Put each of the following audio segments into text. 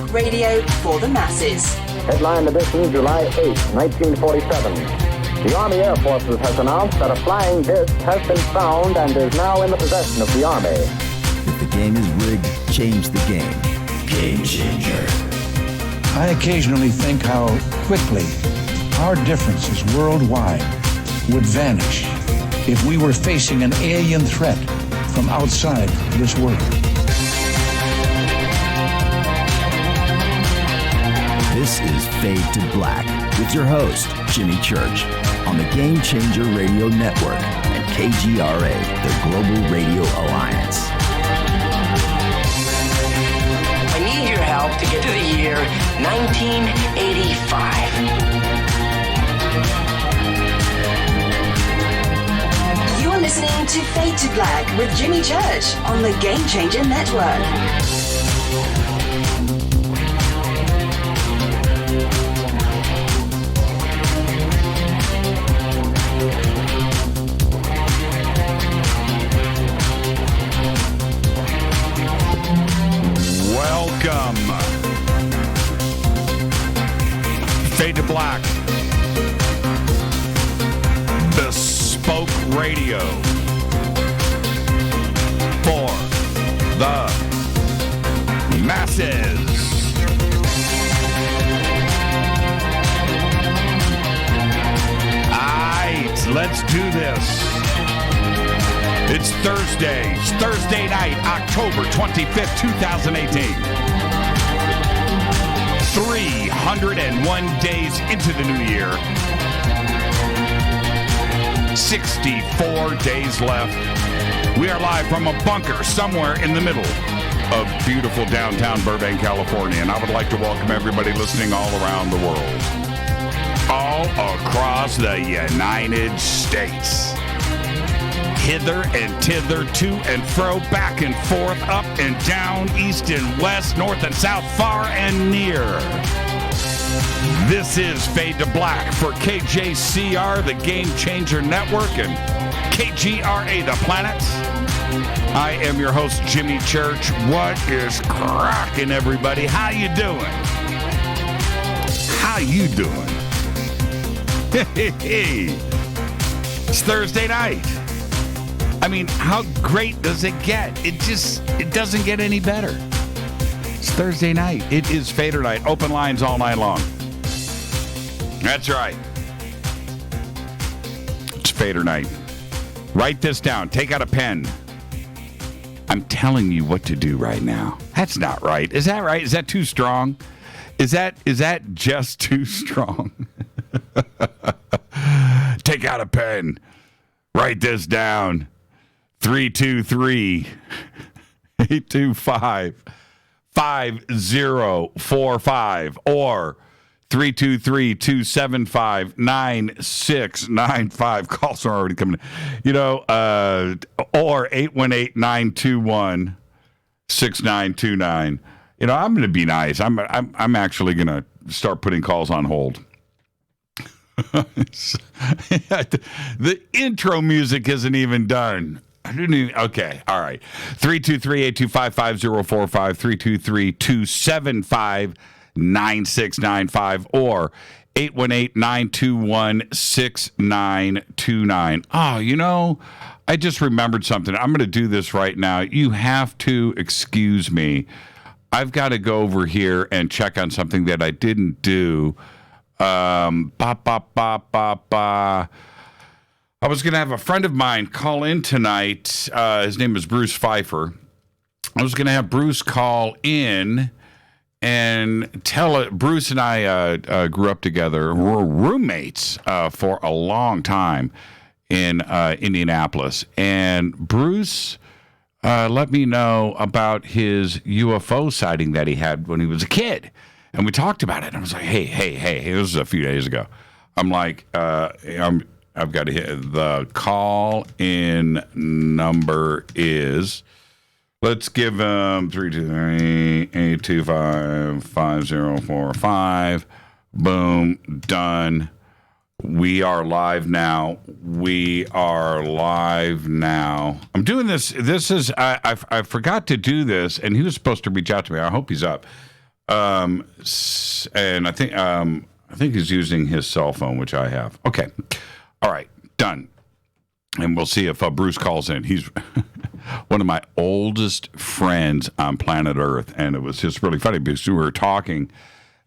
Talk radio for the masses. Headline edition, July 8, 1947. The Army Air Forces has announced that a flying disc has been found and is now in the possession of the Army. If the game is rigged, change the game. Game changer. I occasionally think how quickly our differences worldwide would vanish if we were facing an alien threat from outside this world. This is Fade to Black with your host, Jimmy Church, on the Game Changer Radio Network and KGRA, the Global Radio Alliance. I need your help to get to the year 1985. You're listening to Fade to Black with Jimmy Church on the Game Changer Network. Welcome. Fade to Black. Bespoke radio for the masses. Alright, let's do this. It's Thursday. It's Thursday night, October 25th, 2018. 301 days into the new year. 64 days left. We are live from a bunker somewhere in the middle of beautiful downtown Burbank, California. And I would like to welcome everybody listening all around the world. All across the United States. Hither and thither, to and fro, back and forth, up and down, east and west, north and south, far and near. This is Fade to Black for KJCR, the Game Changer Network, and KGRA, the planet. I am your host, Jimmy Church. What is cracking, everybody? How you doing? How you doing? Hey, it's Thursday night. I mean, how great does it get? It doesn't get any better. It's Thursday night. It is FADERNIGHT. Open lines all night long. That's right. It's FADERNIGHT. Write this down. Take out a pen. I'm telling you what to do right now. That's not right. Is that right? Is that too strong? Is that just too strong? Take out a pen. Write this down. 323-825-5045 or 323-275-9695. Calls are already coming in. Or 818-921-6929. I'm going to be nice. I'm actually going to start putting calls on hold. The intro music isn't even done. Okay, all right. 323-825-5045, 323-275-9695, or 818-921-6929. Oh, I just remembered something. I'm going to do this right now. You have to excuse me. I've got to go over here and check on something that I didn't do. I was going to have a friend of mine call in tonight. His name is Bruce Pfeiffer. I was going to have Bruce call in and tell it. Bruce and I grew up together. We're roommates for a long time in Indianapolis. And Bruce let me know about his UFO sighting that he had when he was a kid. And we talked about it. And I was like, hey, this was a few days ago. I'm like, I've got to hit the call in number is, let's give him 323-825-5045. Boom, done. We are live now. I'm doing this. This is, I forgot to do this, and he was supposed to reach out to me. I hope he's up. And I think he's using his cell phone, which I have. Okay. All right. Done. And we'll see if Bruce calls in. He's one of my oldest friends on planet Earth. And it was just really funny because we were talking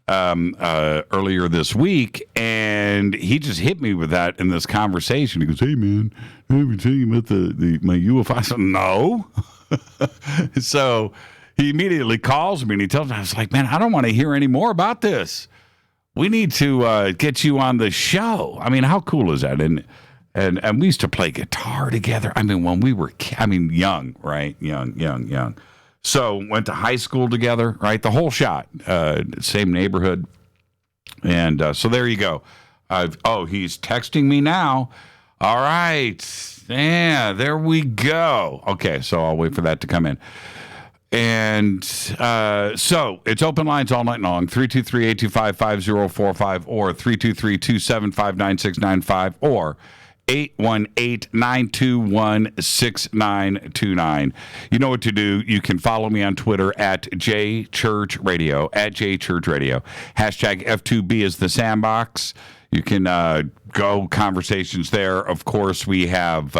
earlier this week, and he just hit me with that in this conversation. He goes, "Hey, man, I ever tell you about my UFO?" I said, "No." So he immediately calls me, and he tells me, I was like, "Man, I don't want to hear any more about this. We need to get you on the show." I mean, how cool is that? And we used to play guitar together. I mean, when we were, young, right? Young. So went to high school together, right? The whole shot, same neighborhood. And so there you go. He's texting me now. All right. Yeah, there we go. Okay, so I'll wait for that to come in. And so it's open lines all night long, 323-825-5045 or 323-275-9695 or 818-921-6929. You know what to do. You can follow me on Twitter at JChurchRadio, at JChurchRadio. Hashtag F2B is the sandbox. You can go conversations there. Of course, we have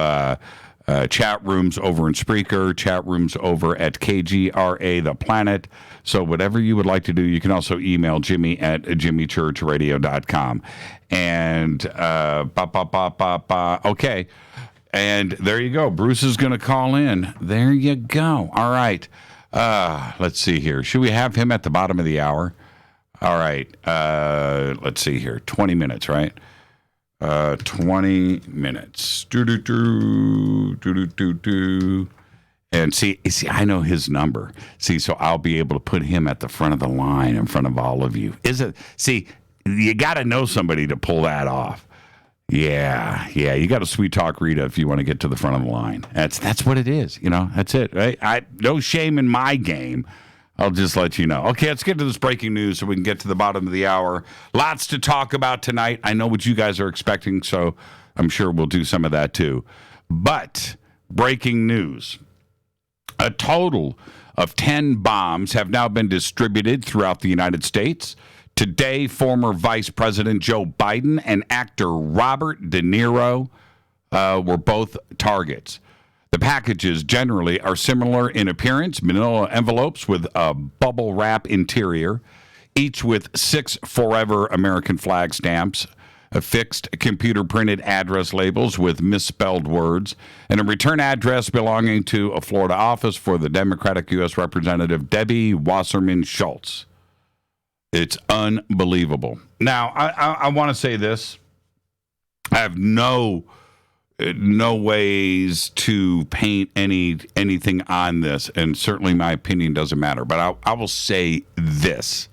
chat rooms over in Spreaker, chat rooms over at KGRA, The Planet. So whatever you would like to do, you can also email Jimmy at jimmychurchradio.com. And, okay. And there you go. Bruce is going to call in. There you go. All right. Let's see here. Should we have him at the bottom of the hour? All right. Let's see here. 20 minutes, right? 20 minutes. And see, I know his number. See, so I'll be able to put him at the front of the line in front of all of you. See, you got to know somebody to pull that off. Yeah. You got to sweet talk Rita if you want to get to the front of the line. That's what it is. That's it. Right? No shame in my game. I'll just let you know. Okay, let's get to this breaking news so we can get to the bottom of the hour. Lots to talk about tonight. I know what you guys are expecting, so I'm sure we'll do some of that too. But breaking news. A total of 10 bombs have now been distributed throughout the United States. Today, former Vice President Joe Biden and actor Robert De Niro were both targets. The packages generally are similar in appearance, manila envelopes with a bubble wrap interior, each with 6 Forever American flag stamps, affixed computer-printed address labels with misspelled words, and a return address belonging to a Florida office for the Democratic U.S. Representative Debbie Wasserman Schultz. It's unbelievable. Now, I want to say this. I have no ways to paint anything on this, and certainly my opinion doesn't matter. But I will say this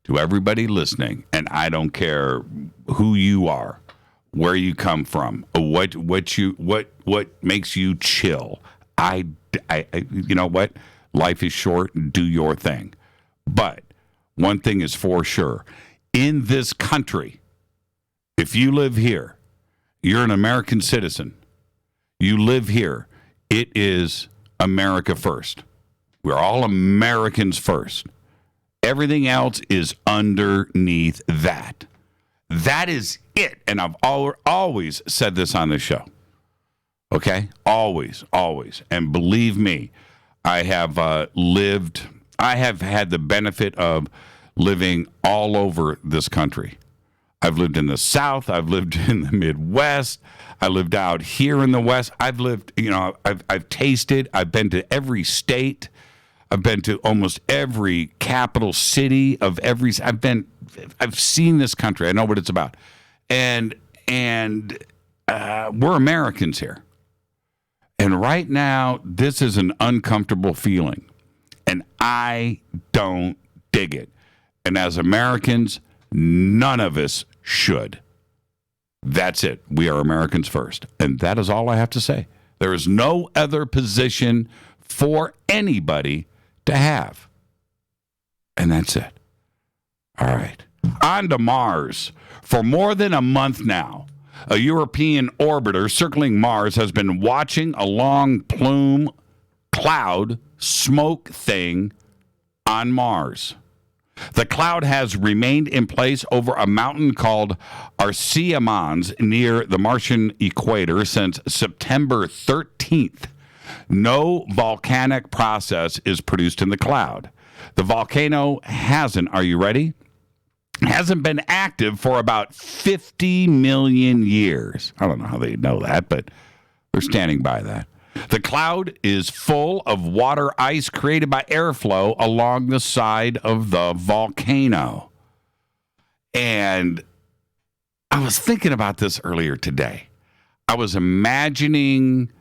to everybody listening, and I don't care who you are, where you come from, what makes you chill. I you know what? Life is short. Do your thing. But one thing is for sure: in this country, if you live here, you're an American citizen. You live here. It is America first. We're all Americans first. Everything else is underneath that. That is it. And I've always said this on this show. Okay? Always. And believe me, I have had the benefit of living all over this country. I've lived in the South. I've lived in the Midwest. I lived out here in the West. I've lived, I've tasted. I've been to every state. I've been to almost every capital city of every. I've seen this country. I know what it's about, and we're Americans here. And right now, this is an uncomfortable feeling, and I don't dig it. And as Americans, none of us should. That's it. We are Americans first. And that is all I have to say. There is no other position for anybody to have. And that's it. All right. On to Mars. For more than a month now, a European orbiter circling Mars has been watching a long plume cloud smoke thing on Mars. The cloud has remained in place over a mountain called Arsia Mons near the Martian equator since September 13th. No volcanic process is produced in the cloud. The volcano hasn't, are you ready? Hasn't been active for about 50 million years. I don't know how they know that, but they're standing by that. The cloud is full of water ice created by airflow along the side of the volcano. And I was thinking about this earlier today. I was imagining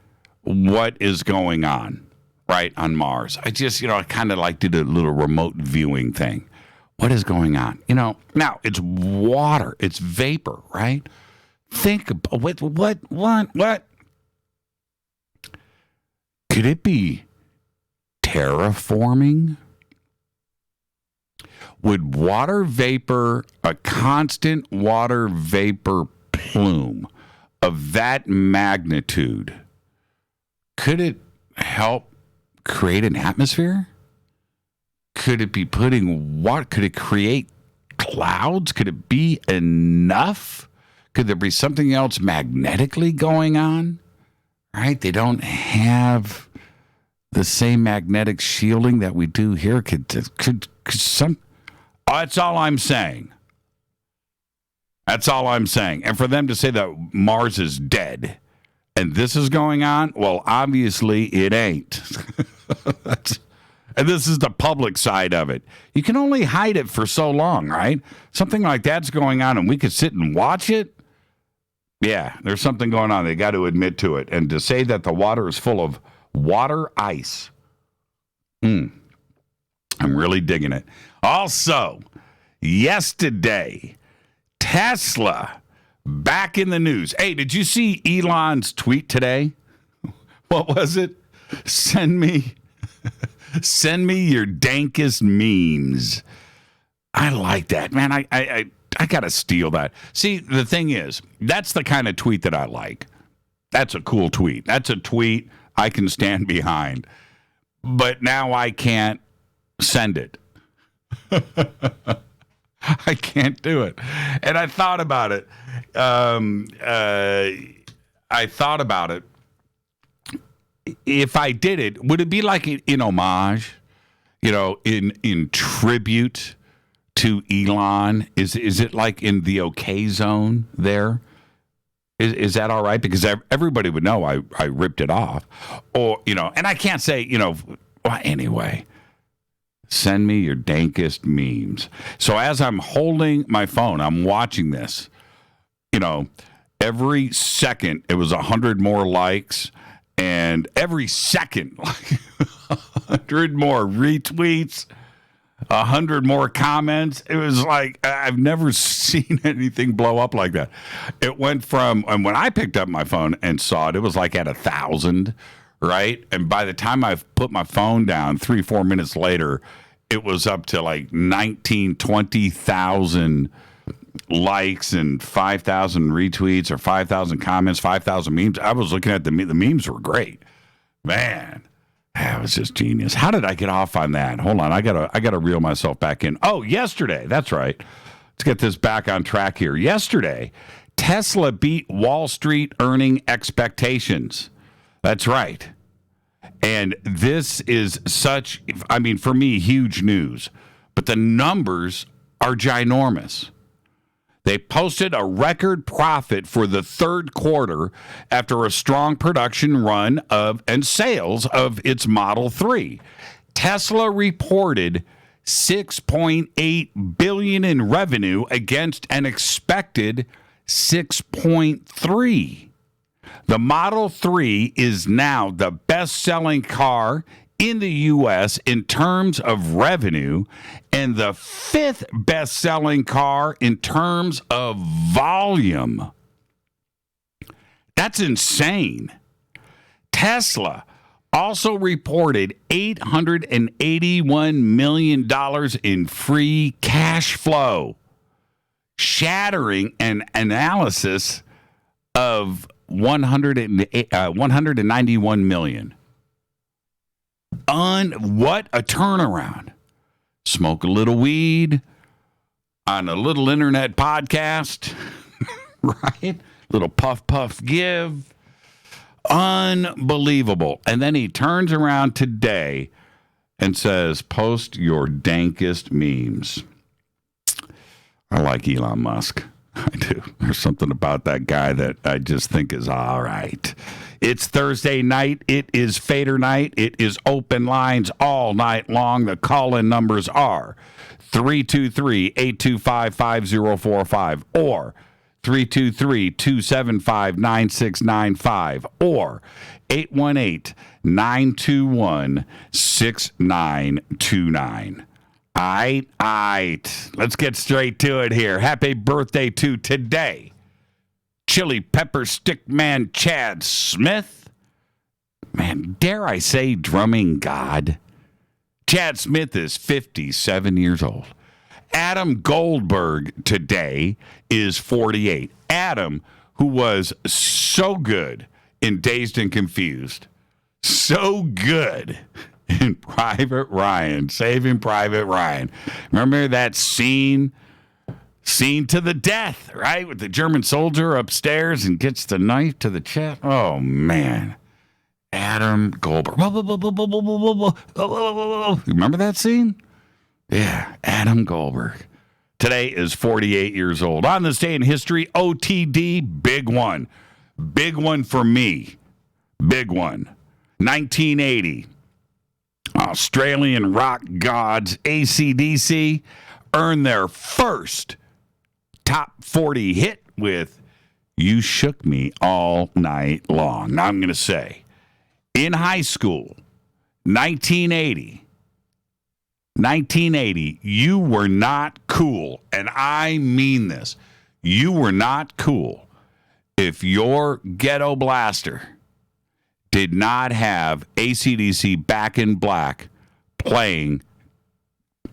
what is going on, right, on Mars. I just, I kind of like did a little remote viewing thing. What is going on? Now it's water, it's vapor, right? Think about what? Could it be terraforming? Would water vapor, a constant water vapor plume of that magnitude, could it help create an atmosphere? Could it be putting what? Could it create clouds? Could it be enough? Could there be something else magnetically going on? Right? They don't have the same magnetic shielding that we do here. Could some? Oh, that's all I'm saying. That's all I'm saying. And for them to say that Mars is dead and this is going on, well, obviously it ain't. And this is the public side of it. You can only hide it for so long, right? Something like that's going on and we could sit and watch it. Yeah, there's something going on. They got to admit to it. And to say that the water is full of water ice, I'm really digging it. Also, yesterday, Tesla back in the news. Hey, did you see Elon's tweet today? What was it? Send me your dankest memes. I like that, man. I got to steal that. See, the thing is, that's the kind of tweet that I like. That's a cool tweet. That's a tweet I can stand behind. But now I can't send it. I can't do it. And I thought about it. If I did it, would it be like in homage? In tribute to Elon? Is it like in the okay zone there? Is that all right? Because everybody would know I ripped it off. Or, and I can't say, well, anyway, send me your dankest memes. So as I'm holding my phone, I'm watching this, every second it was 100 more likes, and every second, like 100 more retweets, 100 more comments. It was like, I've never seen anything blow up like that. It went from, and when I picked up my phone and saw it, it was like at 1,000, right? And by the time I put my phone down 3-4 minutes later, it was up to like 20,000 likes and 5,000 retweets or 5,000 comments, 5,000 memes. I was looking at the memes were great. Man, that was just genius. How did I get off on that? Hold on, I gotta reel myself back in. Oh, yesterday, that's right. Let's get this back on track here. Yesterday, Tesla beat Wall Street earning expectations. That's right. And this is such, for me, huge news. But the numbers are ginormous. They posted a record profit for the third quarter after a strong production run and sales of its Model 3. Tesla reported $6.8 billion in revenue against an expected $6.3. The Model 3 is now the best-selling car in the U.S. in terms of revenue and the fifth best-selling car in terms of volume. That's insane. Tesla also reported $881 million in free cash flow, shattering an analysis of 191 million. What a turnaround. smoke a little weed on a little internet podcast, right? Little puff, puff, give. Unbelievable. And then he turns around today and says, post your dankest memes. I like Elon Musk. I do. There's something about that guy that I just think is all right. It's Thursday night. It is Fader night. It is open lines all night long. The call-in numbers are 323-825-5045 or 323-275-9695 or 818-921-6929. Aight. Let's get straight to it here. Happy birthday to today. Chili Pepper Stick Man Chad Smith. Man, dare I say drumming god? Chad Smith is 57 years old. Adam Goldberg today is 48. Adam, who was so good in Dazed and Confused, so good in Private Ryan, Saving Private Ryan. Remember that scene to the death, right? With the German soldier upstairs and gets the knife to the chest. Oh, man. Adam Goldberg. Remember that scene? Yeah, Adam Goldberg. Today is 48 years old. On this day in history, OTD, big one. Big one for me. Big one. 1980. Australian rock gods AC/DC earned their first top 40 hit with You Shook Me All Night Long. Now I'm going to say, in high school, 1980, you were not cool. And I mean this. You were not cool if your ghetto blaster did not have AC/DC Back in Black playing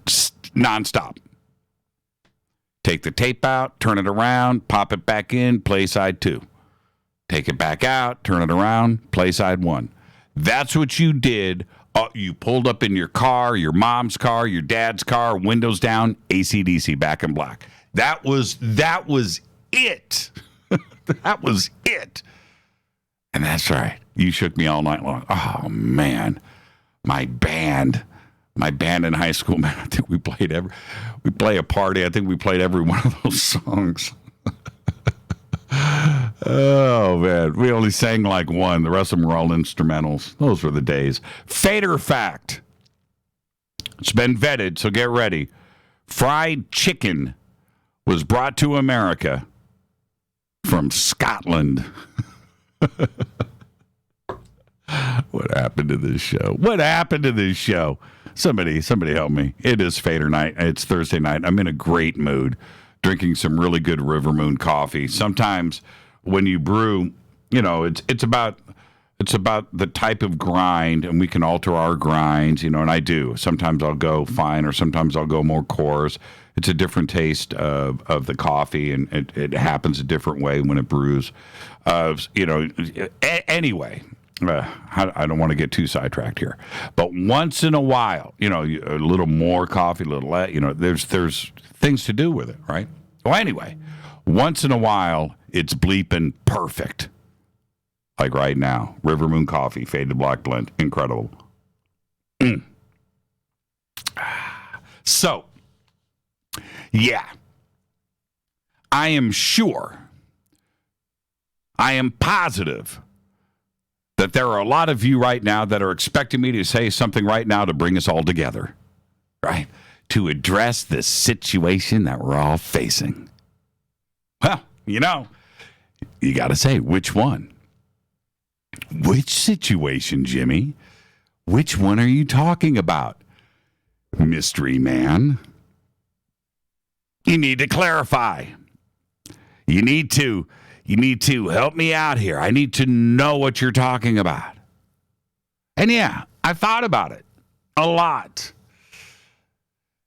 nonstop. Take the tape out, turn it around, pop it back in, play side 2. Take it back out, turn it around, play side 1. That's what you did. You pulled up in your car, your mom's car, your dad's car, windows down, AC/DC Back in Black. That was it. That was it. And that's right. You Shook Me All Night Long. Oh, man. My band in high school, man, I think we play a party. I think we played every one of those songs. Oh, man. We only sang like one. The rest of them were all instrumentals. Those were the days. Fader fact. It's been vetted, so get ready. Fried chicken was brought to America from Scotland. What happened to this show? What happened to this show? Somebody help me. It is Fader night. It's Thursday night. I'm in a great mood, drinking some really good River Moon coffee. Sometimes when you brew, it's about the type of grind, and we can alter our grinds, and I do. Sometimes I'll go fine, or sometimes I'll go more coarse. It's a different taste of the coffee, and it happens a different way when it brews. Anyway, I don't want to get too sidetracked here, but once in a while, a little more coffee, a little less, there's things to do with it, right? Well, anyway, once in a while, it's bleeping perfect. Like right now, River Moon Coffee, Faded Black Blend, incredible. So, yeah, I am positive that there are a lot of you right now that are expecting me to say something right now to bring us all together, right? To address the situation that we're all facing. Well, you got to say, which one? Which situation, Jimmy? Which one are you talking about? Mystery man. You need to clarify. You need to help me out here. I need to know what you're talking about. And yeah, I thought about it a lot.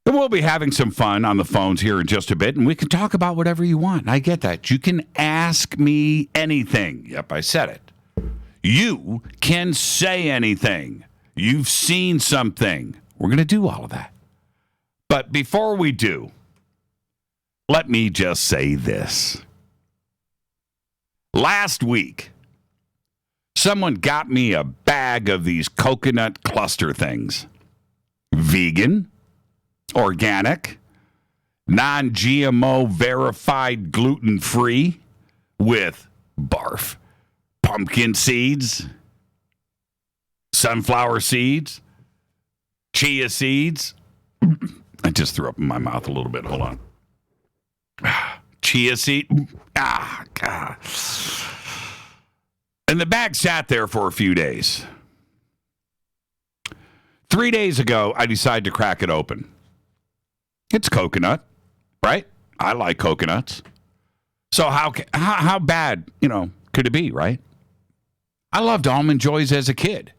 And we'll be having some fun on the phones here in just a bit, and we can talk about whatever you want. I get that. You can ask me anything. Yep, I said it. You can say anything. You've seen something. We're going to do all of that. But before we do, let me just say this. Last week, someone got me a bag of these coconut cluster things. Vegan, organic, non-GMO verified gluten-free with barf, pumpkin seeds, sunflower seeds, chia seeds. I just threw up in my mouth a little bit. Hold on. Chia seed. God. And the bag sat there for a few days. 3 days ago, I decided to crack it open. It's coconut, right? I like coconuts. So how bad, could it be, right? I loved Almond Joys as a kid.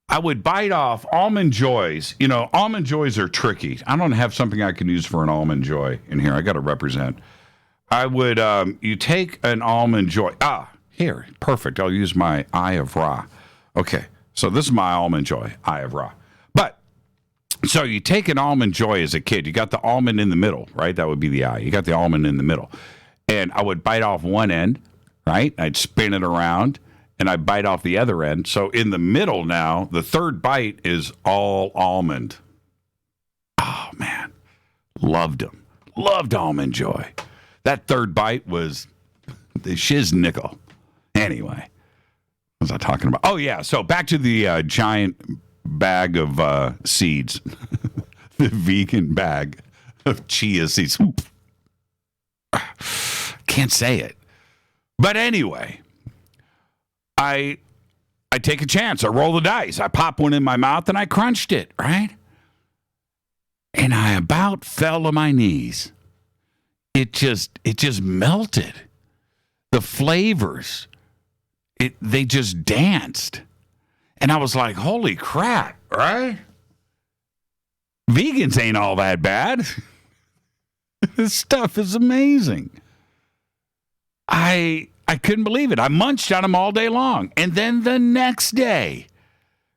I would bite off Almond Joys. Almond Joys are tricky. I don't have something I can use for an Almond Joy in here. I got to represent. I would, you take an Almond Joy. Here, perfect. I'll use my Eye of Ra. Okay, so this is my Almond Joy, Eye of Ra. But, so you take an Almond Joy as a kid. You got the almond in the middle, right? That would be the eye. You got the almond in the middle. And I would bite off one end, right? I'd spin it around, and I'd bite off the other end. So in the middle now, the third bite is all almond. Oh, man. Loved them. Loved Almond Joy. That third bite was the shiz nickel. Anyway, what was I talking about? Oh, yeah. So back to the giant bag of seeds, the vegan bag of chia seeds. Can't say it. But anyway, I take a chance. I roll the dice. I pop one in my mouth and I crunched it, right? And I about fell to my knees. It just melted. The flavors. They just danced. And I was like, holy crap, right? Vegans ain't all that bad. This stuff is amazing. I couldn't believe it. I munched on them all day long. And then the next day,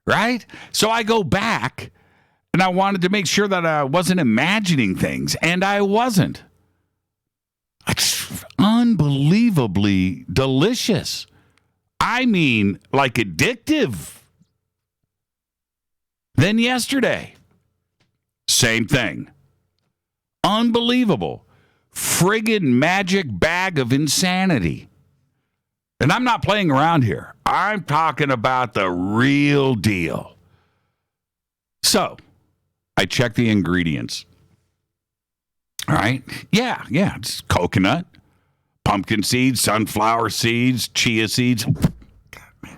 right? So I go back, and I wanted to make sure that I wasn't imagining things, and I wasn't. It's unbelievably delicious. I mean, like addictive. Then yesterday, same thing. Unbelievable. Friggin' magic bag of insanity. And I'm not playing around here. I'm talking about the real deal. So, I check the ingredients. All right? Yeah, it's coconut, pumpkin seeds, sunflower seeds, chia seeds. God, man.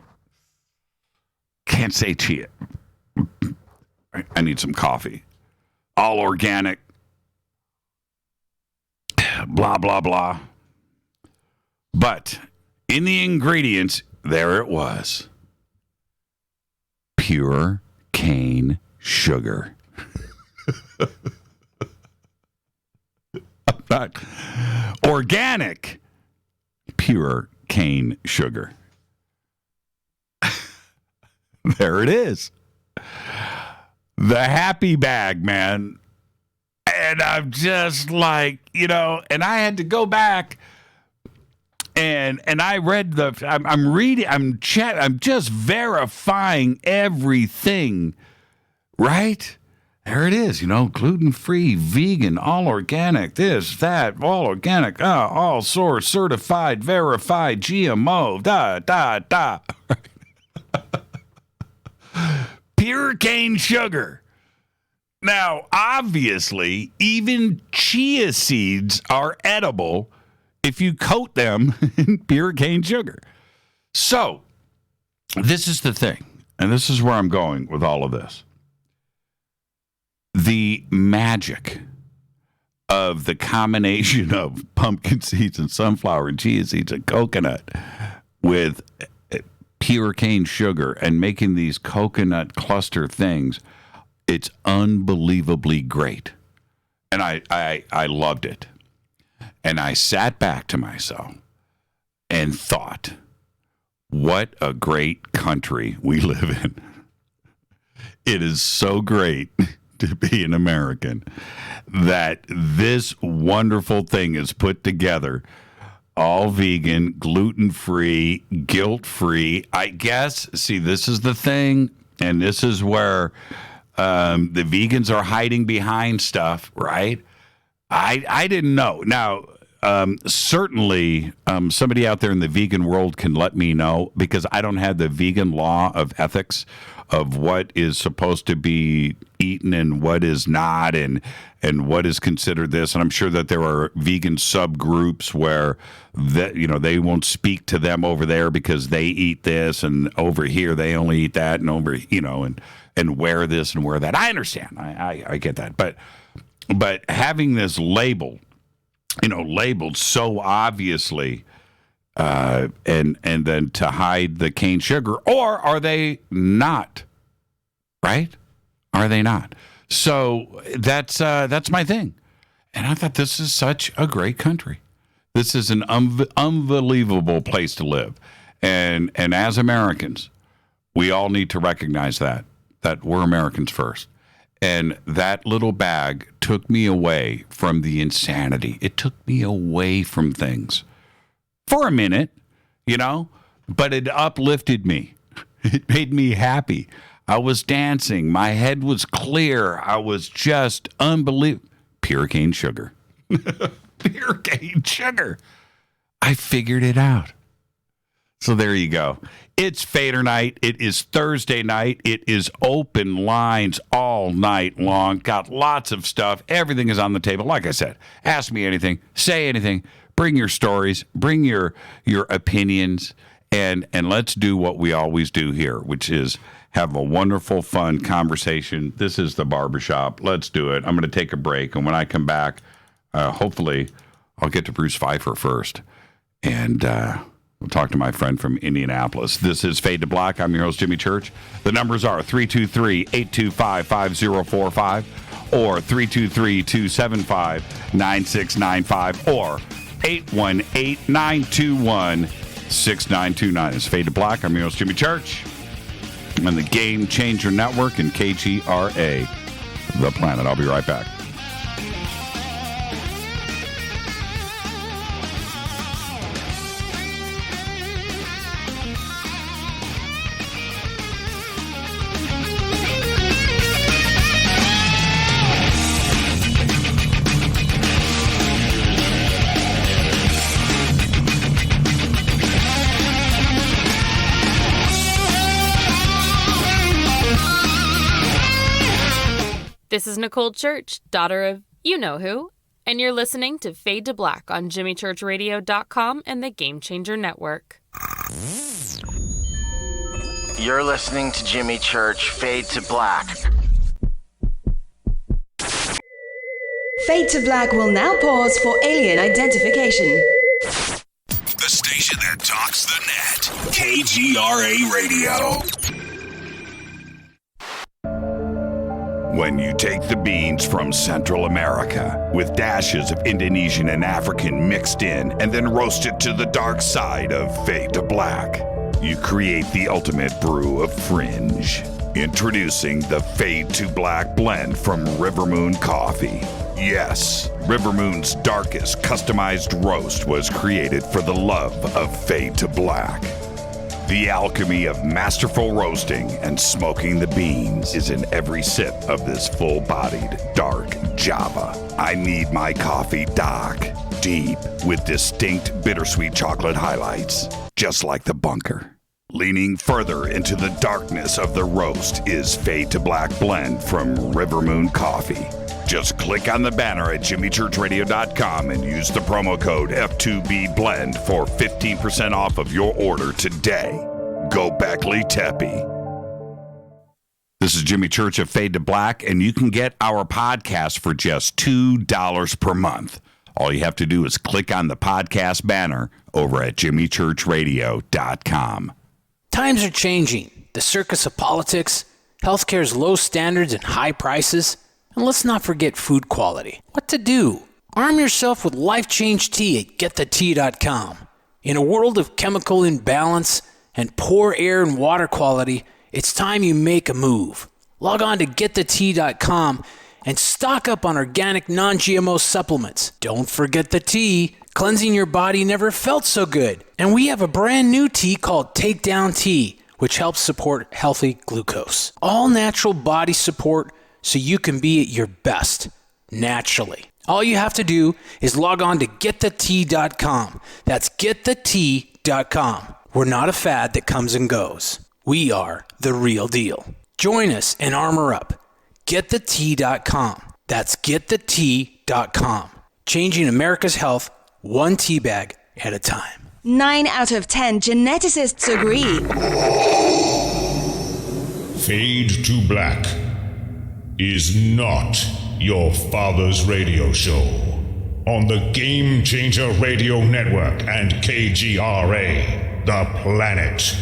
Can't say chia. I need some coffee. All organic. Blah, blah, blah. But in the ingredients, there it was. Pure cane sugar. Not organic, pure cane sugar. There it is. The happy bag, man. And I'm just like, and I had to go back and I read I'm reading, I'm just verifying everything, right? There it is, gluten-free, vegan, all organic, this, that, all organic, all source, certified, verified, GMO, Pure cane sugar. Now, obviously, even chia seeds are edible if you coat them in pure cane sugar. So, this is the thing, and this is where I'm going with all of this. The magic of the combination of pumpkin seeds and sunflower and chia seeds and coconut with pure cane sugar and making these coconut cluster things, it's unbelievably great. And I loved it. And I sat back to myself and thought, what a great country we live in. It is so great to be an American that this wonderful thing is put together. All vegan, gluten-free, guilt-free. I guess, see, this is the thing, and this is where the vegans are hiding behind stuff, right? I didn't know. Now, certainly somebody out there in the vegan world can let me know, because I don't have the vegan law of ethics of what is supposed to be eaten and what is not, and what is considered this. And I'm sure that there are vegan subgroups where they won't speak to them over there because they eat this, and over here they only eat that, and over and wear this and wear that. I understand. I get that. But having this labeled so obviously, and then to hide the cane sugar, or are they not? Right? Are they not? So that's my thing, and I thought this is such a great country. This is an unbelievable place to live, and as Americans, we all need to recognize that we're Americans first. And that little bag took me away from the insanity. It took me away from things for a minute, but it uplifted me. It made me happy. I was dancing. My head was clear. I was just unbelievable. Pure cane sugar. Pure cane sugar. I figured it out. So there you go. It's Fader night. It is Thursday night. It is open lines all night long. Got lots of stuff. Everything is on the table. Like I said, ask me anything. Say anything. Bring your stories. Bring your opinions. And let's do what we always do here, which is have a wonderful, fun conversation. This is the barbershop. Let's do it. I'm going to take a break. And when I come back, hopefully I'll get to Bruce Pfeiffer first. And we'll talk to my friend from Indianapolis. This is Fade to Black. I'm your host, Jimmy Church. The numbers are 323-825-5045 or 323-275-9695 or 818-921-6929. It's Fade to Black. I'm your host, Jimmy Church. I'm on the Game Changer Network and KGRA, The Planet. I'll be right back. This is Nicole Church, daughter of you-know-who, and you're listening to Fade to Black on JimmyChurchRadio.com and the Game Changer Network. You're listening to Jimmy Church, Fade to Black. Fade to Black will now pause for alien identification. The station that talks the net. KGRA Radio. When you take the beans from Central America with dashes of Indonesian and African mixed in and then roast it to the dark side of Fade to Black, you create the ultimate brew of fringe. Introducing the Fade to Black blend from River Moon Coffee. Yes, River Moon's darkest customized roast was created for the love of Fade to Black. The alchemy of masterful roasting and smoking the beans is in every sip of this full-bodied, dark Java. I need my coffee dark, deep, with distinct bittersweet chocolate highlights, just like the bunker. Leaning further into the darkness of the roast is Fade to Black blend from River Moon Coffee. Just click on the banner at JimmyChurchRadio.com and use the promo code F2BBLEND for 15% off of your order today. Go Beckley Teppy. This is Jimmy Church of Fade to Black, and you can get our podcast for just $2 per month. All you have to do is click on the podcast banner over at JimmyChurchRadio.com. Times are changing. The circus of politics, healthcare's low standards and high prices. And let's not forget food quality. What to do? Arm yourself with Life Change Tea at GetTheTea.com. In a world of chemical imbalance and poor air and water quality, it's time you make a move. Log on to getthetea.com and stock up on organic non-GMO supplements. Don't forget the tea. Cleansing your body never felt so good. And we have a brand new tea called Takedown Tea, which helps support healthy glucose. All natural body support so you can be at your best, naturally. All you have to do is log on to getthetea.com. That's getthetea.com. We're not a fad that comes and goes. We are the real deal. Join us and armor up. Getthetea.com. That's getthetea.com. Changing America's health one tea bag at a time. 9 out of 10 geneticists agree. Fade to Black is not your father's radio show on the Game Changer Radio Network and KGRA, The Planet.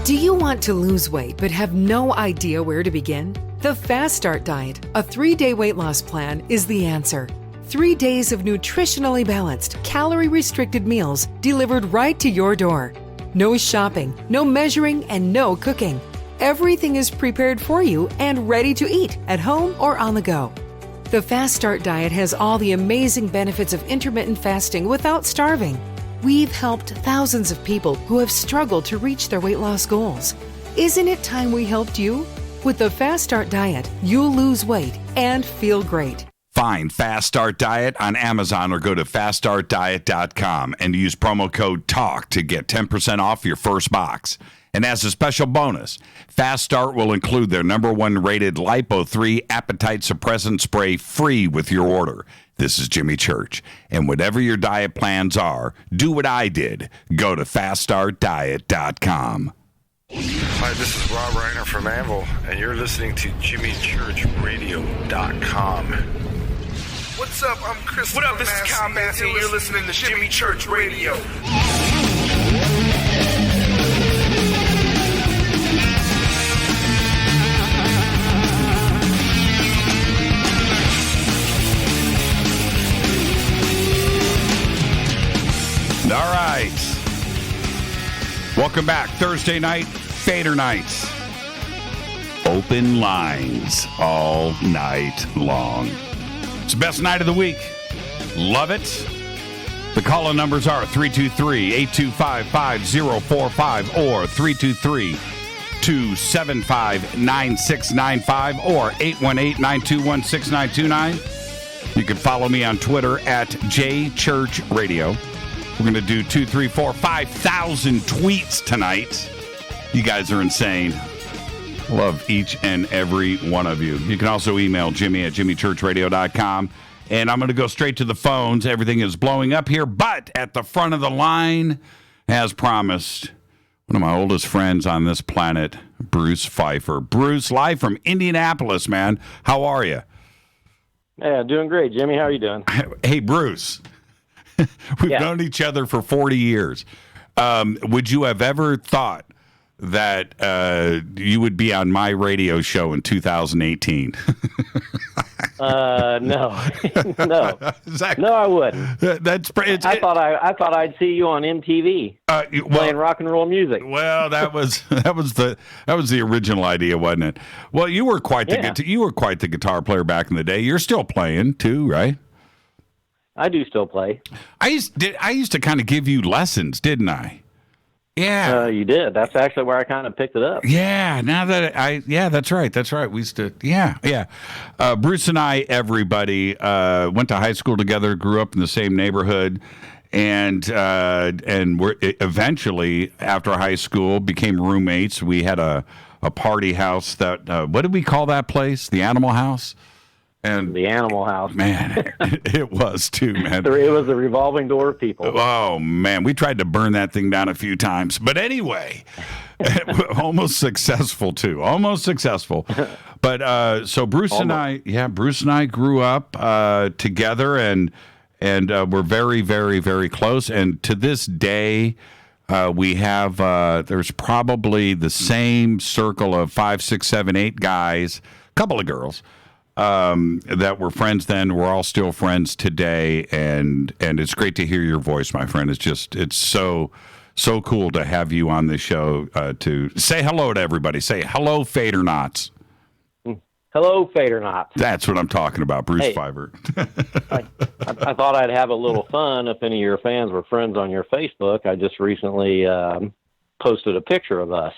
Do you want to lose weight but have no idea where to begin? The Fast Start Diet, a 3-day weight loss plan, is the answer. 3 days of nutritionally balanced, calorie-restricted meals delivered right to your door. No shopping, no measuring, and no cooking. Everything is prepared for you and ready to eat at home or on the go. The Fast Start Diet has all the amazing benefits of intermittent fasting without starving. We've helped thousands of people who have struggled to reach their weight loss goals. Isn't it time we helped you? With the Fast Start Diet, you'll lose weight and feel great. Find Fast Start Diet on Amazon or go to faststartdiet.com and use promo code TALK to get 10% off your first box. And as a special bonus, Fast Start will include their #1 rated Lipo3 appetite suppressant spray free with your order. This is Jimmy Church. And whatever your diet plans are, do what I did. Go to faststartdiet.com. Hi, this is Rob Reiner from Naval, and you're listening to JimmyChurchRadio.com. What's up? I'm Chris. What up? This is Kyle Massey, and you're listening to Jimmy Church Radio. All right. Welcome back. Thursday night, Fader Night. Open lines all night long. It's the best night of the week. Love it. The call-in numbers are 323-825-5045 or 323-275-9695 or 818-921-6929. You can follow me on Twitter at JChurchRadio. We're going to do 2, 3, 4, 5,000 tweets tonight. You guys are insane. Love each and every one of you. You can also email Jimmy at jimmychurchradio.com. And I'm going to go straight to the phones. Everything is blowing up here. But at the front of the line, as promised, one of my oldest friends on this planet, Bruce Pfeiffer. Bruce, live from Indianapolis, man. How are you? Yeah, doing great. Jimmy, how are you doing? Hey, Bruce. We've known each other for 40 years. Would you have ever thought that you would be on my radio show in 2018? No, no, no, I wouldn't. I thought I'd see you on MTV playing rock and roll music. Well, that was the original idea, wasn't it? Well, you were quite the guitar player back in the day. You're still playing too, right? I do still play. I used to kind of give you lessons, didn't I? Yeah. You did. That's actually where I kind of picked it up. Yeah. Now that that's right. That's right. We used to, yeah. Bruce and I, everybody, went to high school together, grew up in the same neighborhood, and we're eventually, after high school, became roommates. We had a party house that, what did we call that place? The Animal House? And the Animal House. Man, it was too, man. It was a revolving door of people. Oh, man. We tried to burn that thing down a few times. But anyway, almost successful, too. Almost successful. But so Bruce and I grew up together and we're very, very, very close. And to this day, we have, there's probably the same circle of 5, 6, 7, 8 guys, a couple of girls. That were friends then. We're all still friends today, and it's great to hear your voice, my friend. It's so So cool to have you on the show to say hello to everybody. Say hello, Fadernaughts. Hello, Fadernaughts. That's what I'm talking about, Bruce Pfeiffer. I thought I'd have a little fun if any of your fans were friends on your Facebook. I just recently posted a picture of us.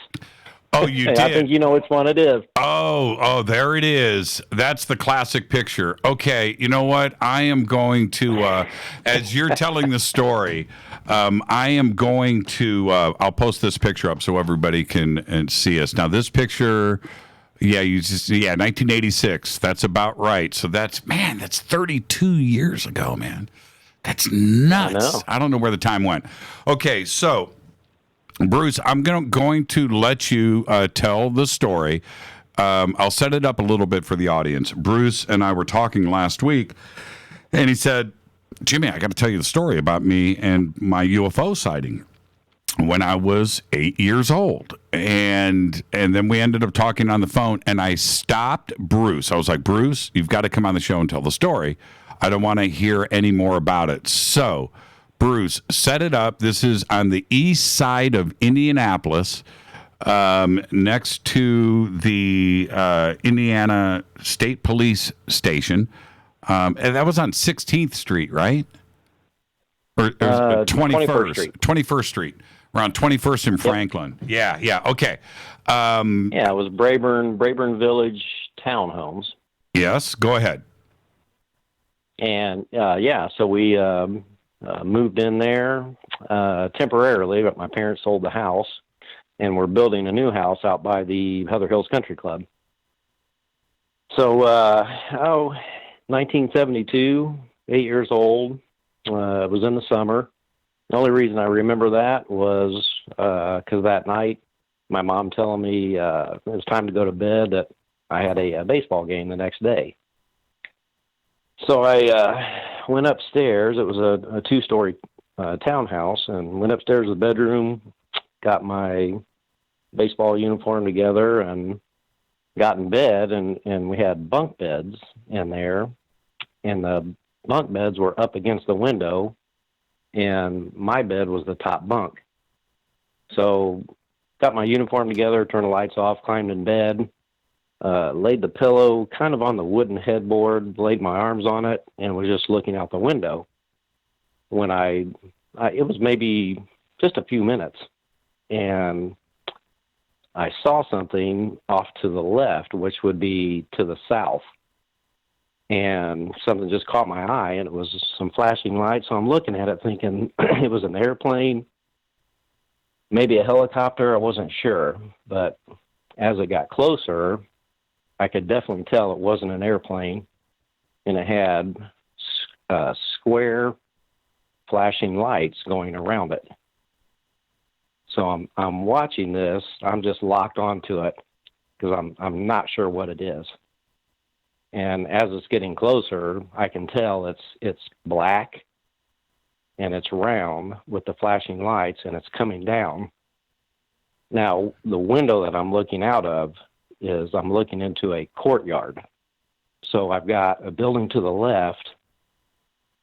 Oh, you did? I think you know which one it is. Oh, there it is. That's the classic picture. Okay, you know what? I am going to, as you're telling the story, I am going to, I'll post this picture up so everybody can see us. Now, this picture... Yeah, 1986. That's about right. So that's 32 years ago, man. That's nuts. I don't know where the time went. Okay, so Bruce, I'm going to let you tell the story. I'll set it up a little bit for the audience. Bruce and I were talking last week, and he said, Jimmy, I got to tell you the story about me and my UFO sighting when I was 8 years old. And then we ended up talking on the phone, and I stopped Bruce. I was like, Bruce, you've got to come on the show and tell the story. I don't want to hear any more about it. So, Bruce, set it up. This is on the east side of Indianapolis, next to the Indiana State Police Station. And that was on 16th Street, right? Or 21st Street. 21st Street. Around 21st and Franklin. Yep. Yeah, okay. It was Brayburn Village Townhomes. Yes, go ahead. And, so we moved in there temporarily, but my parents sold the house, and we're building a new house out by the Heather Hills Country Club. So, 1972, 8 years old, it was in the summer. The only reason I remember that was because that night, my mom telling me it was time to go to bed, that I had a baseball game the next day. So I went upstairs. It was a two-story townhouse, and went upstairs to the bedroom, got my baseball uniform together, and got in bed, and we had bunk beds in there, and the bunk beds were up against the window, and my bed was the top bunk. So got my uniform together, turned the lights off, climbed in bed, laid the pillow kind of on the wooden headboard, laid my arms on it, and was just looking out the window. When it was maybe just a few minutes, and I saw something off to the left, which would be to the south. And something just caught my eye, and it was some flashing lights. So I'm looking at it thinking it was an airplane, maybe a helicopter. I wasn't sure. But as it got closer, I could definitely tell it wasn't an airplane. And it had square flashing lights going around it. So I'm watching this. I'm just locked onto it because I'm not sure what it is. And as it's getting closer, I can tell it's black, and it's round with the flashing lights, and it's coming down. Now, the window that I'm looking out of is I'm looking into a courtyard. So I've got a building to the left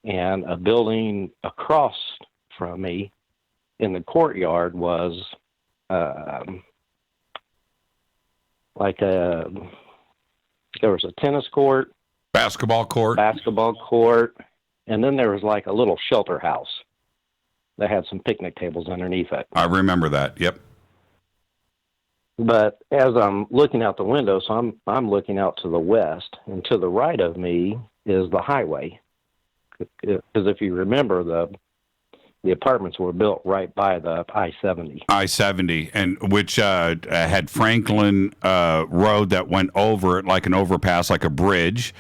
and a building across from me. In the courtyard was there was a tennis court, basketball court, and then there was like a little shelter house that had some picnic tables underneath it. I remember that. Yep. But as I'm looking out the window, so I'm looking out to the west, and to the right of me is the highway. Because if you remember, the apartments were built right by the I-70. I-70, and which had Franklin Road that went over it like an overpass, like a bridge,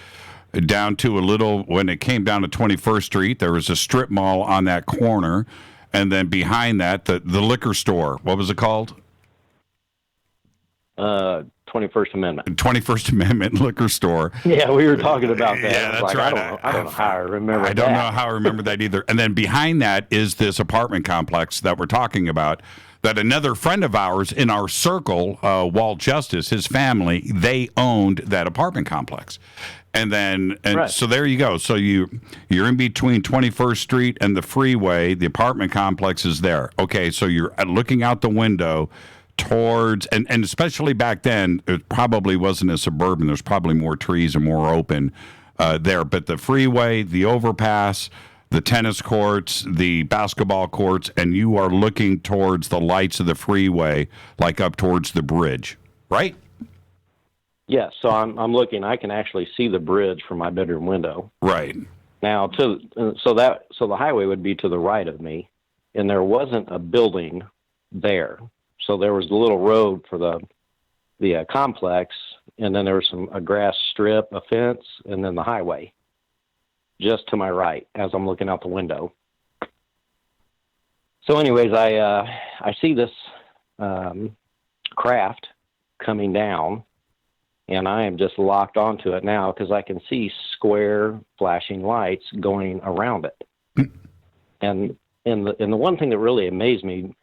down to a little, when it came down to 21st Street, there was a strip mall on that corner, and then behind that, the liquor store. What was it called? 21st Amendment. 21st Amendment liquor store. Yeah, we were talking about that. Yeah, that's right. I don't know how I remember that. I don't know how I remember that either. And then behind that is this apartment complex that we're talking about, that another friend of ours in our circle, Walt Justice, his family, they owned that apartment complex. And then, Right. so there you go. So you're in between 21st Street and the freeway. The apartment complex is there. Okay, so you're looking out the window towards, and especially back then, it probably wasn't as suburban. There's probably more trees and more open there. But the freeway, the overpass, the tennis courts, the basketball courts, and you are looking towards the lights of the freeway, like up towards the bridge, right? Yes, so I'm looking. I can actually see the bridge from my bedroom window. Right. Now, so the highway would be to the right of me, and there wasn't a building there. So there was the little road for the complex, and then there was a grass strip, a fence, and then the highway, just to my right as I'm looking out the window. So, anyways, I see this craft coming down. And I am just locked onto it now because I can see square flashing lights going around it. And the one thing that really amazed me,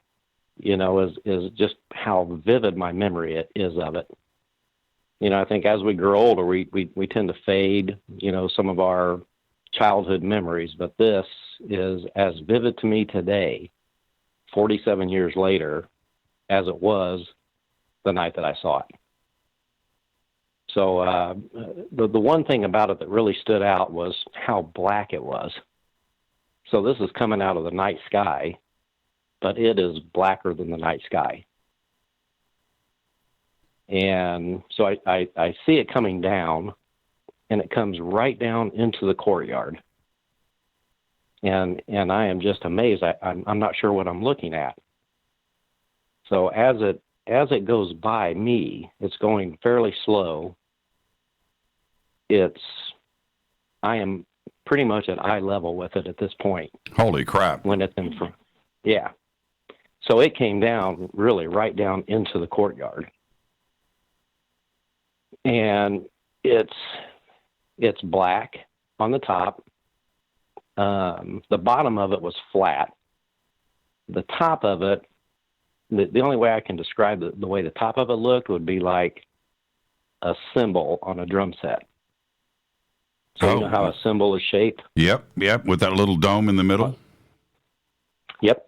is just how vivid my memory is of it. I think as we grow older, we tend to fade, some of our childhood memories. But this is as vivid to me today, 47 years later, as it was the night that I saw it. So the one thing about it that really stood out was how black it was. So this is coming out of the night sky, but it is blacker than the night sky. And so I see it coming down, and it comes right down into the courtyard. And I am just amazed. I'm not sure what I'm looking at. So as it goes by me, it's going fairly slow. I am pretty much at eye level with it at this point. Holy crap. When it's in front. Yeah. So it came down really right down into the courtyard. And it's black on the top. The bottom of it was flat. The top of it, the only way I can describe the way the top of it looked would be like a cymbal on a drum set. So you know how a cymbal is shaped? Yep, with that little dome in the middle? Yep.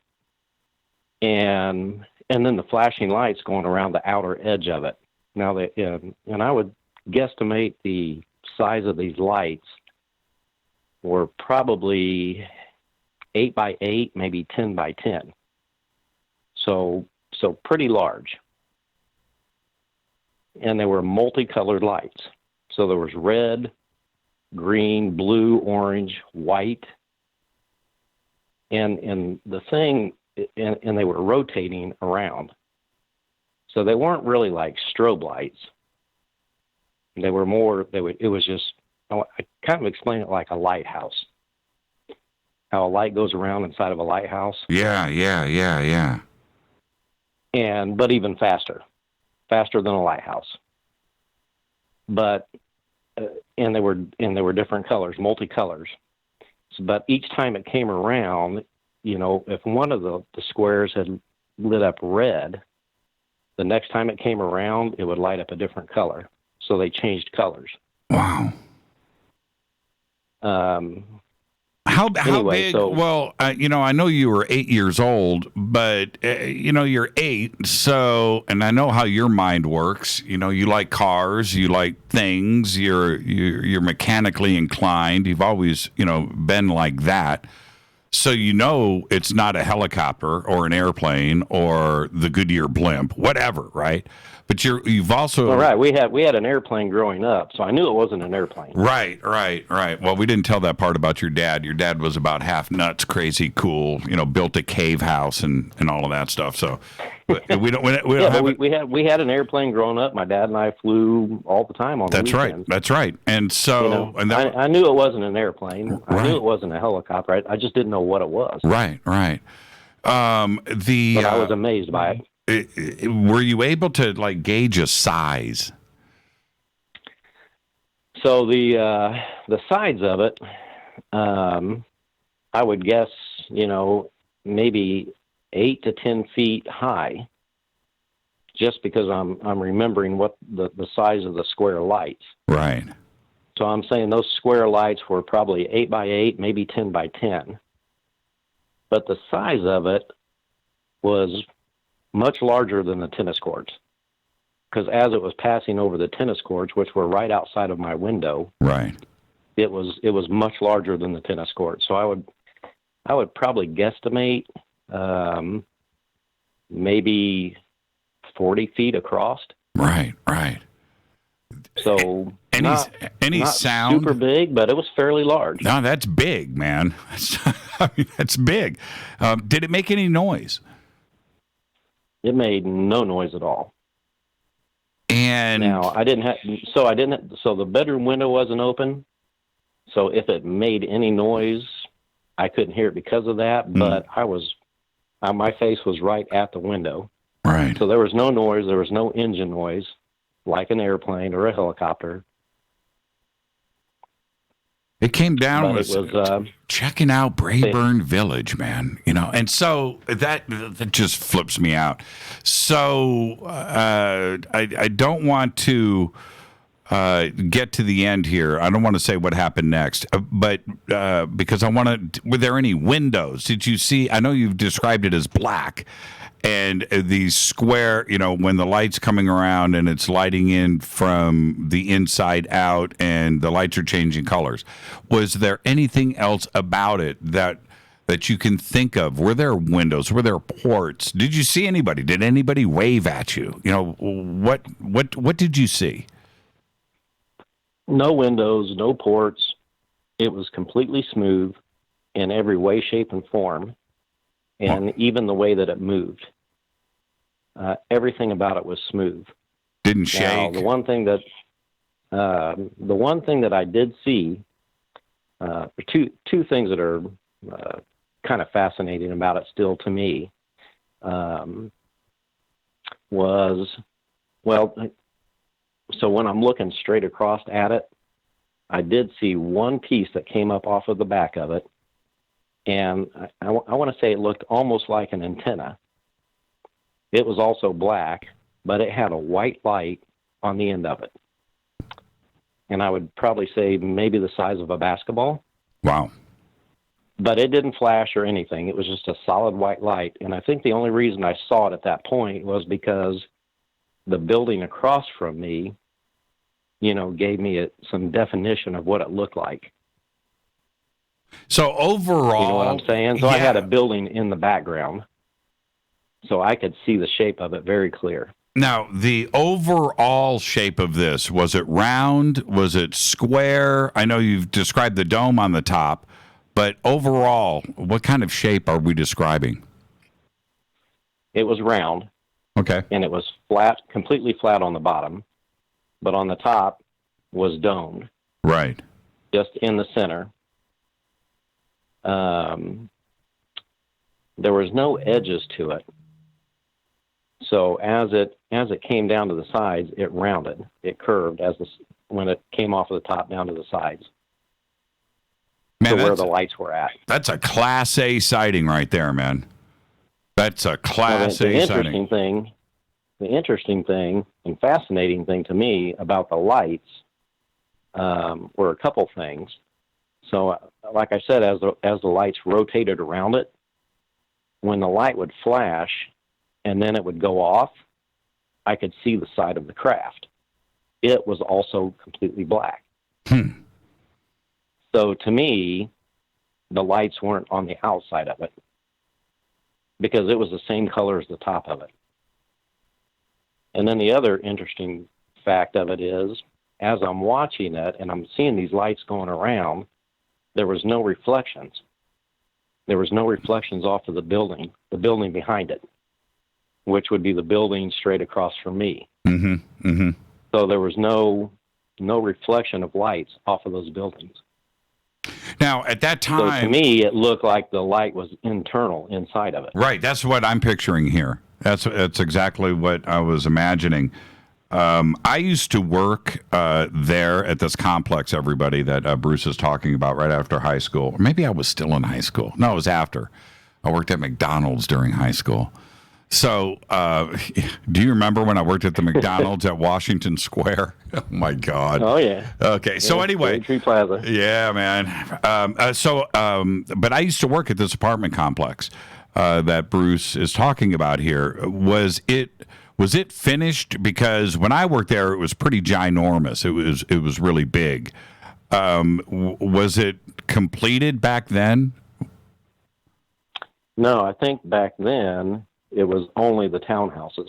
And then the flashing lights going around the outer edge of it. Now, and I would guesstimate the size of these lights were probably 8 by 8, maybe 10 by 10. So pretty large. And they were multicolored lights. So there was red, green, blue, orange, white, and the thing, and they were rotating around. So they weren't really like strobe lights. They were more. It was just. I kind of explain it like a lighthouse. How a light goes around inside of a lighthouse. Yeah. But even faster than a lighthouse. But. And they were different colors, multicolors. But each time it came around, if one of the squares had lit up red, the next time it came around, it would light up a different color. So they changed colors. Wow. How anyway, big? So, well, I know you were 8 years old, but you're 8. So, and I know how your mind works. You like cars, you like things. You're mechanically inclined. You've always been like that. So it's not a helicopter or an airplane or the Goodyear blimp, whatever, right? But you've also right. We had an airplane growing up, so I knew it wasn't an airplane. Right. Well, we didn't tell that part about your dad. Your dad was about half nuts, crazy, cool. Built a cave house and all of that stuff. So we don't. We had an airplane growing up. My dad and I flew all the time on the weekends. That's right. And so I knew it wasn't an airplane. Right. I knew it wasn't a helicopter. I just didn't know what it was. Right. But I was amazed by it. Were you able to gauge a size? So the sides of it, I would guess, maybe 8 to 10 feet high, just because I'm remembering what the size of the square lights. Right. So I'm saying those square lights were probably 8 by 8, maybe 10 by 10. But the size of it was much larger than the tennis courts. Because as it was passing over the tennis courts, which were right outside of my window, right, it was much larger than the tennis court. So I would probably guesstimate maybe 40 feet across. Right. So any not sound? Super big, but it was fairly large. No, that's big, man. I mean, that's big. Did it make any noise? It made no noise at all. And now so the bedroom window wasn't open. So if it made any noise, I couldn't hear it because of that. But my face was right at the window. Right. So there was no noise. There was no engine noise, like an airplane or a helicopter. It came down with checking out Brayburn Village, man. And so that just flips me out. So I don't want to get to the end here. I don't want to say what happened next, but because I want to. Were there any windows? Did you see? I know you've described it as black. And these square, when the light's coming around and it's lighting in from the inside out and the lights are changing colors. Was there anything else about it that you can think of? Were there windows? Were there ports? Did you see anybody? Did anybody wave at you? What did you see? No windows, no ports. It was completely smooth in every way, shape, and form. And even the way that it moved. Everything about it was smooth. Didn't shake. Now, the one thing that I did see, two things that are kind of fascinating about it still to me, so when I'm looking straight across at it, I did see one piece that came up off of the back of it. And I want to say it looked almost like an antenna. It was also black, but it had a white light on the end of it. And I would probably say maybe the size of a basketball. Wow. But it didn't flash or anything. It was just a solid white light. And I think the only reason I saw it at that point was because the building across from me, gave me some definition of what it looked like. So overall, you know what I'm saying? So I had a building in the background, so I could see the shape of it very clear. Now, the overall shape of this, was it round? Was it square? I know you've described the dome on the top, but overall, what kind of shape are we describing? It was round. Okay. And it was flat, completely flat on the bottom, but on the top was domed. Right. Just in the center. There was no edges to it. So as it came down to the sides, it rounded, it curved when it came off of the top down to the sides. Man, to where the lights were at. That's a Class A sighting right there, man. That's a Class A sighting. The interesting thing and fascinating thing to me about the lights were a couple things. So, like I said, as the lights rotated around it, when the light would flash and then it would go off, I could see the side of the craft. It was also completely black. So to me, the lights weren't on the outside of it because it was the same color as the top of it. And then the other interesting fact of it is, as I'm watching it and I'm seeing these lights going around, there was no reflections. There was no reflections off of the building behind it, which would be the building straight across from me. Mm-hmm. Mm-hmm. So there was no reflection of lights off of those buildings. Now, at that time... So to me, it looked like the light was internal inside of it. Right. That's what I'm picturing here. That's exactly what I was imagining. I used to work there at this complex, everybody, that Bruce is talking about right after high school. Or maybe I was still in high school. No, it was after. I worked at McDonald's during high school. So, do you remember when I worked at the McDonald's at Washington Square? Oh my God! Oh yeah. Okay, so anyway, Tree Plaza. Yeah, man. But I used to work at this apartment complex that Bruce is talking about here. Was it finished? Because when I worked there, it was pretty ginormous. It was really big. Was it completed back then? No, I think back then it was only the townhouses.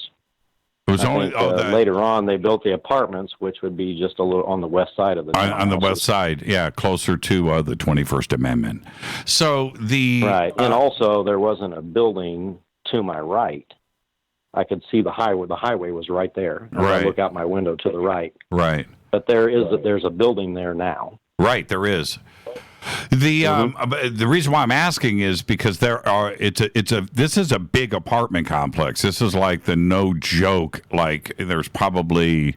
It was only later on they built the apartments, which would be just a little on the west side of the on the west side, yeah, closer to the 21st Amendment. So right, and also there wasn't a building to my right. I could see the highway. The highway was right there. Right. I look out my window to the right. Right. But there's a building there now. Right, there is. The reason why I'm asking is because this is a big apartment complex. This is like the no joke. Like there's probably,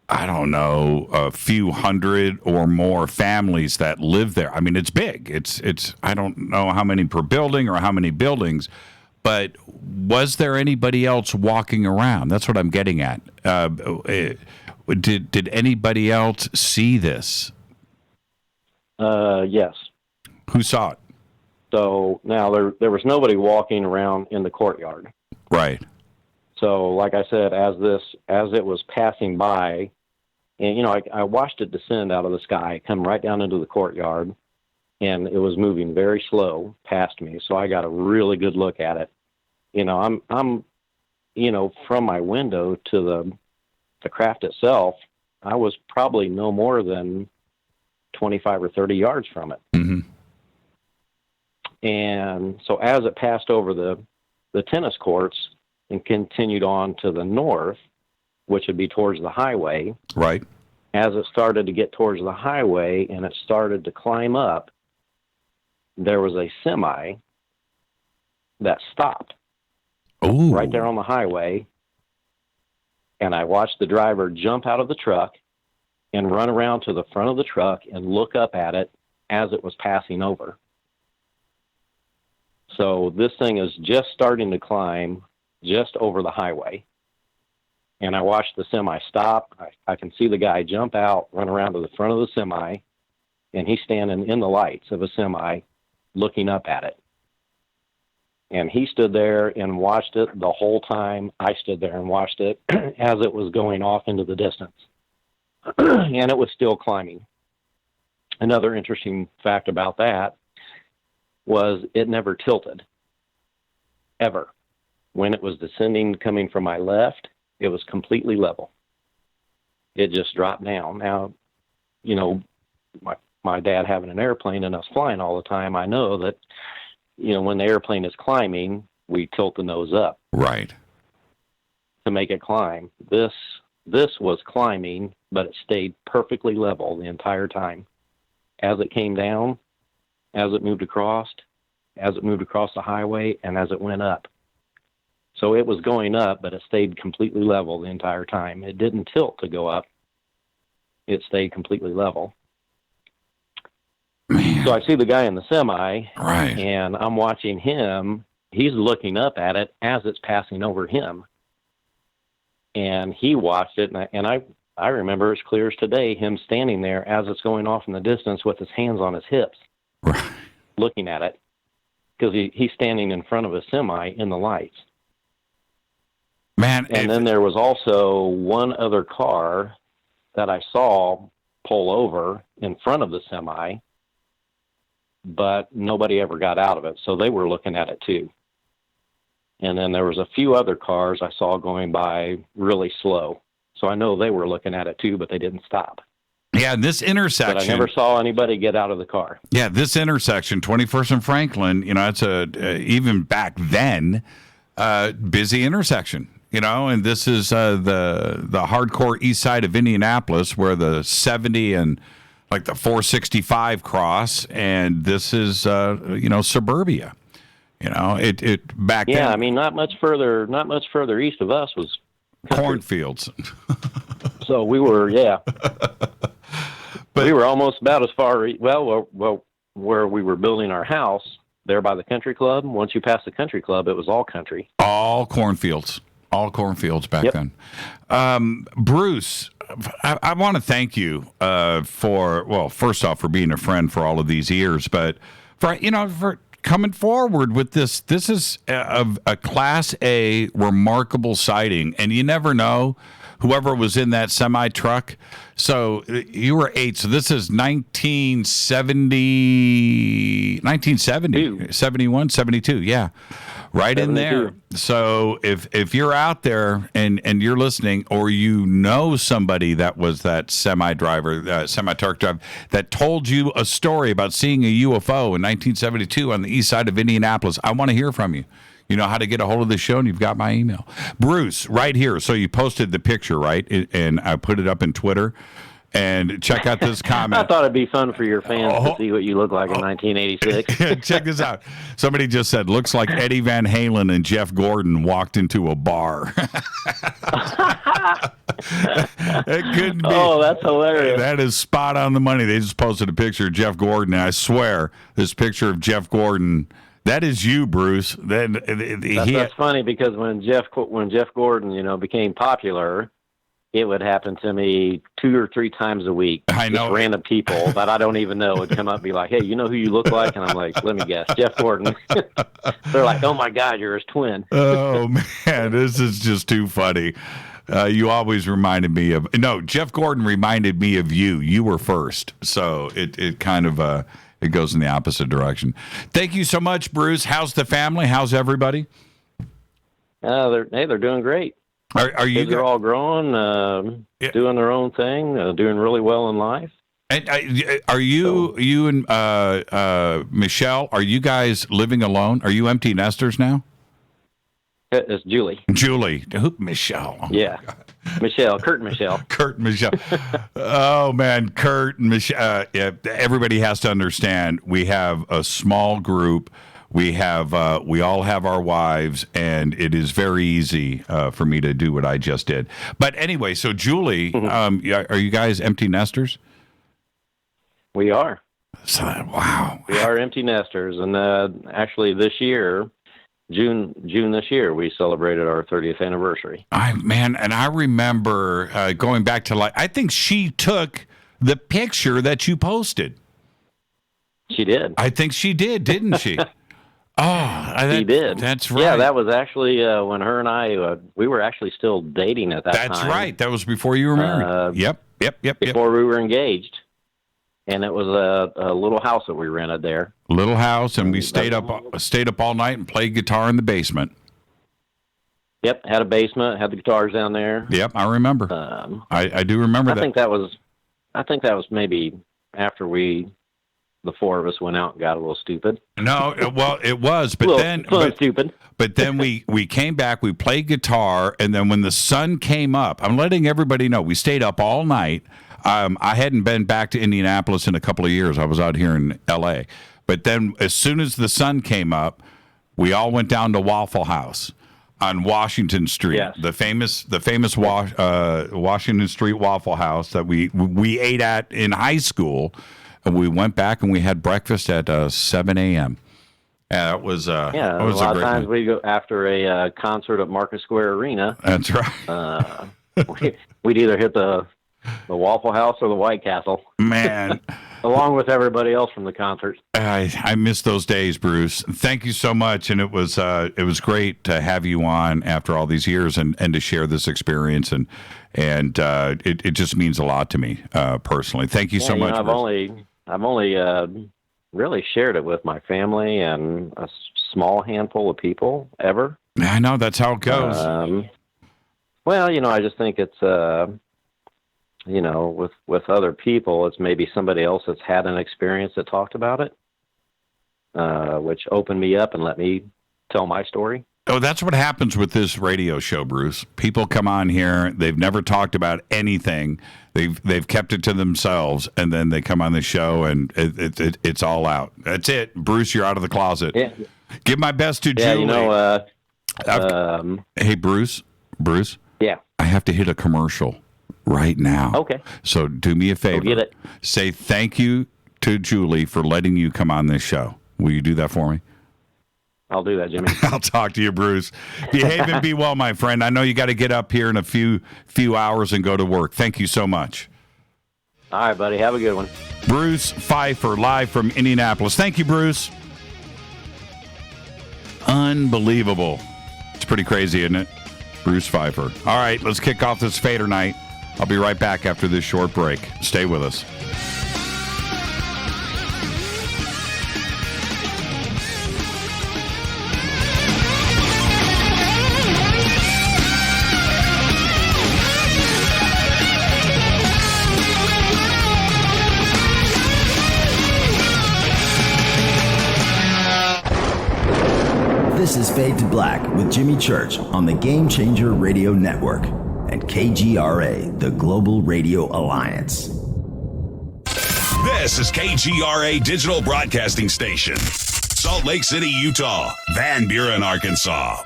I don't know, a few hundred or more families that live there. I mean, it's big. It's I don't know how many per building or how many buildings, but was there anybody else walking around? That's what I'm getting at. Did anybody else see this? Yes. Who saw it? So now there was nobody walking around in the courtyard. Right. So like I said, as it was passing by, and I watched it descend out of the sky, come right down into the courtyard, and it was moving very slow past me. So I got a really good look at it. I'm from my window to the craft itself, I was probably no more than 25 or 30 yards from it. Mm-hmm. And so as it passed over the tennis courts and continued on to the north, which would be towards the highway. Right. As it started to get towards the highway and it started to climb up, there was a semi that stopped. Ooh. Right there on the highway. And I watched the driver jump out of the truck and run around to the front of the truck and look up at it as it was passing over. So this thing is just starting to climb just over the highway. And I watched the semi stop. I can see the guy jump out, run around to the front of the semi, and he's standing in the lights of a semi looking up at it. And he stood there and watched it the whole time. I stood there and watched it as it was going off into the distance. And it was still climbing. Another interesting fact about that was it never tilted, ever. When it was descending, coming from my left, it was completely level. It just dropped down. Now, my dad having an airplane and us flying all the time, I know that, when the airplane is climbing, we tilt the nose up. Right. To make it climb. This was climbing, but it stayed perfectly level the entire time. As it came down, as it moved across the highway, and as it went up. So it was going up, but it stayed completely level the entire time. It didn't tilt to go up. It stayed completely level. Man. So I see the guy in the semi, right, and I'm watching him. He's looking up at it as it's passing over him. And he watched it, and I remember as clear as today him standing there as it's going off in the distance with his hands on his hips, right, looking at it, because he's standing in front of a semi in the lights. Man, and then there was also one other car that I saw pull over in front of the semi, but nobody ever got out of it, so they were looking at it too. And then there was a few other cars I saw going by really slow. So I know they were looking at it too, but they didn't stop. Yeah, this intersection. But I never saw anybody get out of the car. Yeah, this intersection, 21st and Franklin, it's even back then, busy intersection, and this is the hardcore east side of Indianapolis where the 70 and like the 465 cross, and this is, suburbia. It back then. Yeah, I mean, not much further east of us was cornfields. So we were, but we were almost about as far, where we were building our house there by the country club. Once you passed the country club, it was all country. All cornfields back then. Bruce, I want to thank you first off, for being a friend for all of these years, but for coming forward with this. This is a Class A remarkable sighting, and you never know whoever was in that semi truck. So you were 8. So this is 1970, 71, 72. Yeah. Right 72. In there. So if you're out there and you're listening, or you know somebody that was that semi truck driver that told you a story about seeing a UFO in 1972 on the east side of Indianapolis, I want to hear from you. You know how to get a hold of the show, and you've got my email. Bruce, right here. So you posted the picture, right? And I put it up in Twitter. And check out this comment. I thought it'd be fun for your fans to see what you look like in 1986. Check this out. Somebody just said, looks like Eddie Van Halen and Jeff Gordon walked into a bar. It couldn't be. Oh, that's hilarious. That is spot on the money. They just posted a picture of Jeff Gordon, and I swear, this picture of Jeff Gordon, that is you, Bruce. That's funny, because when Jeff Gordon, became popular, it would happen to me 2 or 3 times a week. I know. Just random people that I don't even know would come up and be like, hey, you know who you look like? And I'm like, let me guess, Jeff Gordon. They're like, oh, my God, you're his twin. Oh, man, this is just too funny. You always reminded me of... No, Jeff Gordon reminded me of you. You were first. So it kind of... it goes in the opposite direction. Thank you so much, Bruce. How's the family? How's everybody? They're doing great. Are you? They're all growing, doing their own thing, doing really well in life. And are you and Michelle? Are you guys living alone? Are you empty nesters now? It's Julie. Who? Michelle. Oh, yeah. Michelle. Kurt and Michelle. Kurt and Michelle. Oh, man. Kurt and Michelle. Yeah, everybody has to understand, we have a small group. We all have our wives, and it is very easy for me to do what I just did. But anyway, so Julie, are you guys empty nesters? We are. So, wow. We are empty nesters. And actually this year, June this year, we celebrated our 30th anniversary. And I remember going back to, I think she took the picture that you posted. She did. I think she did, didn't she? She did. That's right. Yeah, that was actually when her and I, we were actually still dating at that time. That's right. That was before you were married. Yep. Before we were engaged. And it was a little house that we rented there. Little house, and we stayed up all night and played guitar in the basement. Yep, had a basement, had the guitars down there. Yep, I remember. I do remember that. I think that was maybe after the 4 of us went out and got a little stupid. No, well, it was, but stupid. But then we came back, we played guitar, and then when the sun came up, I'm letting everybody know, we stayed up all night. I hadn't been back to Indianapolis in a couple of years. I was out here in L.A. But then as soon as the sun came up, we all went down to Waffle House on Washington Street, yes. the famous Washington Street Waffle House that we ate at in high school. And we went back and we had breakfast at 7 a.m. That was a lot of times we go after a concert at Market Square Arena. That's right. We'd either hit the Waffle House or the White Castle. Man. Along with everybody else from the concert. I miss those days, Bruce. Thank you so much, and it was great to have you on after all these years and to share this experience, and it just means a lot to me personally. Thank you so much. I've only really shared it with my family and a small handful of people ever. I know, that's how it goes. Well, I just think it's with other people, it's maybe somebody else that's had an experience that talked about it, which opened me up and let me tell my story. Oh, that's what happens with this radio show, Bruce. People come on here, they've never talked about anything. They've kept it to themselves, and then they come on the show, and it's all out. That's it. Bruce, you're out of the closet. Yeah. Give my best to Julie. Hey, Bruce. Yeah. I have to hit a commercial right now. Okay. So do me a favor. Go get it. Say thank you to Julie for letting you come on this show. Will you do that for me? I'll do that, Jimmy. I'll talk to you, Bruce. Behave and be well, my friend. I know you got to get up here in a few hours and go to work. Thank you so much. All right, buddy. Have a good one. Bruce Pfeiffer, live from Indianapolis. Thank you, Bruce. Unbelievable. It's pretty crazy, isn't it? Bruce Pfeiffer. All right, let's kick off this Fader night. I'll be right back after this short break. Stay with us. This is Fade to Black with Jimmy Church on the Game Changer Radio Network and KGRA, the Global Radio Alliance. This is KGRA Digital Broadcasting Station, Salt Lake City, Utah, Van Buren, Arkansas.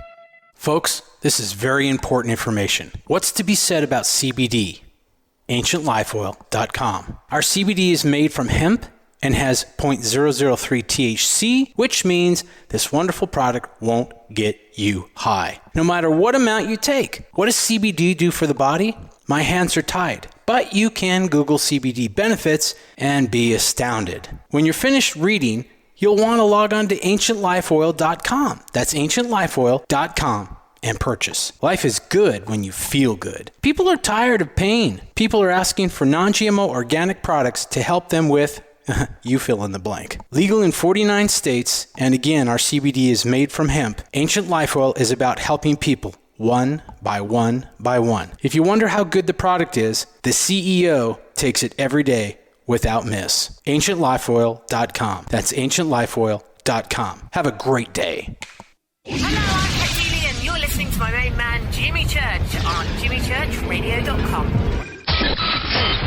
Folks, this is very important information. What's to be said about CBD? AncientLifeOil.com. Our CBD is made from hemp and has 0.003 THC, which means this wonderful product won't get you high, no matter what amount you take. What does CBD do for the body? My hands are tied, but you can Google CBD benefits and be astounded. When you're finished reading, you'll want to log on to AncientLifeOil.com. That's AncientLifeOil.com. and purchase. Life is good when you feel good. People are tired of pain. People are asking for non-GMO organic products to help them with you fill in the blank. Legal in 49 states, and again, our CBD is made from hemp. Ancient Life Oil is about helping people one by one by one. If you wonder how good the product is, the CEO takes it every day without miss. AncientLifeOil.com. That's AncientLifeOil.com. Have a great day. Hello, I'm Katie and you're listening to my main man, Jimmy Church, on JimmyChurchRadio.com.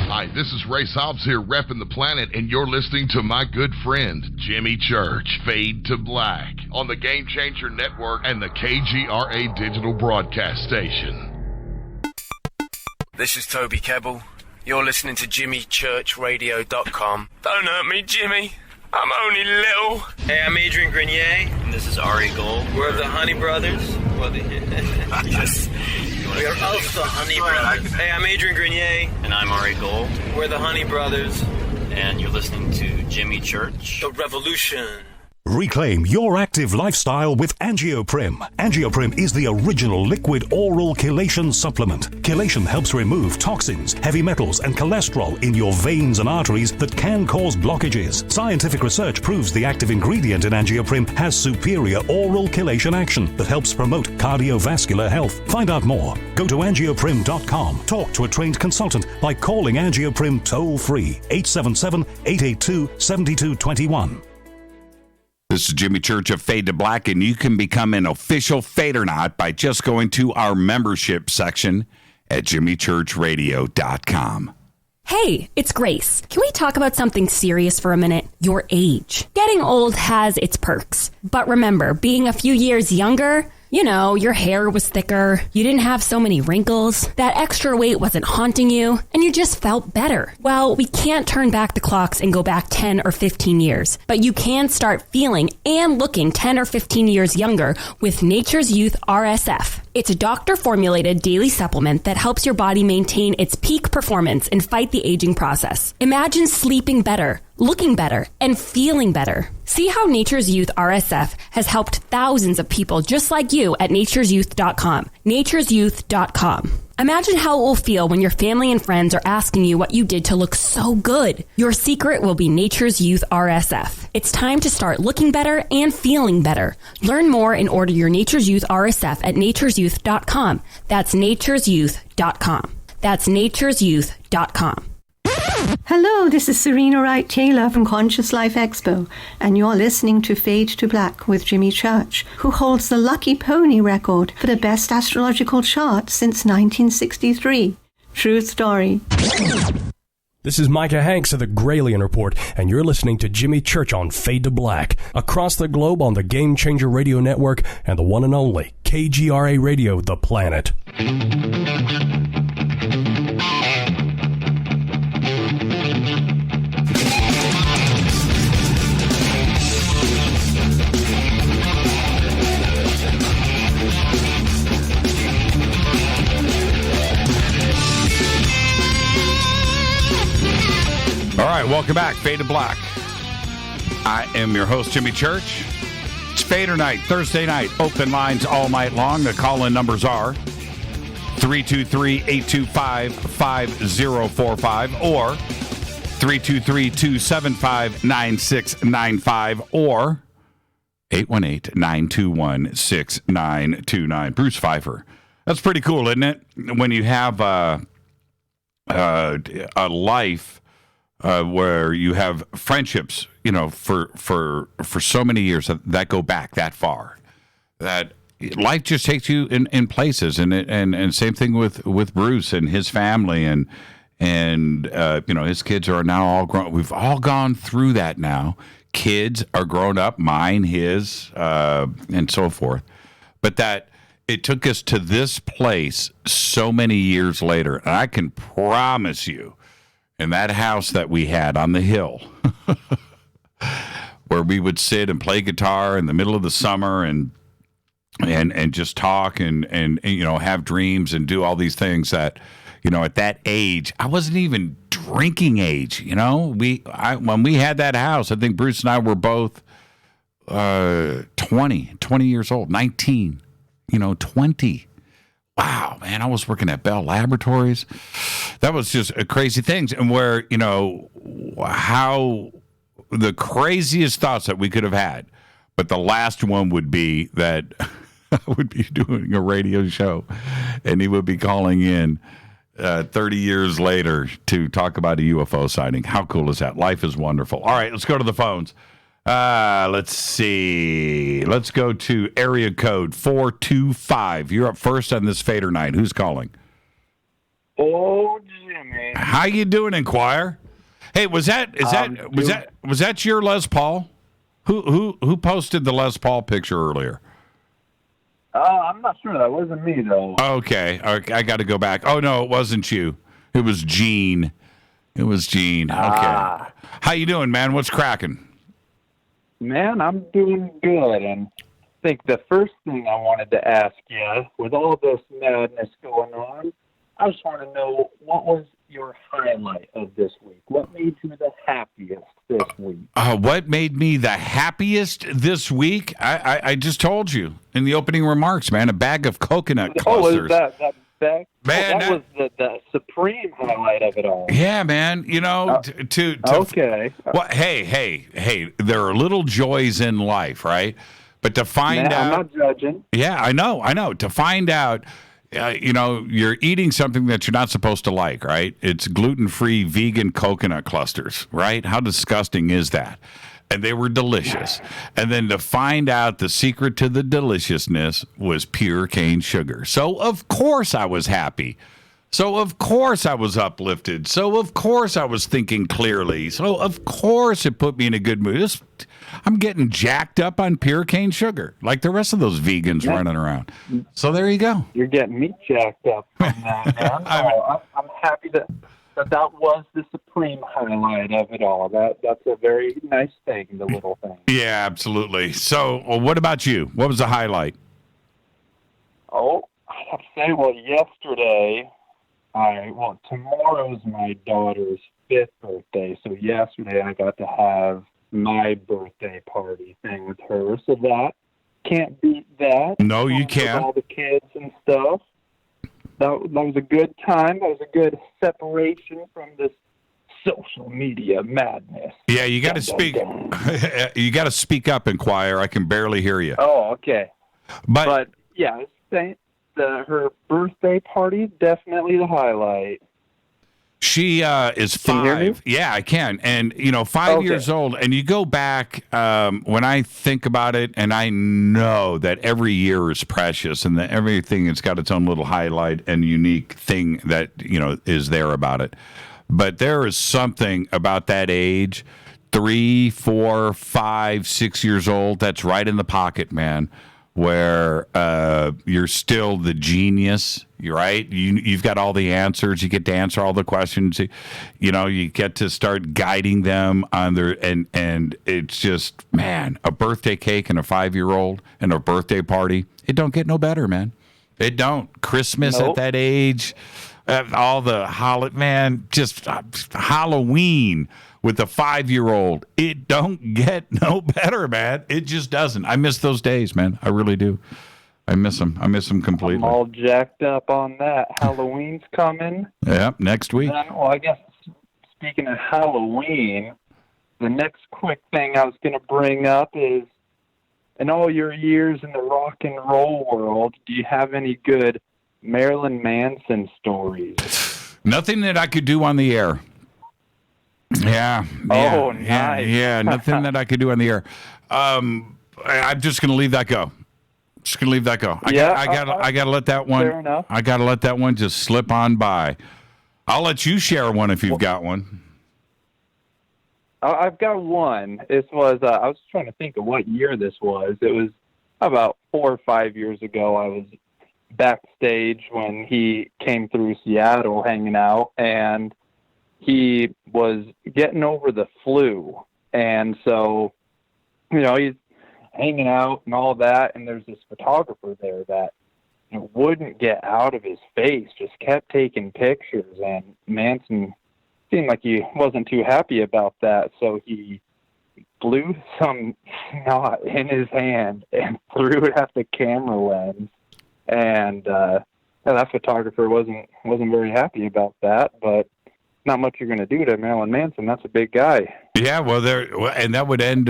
Hi, this is Ray Hobbs here, repping the planet, and you're listening to my good friend, Jimmy Church, Fade to Black, on the Game Changer Network and the KGRA Digital Broadcast Station. This is Toby Kebbell. You're listening to JimmyChurchRadio.com. Don't hurt me, Jimmy. I'm only little. Hey, I'm Adrian Grenier. And this is Ari Gold. We're the Honey Brothers. Well, yes. We are of the Honey Brothers. Hey, I'm Adrian Grenier. And I'm Ari Gold. We're the Honey Brothers. And you're listening to Jimmy Church. The Revolution. Reclaim your active lifestyle with Angioprim. Angioprim is the original liquid oral chelation supplement. Chelation helps remove toxins, heavy metals, and cholesterol in your veins and arteries that can cause blockages. Scientific research proves the active ingredient in Angioprim has superior oral chelation action that helps promote cardiovascular health. Find out more. Go to angioprim.com. Talk to a trained consultant by calling Angioprim toll-free 877-882-7221. This is Jimmy Church of Fade to Black, and you can become an official FADERNIGHT by just going to our membership section at JimmyChurchRadio.com. Hey, it's Grace. Can we talk about something serious for a minute? Your age. Getting old has its perks. But remember, being a few years younger, you know, your hair was thicker, you didn't have so many wrinkles, that extra weight wasn't haunting you, and you just felt better. Well, we can't turn back the clocks and go back 10 or 15 years, but you can start feeling and looking 10 or 15 years younger with Nature's Youth RSF. It's a doctor-formulated daily supplement that helps your body maintain its peak performance and fight the aging process. Imagine sleeping better, looking better, and feeling better. See how Nature's Youth RSF has helped thousands of people just like you at nature'syouth.com. nature'syouth.com. Imagine how it will feel when your family and friends are asking you what you did to look so good. Your secret will be Nature's Youth RSF. It's time to start looking better and feeling better. Learn more and order your Nature's Youth RSF at nature'syouth.com. That's nature'syouth.com. That's nature'syouth.com. Hello, this is Serena Wright Taylor from Conscious Life Expo, and you're listening to Fade to Black with Jimmy Church, who holds the Lucky Pony record for the best astrological chart since 1963. True story. This is Micah Hanks of the Gralien Report, and you're listening to Jimmy Church on Fade to Black, across the globe on the Game Changer Radio Network and the one and only KGRA Radio, The Planet. Welcome back, Fade to Black. I am your host, Jimmy Church. It's Fader Night, Thursday night. Open lines all night long. The call-in numbers are 323-825-5045 or 323-275-9695 or 818-921-6929. Bruce Pfeiffer. That's pretty cool, isn't it? When you have a life where you have friendships, for so many years that go back that far, that life just takes you in places, and same thing with Bruce and his family, and his kids are now all grown. We've all gone through that now. Kids are grown up, mine, his, and so forth. But that it took us to this place so many years later, and I can promise you, in that house that we had on the hill, where we would sit and play guitar in the middle of the summer and just talk and have dreams and do all these things that, at that age, I wasn't even drinking age. When we had that house, I think Bruce and I were both 20 years old, 19, 20. Wow, man, I was working at Bell Laboratories. That was just crazy things. And where, how the craziest thoughts that we could have had. But the last one would be that I would be doing a radio show and he would be calling in 30 years later to talk about a UFO sighting. How cool is that? Life is wonderful. All right, let's go to the phones. Let's see. Let's go to area code 425. You're up first on this Fader Night. Who's calling? Oh, Jimmy. How you doing, Inquire? Hey, was that your Les Paul? Who posted the Les Paul picture earlier? I'm not sure. That wasn't me, though. Okay. I got to go back. Oh, no, it wasn't you. It was Gene. Okay. How you doing, man? What's cracking? Man, I'm doing good. And I think the first thing I wanted to ask you, with all this madness going on, I just want to know, what was your highlight of this week? What made you the happiest this week? What made me the happiest this week? I just told you in the opening remarks, man, a bag of coconut clusters. Oh, is that Man, that was the supreme highlight of it all. Yeah, man. Okay. Well, hey. There are little joys in life, right? But to find out, I'm not judging. Yeah, I know. To find out, you're eating something that you're not supposed to like, right? It's gluten-free vegan coconut clusters, right? How disgusting is that? And they were delicious. And then to find out the secret to the deliciousness was pure cane sugar. So, of course, I was happy. So, of course, I was uplifted. So, of course, I was thinking clearly. So, of course, it put me in a good mood. I'm getting jacked up on pure cane sugar, like the rest of those vegans running around. So, there you go. You're getting me jacked up from that, man. I'm happy that was the supreme highlight of it all. That's a very nice thing, the little thing. Yeah, absolutely. So, what about you? What was the highlight? Oh, I have to say, yesterday, tomorrow's my daughter's 5th birthday, so yesterday I got to have my birthday party thing with her, so that can't beat that. No, you can't. With all the kids and stuff. That was a good time. That was a good separation from this social media madness. Yeah, you got to speak. You got to speak up, Inquire. I can barely hear you. Oh, okay. But yeah, her birthday party, definitely the highlight. She is 5. Yeah, I can. And, 5 years old. And you go back, when I think about it, and I know that every year is precious and that everything has got its own little highlight and unique thing that, is there about it. But there is something about that age, 3, 4, 5, 6 years old, that's right in the pocket, man, where you're still the genius, right? You've got all the answers. You get to answer all the questions. You get to start guiding them on their and it's just, man, a birthday cake and a 5-year-old and a birthday party. It don't get no better, man. It don't. Christmas at that age, all the just Halloween with a 5-year-old. It don't get no better, man. It just doesn't. I miss those days, man. I really do. I miss them. I miss them completely. I'm all jacked up on that. Halloween's coming. Yeah, next week. Well, I guess speaking of Halloween, the next quick thing I was going to bring up is, in all your years in the rock and roll world, do you have any good Marilyn Manson stories? Nothing that I could do on the air. Yeah. Oh, nice. Yeah, nothing that I could do on the air. I'm just going to leave that go. Just gonna leave that go. I gotta let that one. Fair enough. I gotta let that one just slip on by. I'll let you share one if you've got one. I've got one. This was I was trying to think of what year this was. It was about 4 or 5 years ago. I was backstage when he came through Seattle hanging out, and he was getting over the flu, and so he's hanging out and all that, and there's this photographer there that wouldn't get out of his face, just kept taking pictures, and Manson seemed like he wasn't too happy about that, so he blew some snot in his hand and threw it at the camera lens, and that photographer wasn't very happy about that, but not much you're going to do to Marilyn Manson. That's a big guy. Yeah, well, that would end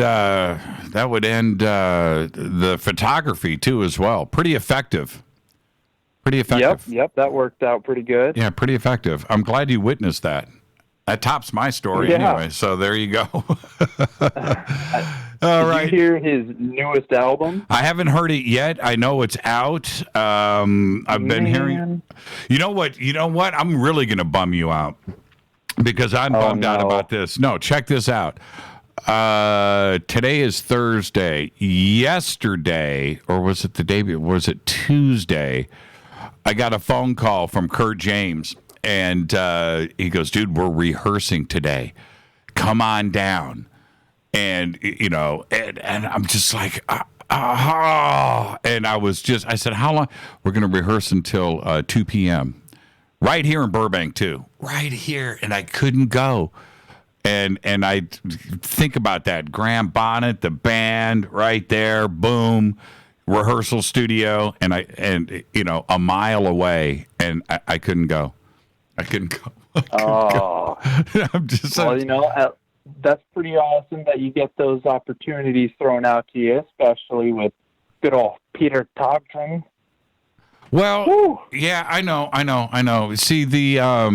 the photography too as well. Pretty effective. Yep, that worked out pretty good. Yeah, pretty effective. I'm glad you witnessed that. That tops my story anyway. So there you go. All right. Did you hear his newest album? I haven't heard it yet. I know it's out. I've been hearing. You know what? I'm really going to bum you out. Because I'm bummed out about this. No, check this out. Today is Thursday. Yesterday, or was it the day before? Was it Tuesday? I got a phone call from Kurt James, and he goes, "Dude, we're rehearsing today. Come on down." And and I'm just like, and I said, "How long?" We're going to rehearse until 2 p.m. Right here in Burbank, too. Right here. And I couldn't go. And I think about that. Graham Bonnet, the band, right there. Boom. Rehearsal studio. And a mile away. And I couldn't go. I couldn't go. I'm just that's pretty awesome that you get those opportunities thrown out to you, especially with good old Peter Togtron. Well, yeah, I know. See, you're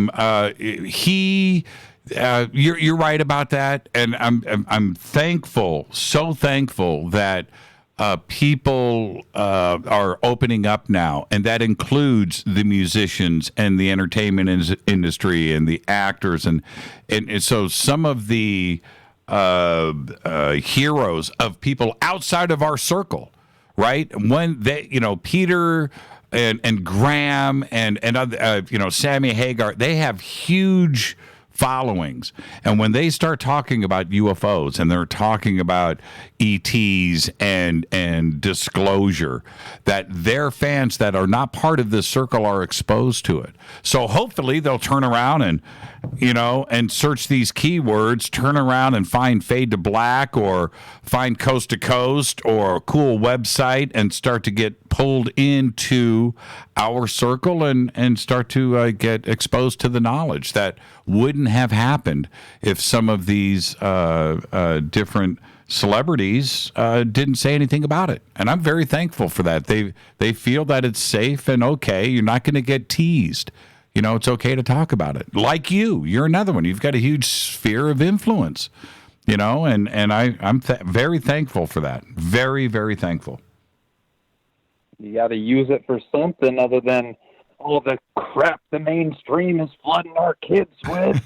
right about that, and I'm thankful, so thankful that people are opening up now, and that includes the musicians and the entertainment industry and the actors, and so some of the heroes of people outside of our circle, right? When they, Peter. And Graham and other, Sammy Hagar, they have huge followings. And when they start talking about UFOs and they're talking about ETs and disclosure, that their fans that are not part of this circle are exposed to it. So hopefully they'll turn around and search these keywords, turn around and find Fade to Black or find Coast to Coast or a cool website and start to get pulled into our circle and start to get exposed to the knowledge that wouldn't have happened if some of these different celebrities didn't say anything about it. And I'm very thankful for that. They feel that it's safe and okay. You're not going to get teased. It's okay to talk about it. Like you're another one. You've got a huge sphere of influence, and I'm very thankful for that. Very, very thankful. You got to use it for something other than all the crap the mainstream is flooding our kids with.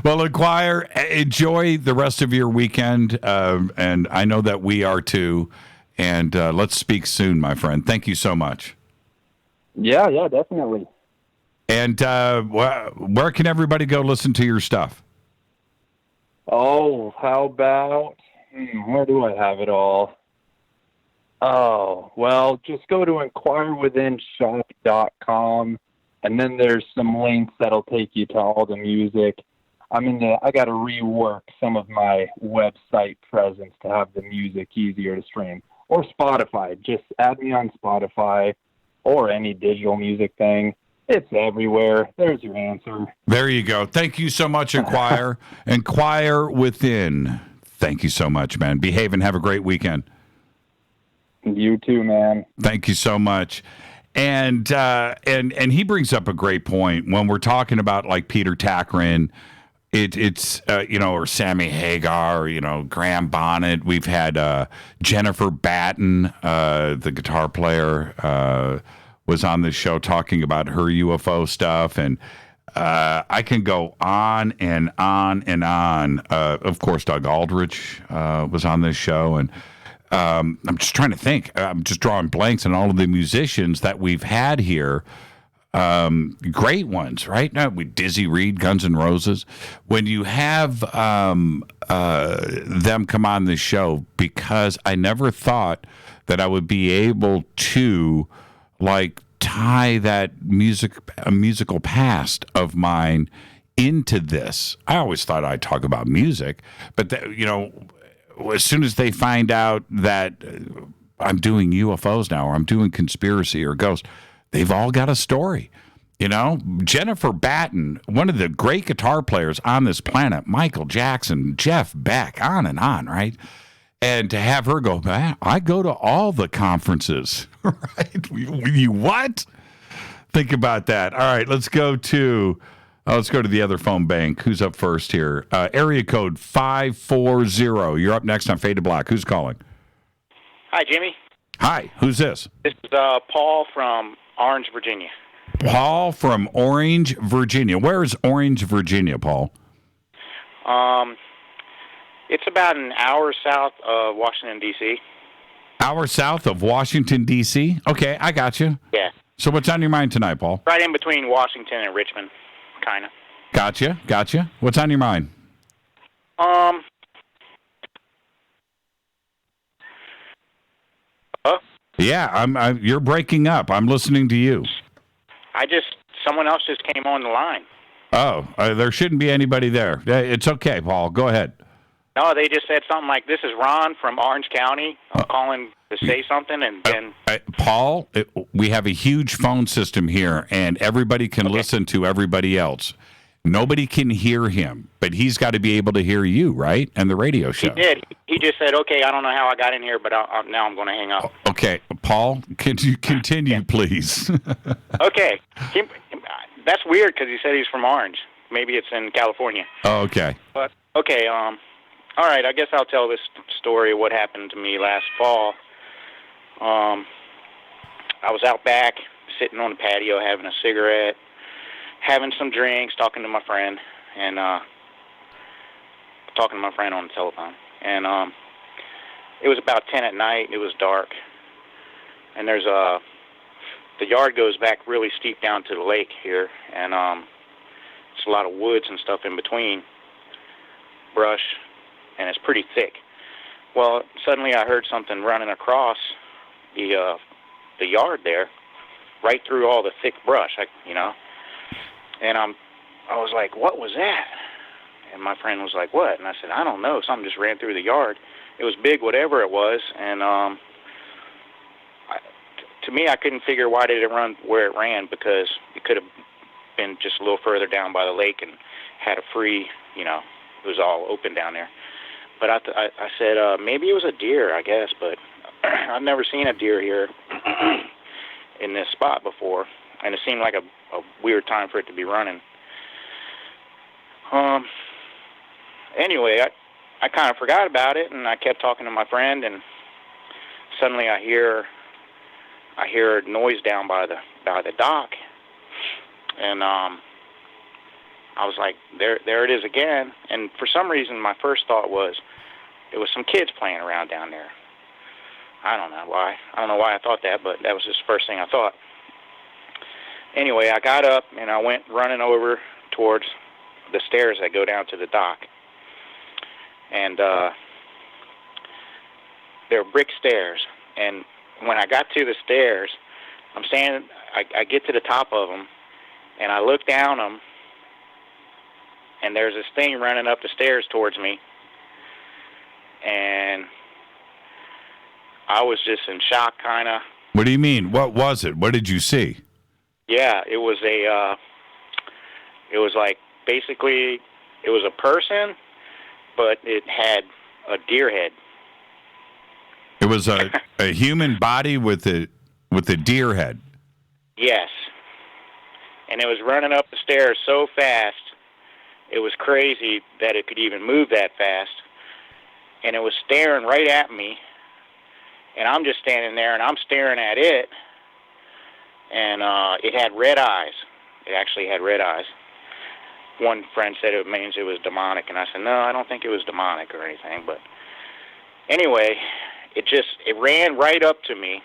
Well, Inquire, enjoy the rest of your weekend, and I know that we are too. And let's speak soon, my friend. Thank you so much. Yeah, definitely. And where can everybody go listen to your stuff? Oh, how about, where do I have it all? Oh, well, just go to inquirewithinshop.com, and then there's some links that'll take you to all the music. I got to rework some of my website presence to have the music easier to stream. Or Spotify. Just add me on Spotify or any digital music thing. It's everywhere. There's your answer. There you go. Thank you so much, Inquire. Inquire Within. Thank you so much, man. Behave and have a great weekend. You too, man. Thank you so much. And he brings up a great point when we're talking about like Peter Takrin. It's or Sammy Hagar, Graham Bonnet. We've had Jennifer Batten, the guitar player, was on this show talking about her UFO stuff, and I can go on and on and on. Of course, Doug Aldrich was on this show, and I'm just trying to think. I'm just drawing blanks on all of the musicians that we've had here. Great ones, right? Now with Dizzy Reed, Guns N' Roses. When you have them come on the show, because I never thought that I would be able to tie that musical past of mine into this. I always thought I'd talk about music, but as soon as they find out that I'm doing UFOs now, or I'm doing conspiracy or ghost, they've all got a story. Jennifer Batten, one of the great guitar players on this planet, Michael Jackson, Jeff Beck, on and on, right? And to have her go, I go to all the conferences, right? You what? Think about that. All right, let's go to the other phone bank. Who's up first here? Area code 540. You're up next on Fade to Black. Who's calling? Hi, Jimmy. Hi, who's this? This is Paul from Orange, Virginia. Paul from Orange, Virginia. Where is Orange, Virginia, Paul? It's about an hour south of Washington, D.C. Hour south of Washington, D.C.? Okay, I got you. Yeah. So what's on your mind tonight, Paul? Right in between Washington and Richmond, kind of. Gotcha. What's on your mind? Yeah, you're breaking up. I'm listening to you. Someone else just came on the line. Oh, there shouldn't be anybody there. It's okay, Paul. Go ahead. No, they just said something like, "This is Ron from Orange County. I'm calling to say something," and then... Paul, we have a huge phone system here, and everybody can listen to everybody else. Nobody can hear him, but he's got to be able to hear you, right? And the radio show. He did. He just said, "Okay, I don't know how I got in here, but now I'm going to hang up." Okay, Paul, could you continue, please? Okay. That's weird because he said he's from Orange. Maybe it's in California. Oh, okay. But, okay, all right, I guess I'll tell this story of what happened to me last fall. I was out back, sitting on the patio, having a cigarette, having some drinks, talking to my friend on the telephone. And it was about 10 at night. It was dark. And the yard goes back really steep down to the lake here, and it's a lot of woods and stuff in between, brush, and it's pretty thick. Well, suddenly I heard something running across the yard there, right through all the thick brush, and I was like, "What was that?" And my friend was like, "What?" And I said, "I don't know. Something just ran through the yard. It was big, whatever it was, and to me, I couldn't figure why did it run where it ran, because it could have been just a little further down by the lake and had a free, it was all open down there. But I said, maybe it was a deer, I guess, but I've never seen a deer here in this spot before, and it seemed like a weird time for it to be running. Anyway, I kind of forgot about it, and I kept talking to my friend, and suddenly I hear a noise down by the dock, and I was like, there it is again. And for some reason, my first thought was it was some kids playing around down there. I don't know why I thought that, but that was just the first thing I thought. Anyway, I got up and I went running over towards the stairs that go down to the dock, and they're brick stairs. And when I got to the stairs, I'm standing, I get to the top of them, and I look down them, and there's this thing running up the stairs towards me, and I was just in shock, kind of. What do you mean? What was it? What did you see? Yeah, it was like, basically, it was a person, but it had a deer head. It was a human body with a deer head. Yes. And it was running up the stairs so fast, it was crazy that it could even move that fast. And it was staring right at me, and I'm just standing there, and I'm staring at it, and it had red eyes. It actually had red eyes. One friend said it means it was demonic, and I said, no, I don't think it was demonic or anything. But anyway, it ran right up to me,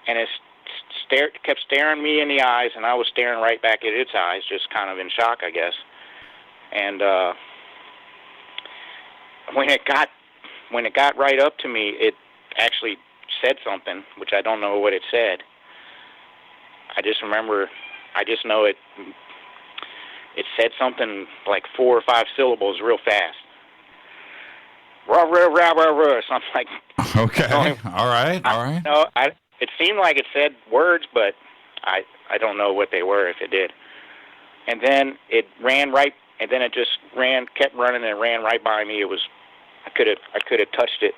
and it kept staring me in the eyes, and I was staring right back at its eyes, just kind of in shock, I guess. And when it got right up to me, it actually said something, which I don't know what it said. I just know it said something like 4 or 5 syllables real fast. Rah, rah, rah, rah, rah, something like that. Okay. All right. No, it seemed like it said words, but I don't know what they were, if it did. And then it ran right, and then it just kept running, and it ran right by me. I could have touched it.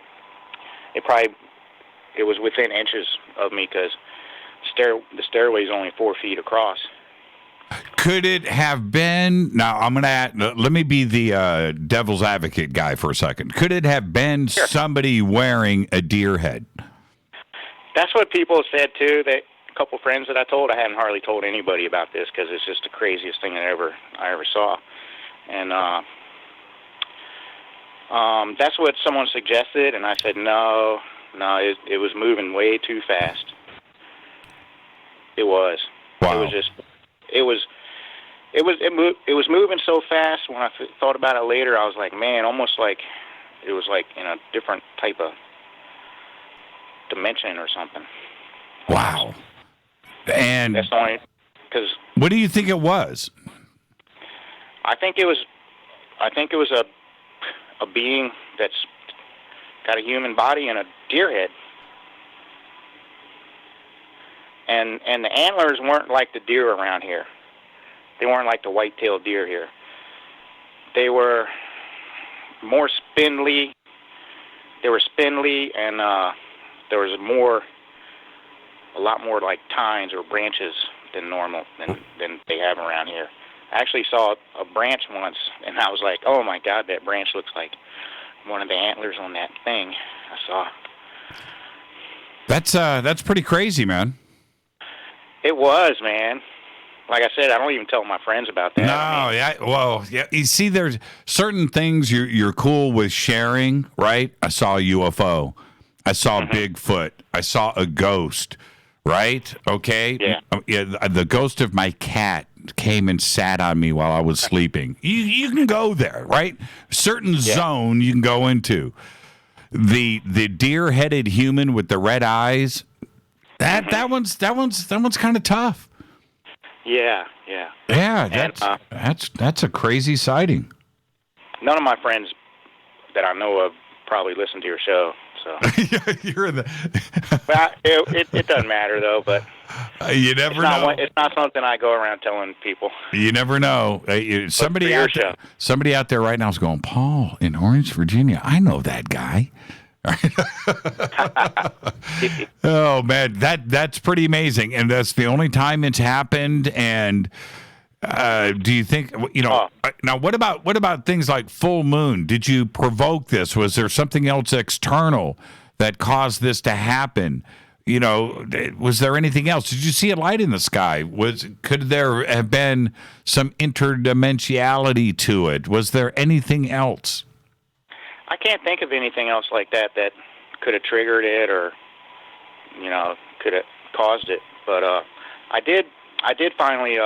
It was within inches of me, because the stairway is only 4 feet across. Could it have been? Now I'm gonna let me be the devil's advocate guy for a second. Could it have been somebody wearing a deer head? That's what people said too. That a couple friends that I told, I hadn't hardly told anybody about this, because it's just the craziest thing I ever saw. And that's what someone suggested, and I said no, it was moving way too fast. It was. Wow. It was moving so fast. When I thought about it later, I was like, man, almost like it was like in a different type of dimension or something. Wow. And that's only because. What do you think it was? I think it was a being that's got a human body and a deer head. And the antlers weren't like the deer around here. They weren't like the white-tailed deer here. They were more spindly. They were spindly, and there was a lot more like tines or branches than normal than they have around here. I actually saw a branch once, and I was like, oh my God, that branch looks like one of the antlers on that thing I saw. That's pretty crazy, man. It was, man. Like I said, I don't even tell my friends about that. Yeah. You see, there's certain things you're cool with sharing, right? I saw a UFO. I saw Bigfoot. I saw a ghost, right? Okay. Yeah. The ghost of my cat came and sat on me while I was sleeping. You can go there, right? Certain zone you can go into. The deer-headed human with the red eyes. That one's kind of tough. Yeah. Yeah, that's a crazy sighting. None of my friends that I know of probably listen to your show, so. You're in the. Well, it doesn't matter though, but. You never know. It's not something I go around telling people. You never know. Somebody out there right now is going, Paul in Orange, Virginia. I know that guy. Oh man, that's pretty amazing, and that's the only time it's happened. And do you think now? What about things like full moon? Did you provoke this? Was there something else external that caused this to happen? Was there anything else? Did you see a light in the sky? Could there have been some interdimensionality to it? Was there anything else? I can't think of anything else like that could have triggered it or, could have caused it. But I did finally,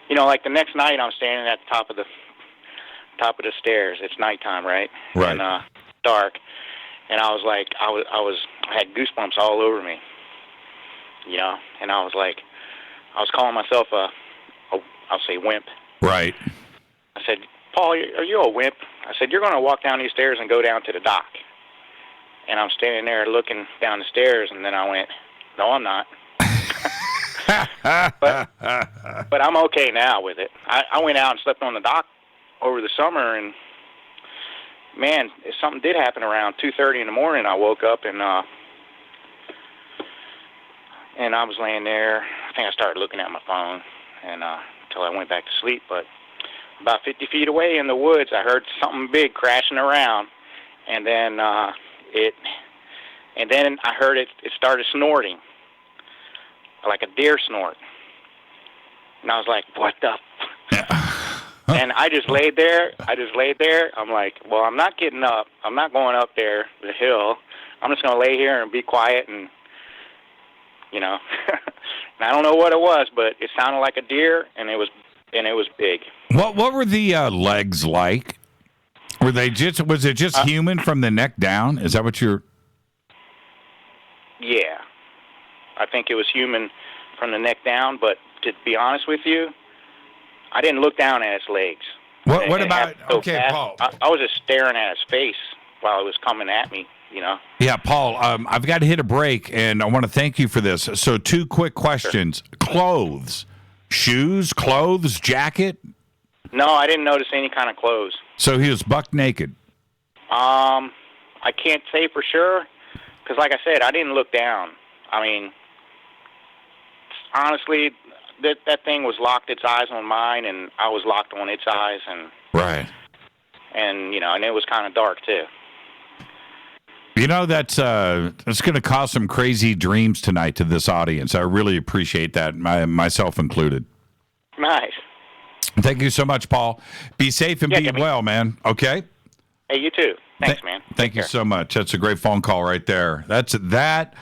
like the next night I'm standing at the top of the stairs. It's nighttime, right? Right. And dark. And I was like, I had goosebumps all over me, and I was calling myself I'll say wimp. Right. I said, Paul, are you a wimp? I said, you're going to walk down these stairs and go down to the dock. And I'm standing there looking down the stairs, and then I went, no, I'm not. but I'm okay now with it. I went out and slept on the dock over the summer, and, man, something did happen around 2:30 in the morning. I woke up, and I was laying there. I think I started looking at my phone until I went back to sleep. But about 50 feet away in the woods, I heard something big crashing around, and then I heard it started snorting, like a deer snort. And I was like, what the And I just laid there. I'm like, well, I'm not getting up. I'm not going up there the hill. I'm just going to lay here and be quiet and, and I don't know what it was, but it sounded like a deer, and it was big. What were the legs like? Was it just human from the neck down? Is that what you're... Yeah. I think it was human from the neck down, but to be honest with you, I didn't look down at its legs. What about... Okay, Paul. I was just staring at its face while it was coming at me, Yeah, Paul, I've got to hit a break, and I want to thank you for this. So 2 quick questions. Sure. Clothes. Shoes, clothes, jacket? No, I didn't notice any kind of clothes. So he was buck naked? I can't say for sure, because like I said, I didn't look down. I mean, honestly, that thing was locked its eyes on mine, and I was locked on its eyes. And right. And, and it was kind of dark, too. That's going to cause some crazy dreams tonight to this audience. I really appreciate that, myself included. Nice. Thank you so much, Paul. Be safe and be well, man. Okay? Hey, you too. Thanks, man. Thank you so much. That's a great phone call right there. That's that.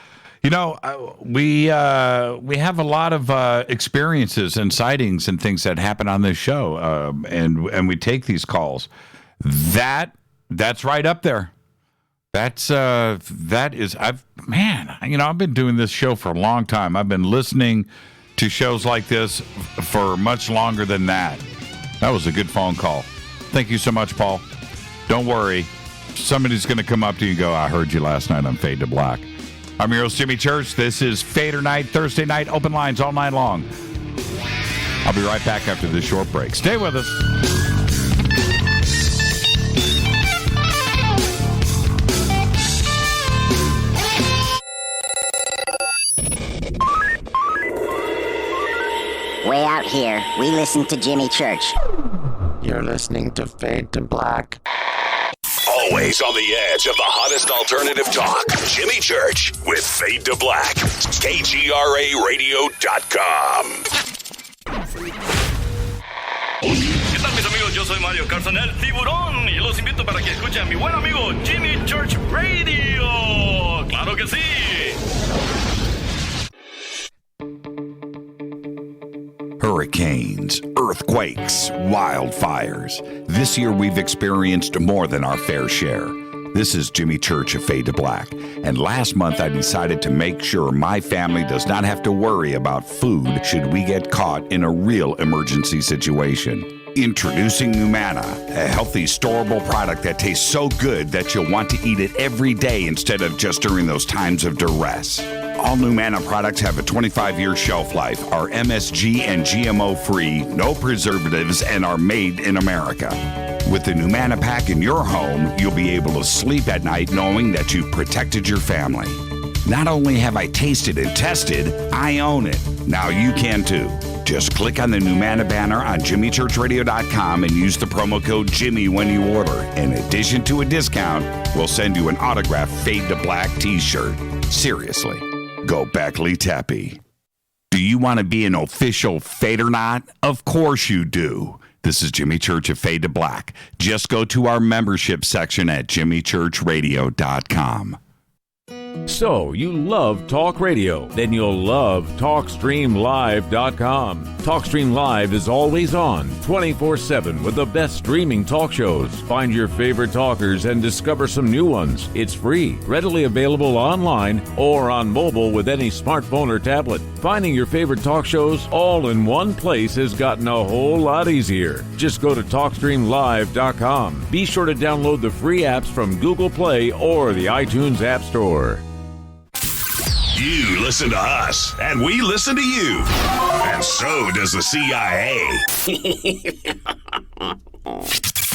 We have a lot of experiences and sightings and things that happen on this show, and we take these calls. That's right up there. I've been doing this show for a long time. I've been listening to shows like this for much longer than that. That was a good phone call. Thank you so much, Paul. Don't worry. Somebody's going to come up to you and go, I heard you last night on Fade to Black. I'm your host, Jimmy Church. This is Fadernight, Thursday night, open lines all night long. I'll be right back after this short break. Stay with us. Way out here, we listen to Jimmy Church. You're listening to Fade to Black. Always on the edge of the hottest alternative talk. Jimmy Church with Fade to Black. KGRARadio.com. ¿Qué tal, mis amigos? Yo soy Mario Carson, el tiburón, y los invito para que escuchen a mi buen amigo Jimmy Church Radio. ¡Claro que sí! Hurricanes, earthquakes, wildfires. This year we've experienced more than our fair share. This is Jimmy Church of Fade to Black. And last month I decided to make sure my family does not have to worry about food should we get caught in a real emergency situation. Introducing Numana, a healthy, storable product that tastes so good that you'll want to eat it every day instead of just during those times of duress. All Numana products have a 25-year shelf life, are MSG and GMO-free, no preservatives, and are made in America. With the Numana pack in your home, you'll be able to sleep at night knowing that you've protected your family. Not only have I tasted and tested, I own it. Now you can too. Just click on the Numana banner on JimmyChurchRadio.com and use the promo code Jimmy when you order. In addition to a discount, we'll send you an autographed Fade to Black t-shirt. Seriously. Go Beckley Tappy. Do you want to be an official Fadernight? Of course you do. This is Jimmy Church of Fade to Black. Just go to our membership section at JimmyChurchRadio.com. So, you love talk radio? Then you'll love TalkStreamLive.com. TalkStream Live is always on, 24/7, with the best streaming talk shows. Find your favorite talkers and discover some new ones. It's free, readily available online or on mobile with any smartphone or tablet. Finding your favorite talk shows all in one place has gotten a whole lot easier. Just go to TalkStreamLive.com. Be sure to download the free apps from Google Play or the iTunes App Store. You listen to us, and we listen to you. And so does the CIA.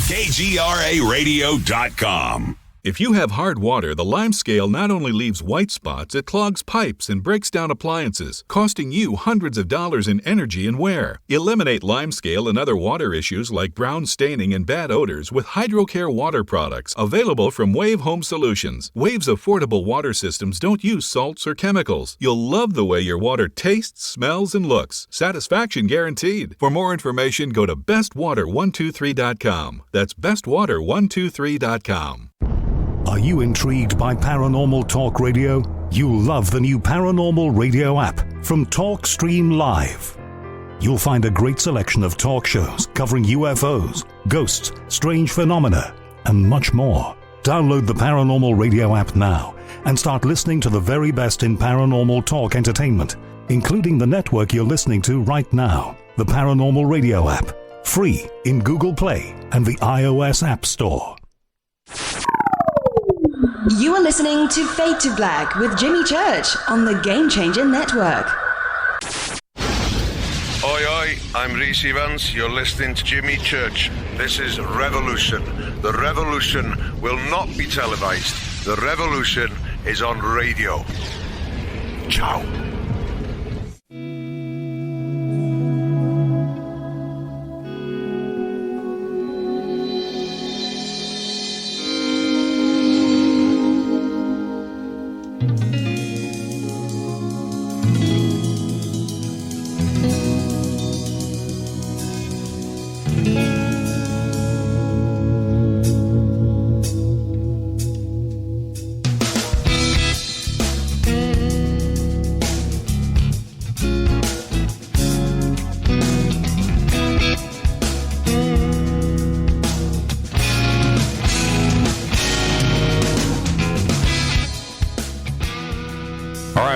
KGRARadio.com. If you have hard water, the lime scale not only leaves white spots, it clogs pipes and breaks down appliances, costing you hundreds of dollars in energy and wear. Eliminate lime scale and other water issues like brown staining and bad odors with HydroCare water products, available from Wave Home Solutions. Wave's affordable water systems don't use salts or chemicals. You'll love the way your water tastes, smells, and looks. Satisfaction guaranteed. For more information, go to bestwater123.com. That's bestwater123.com. Are you intrigued by paranormal talk radio? You'll love the new paranormal radio app from TalkStream Live. You'll find a great selection of talk shows covering UFOs, ghosts, strange phenomena, and much more. Download the paranormal radio app now and start listening to the very best in paranormal talk entertainment, including the network you're listening to right now, the Paranormal Radio app, free in Google Play and the iOS App Store. You are listening to Fade to Black with Jimmy Church on the Game Changer Network. Oi, oi, I'm Reese Evans. You're listening to Jimmy Church. This is Revolution. The revolution will not be televised. The revolution is on radio. Ciao.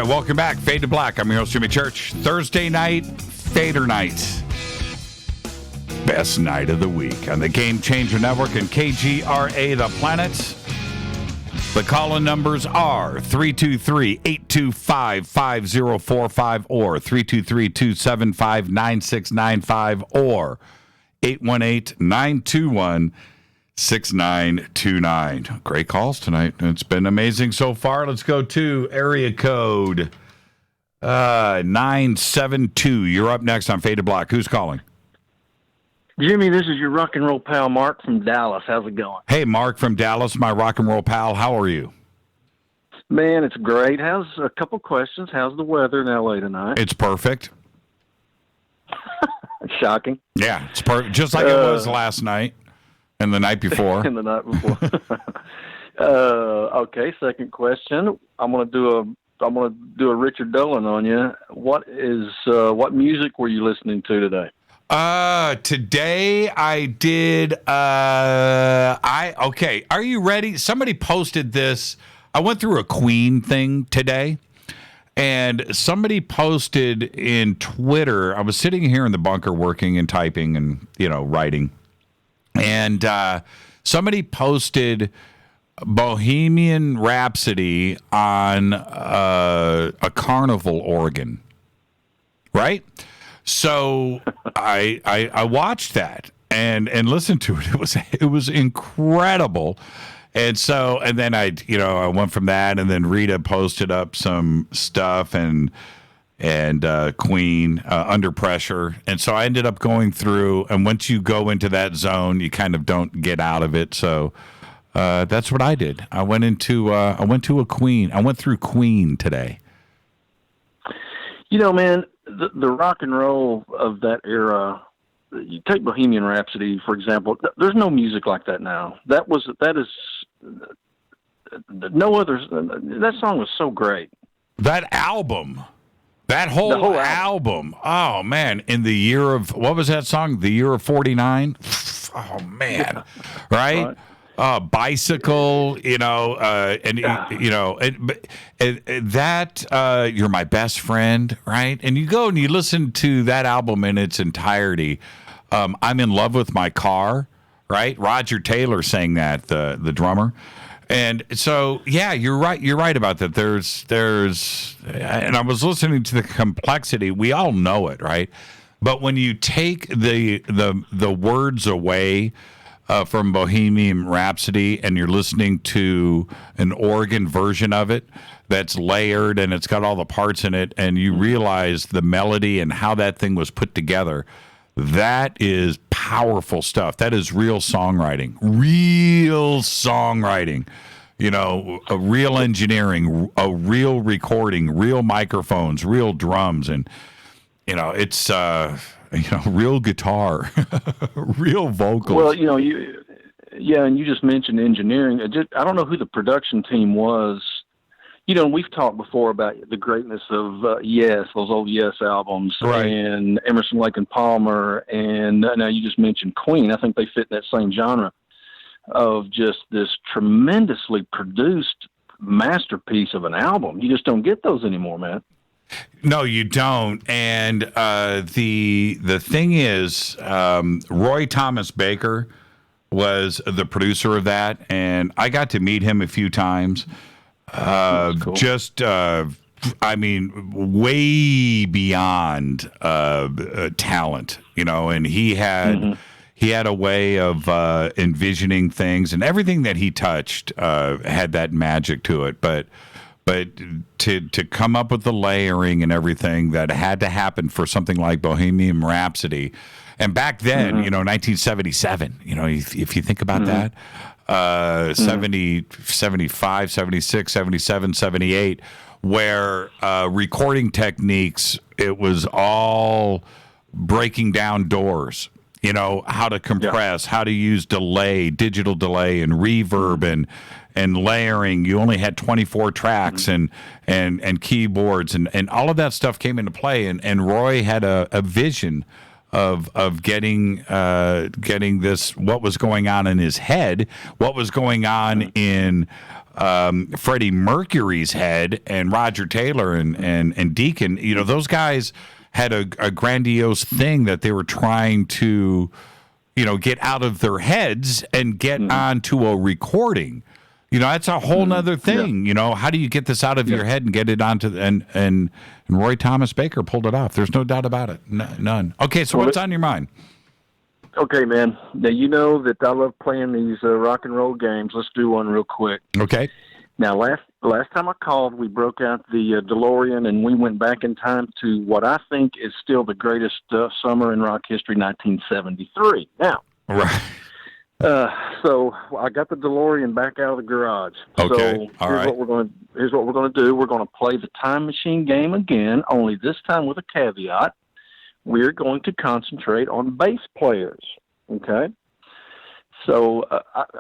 Welcome back. Fade to Black. I'm your host, Jimmy Church. Thursday night, Fader Night. Best night of the week on the Game Changer Network and KGRA The Planet. The call-in numbers are 323-825-5045 or 323-275-9695 or 818-921-6929. Great calls tonight. It's been amazing so far. Let's go to area code 972. You're up next on Fade to Black. Who's calling? Jimmy, this is your rock and roll pal, Mark from Dallas. How's it going? Hey, Mark from Dallas, my rock and roll pal. How are you? Man, it's great. How's a couple questions? How's the weather in L.A. tonight? It's perfect. Shocking. Yeah, it's perfect. Just like it was last night and the night before. And the night before. Okay, second question. I'm gonna do a Richard Dolan on you. What music were you listening to today? Today I did, okay. Are you ready? Somebody posted this. I went through a Queen thing today, and somebody posted in Twitter. I was sitting here in the bunker working and typing and, writing. And, somebody posted Bohemian Rhapsody on, a carnival organ. Right? So I watched that and listened to it. It was incredible. And then I went from that, and then Rita posted up some stuff and Queen, Under Pressure. And so I ended up going through, and once you go into that zone, you kind of don't get out of it. So that's what I did. I went to a Queen. I went through Queen today. Man, the rock and roll of that era, you take Bohemian Rhapsody, for example, there's no music like that now. That is no others. That song was so great. That album. That whole album. Oh, man. In the year of, what was that song? The year of 49? Oh, man. Right? Bicycle, that, You're My Best Friend, right? And you go and you listen to that album in its entirety. I'm in Love with My Car, right? Roger Taylor sang that, the drummer. And so, yeah, you're right. You're right about that. There's, and I was listening to the complexity. We all know it, right? But when you take the words away from Bohemian Rhapsody and you're listening to an organ version of it that's layered and it's got all the parts in it, and you realize the melody and how that thing was put together, that is powerful stuff. That is real songwriting. A real engineering, a real recording, real microphones, real drums, and it's real guitar, real vocals. Well, and you just mentioned engineering. I don't know who the production team was. We've talked before about the greatness of Yes, those old Yes albums, right, and Emerson, Lake and Palmer, and now you just mentioned Queen. I think they fit in that same genre of just this tremendously produced masterpiece of an album. You just don't get those anymore, man. No, you don't. And the thing is, Roy Thomas Baker was the producer of that, and I got to meet him a few times. Cool. Just, way beyond talent, and he had a way of envisioning things, and everything that he touched had that magic to it. But to come up with the layering and everything that had to happen for something like Bohemian Rhapsody, and back then, 1977, if you think about that. 70, 75, 76, 77, 78, where recording techniques, it was all breaking down doors, how to compress, how to use delay, digital delay and reverb and layering. You only had 24 tracks and keyboards and all of that stuff came into play. And Roy had a vision of getting this, what was going on in his head, what was going on in Freddie Mercury's head, and Roger Taylor and Deacon. Those guys had a grandiose thing that they were trying to get out of their heads and get onto a recording. That's a whole nother thing. How do you get this out of your head and get it onto and Roy Thomas Baker pulled it off. There's no doubt about it. None. Okay, so what's on your mind? Okay, man. Now, you know that I love playing these rock and roll games. Let's do one real quick. Okay. Now, last time I called, we broke out the DeLorean, and we went back in time to what I think is still the greatest summer in rock history, 1973. Now, right. So I got the DeLorean back out of the garage. Okay. So here's what we're going to do. We're going to play the time machine game again, only this time with a caveat. We're going to concentrate on bass players. Okay. So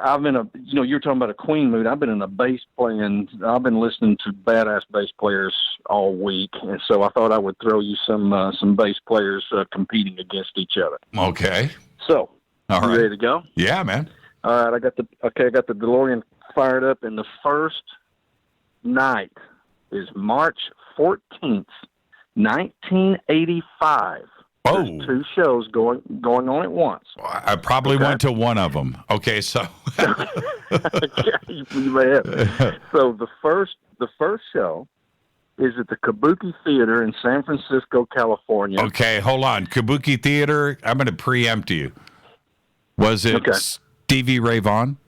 I've been you're talking about a Queen mood. I've been in a bass playing. I've been listening to badass bass players all week, and so I thought I would throw you some bass players competing against each other. Okay. So. All right. You ready to go? Yeah, man. All right, I got the DeLorean fired up, and the first night is March 14th, 1985. Oh. There's two shows going on at once. I probably went to one of them. Okay, so you may have. So the first show is at the Kabuki Theater in San Francisco, California. Okay, hold on. Kabuki Theater, I'm going to preempt you. Was it Stevie Ray Vaughan?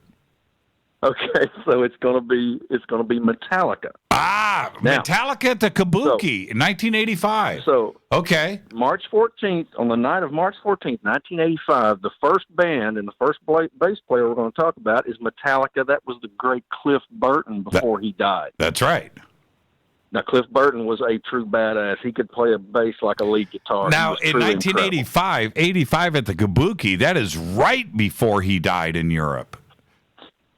Okay, so it's gonna be Metallica. Metallica at the Kabuki in 1985. So okay, March 14th, on the night of March 14th, 1985, the first band and the first bass player we're going to talk about is Metallica. That was the great Cliff Burton before he died. That's right. Now, Cliff Burton was a true badass. He could play a bass like a lead guitar. Now, in 1985, 85 at the Kabuki, that is right before he died in Europe.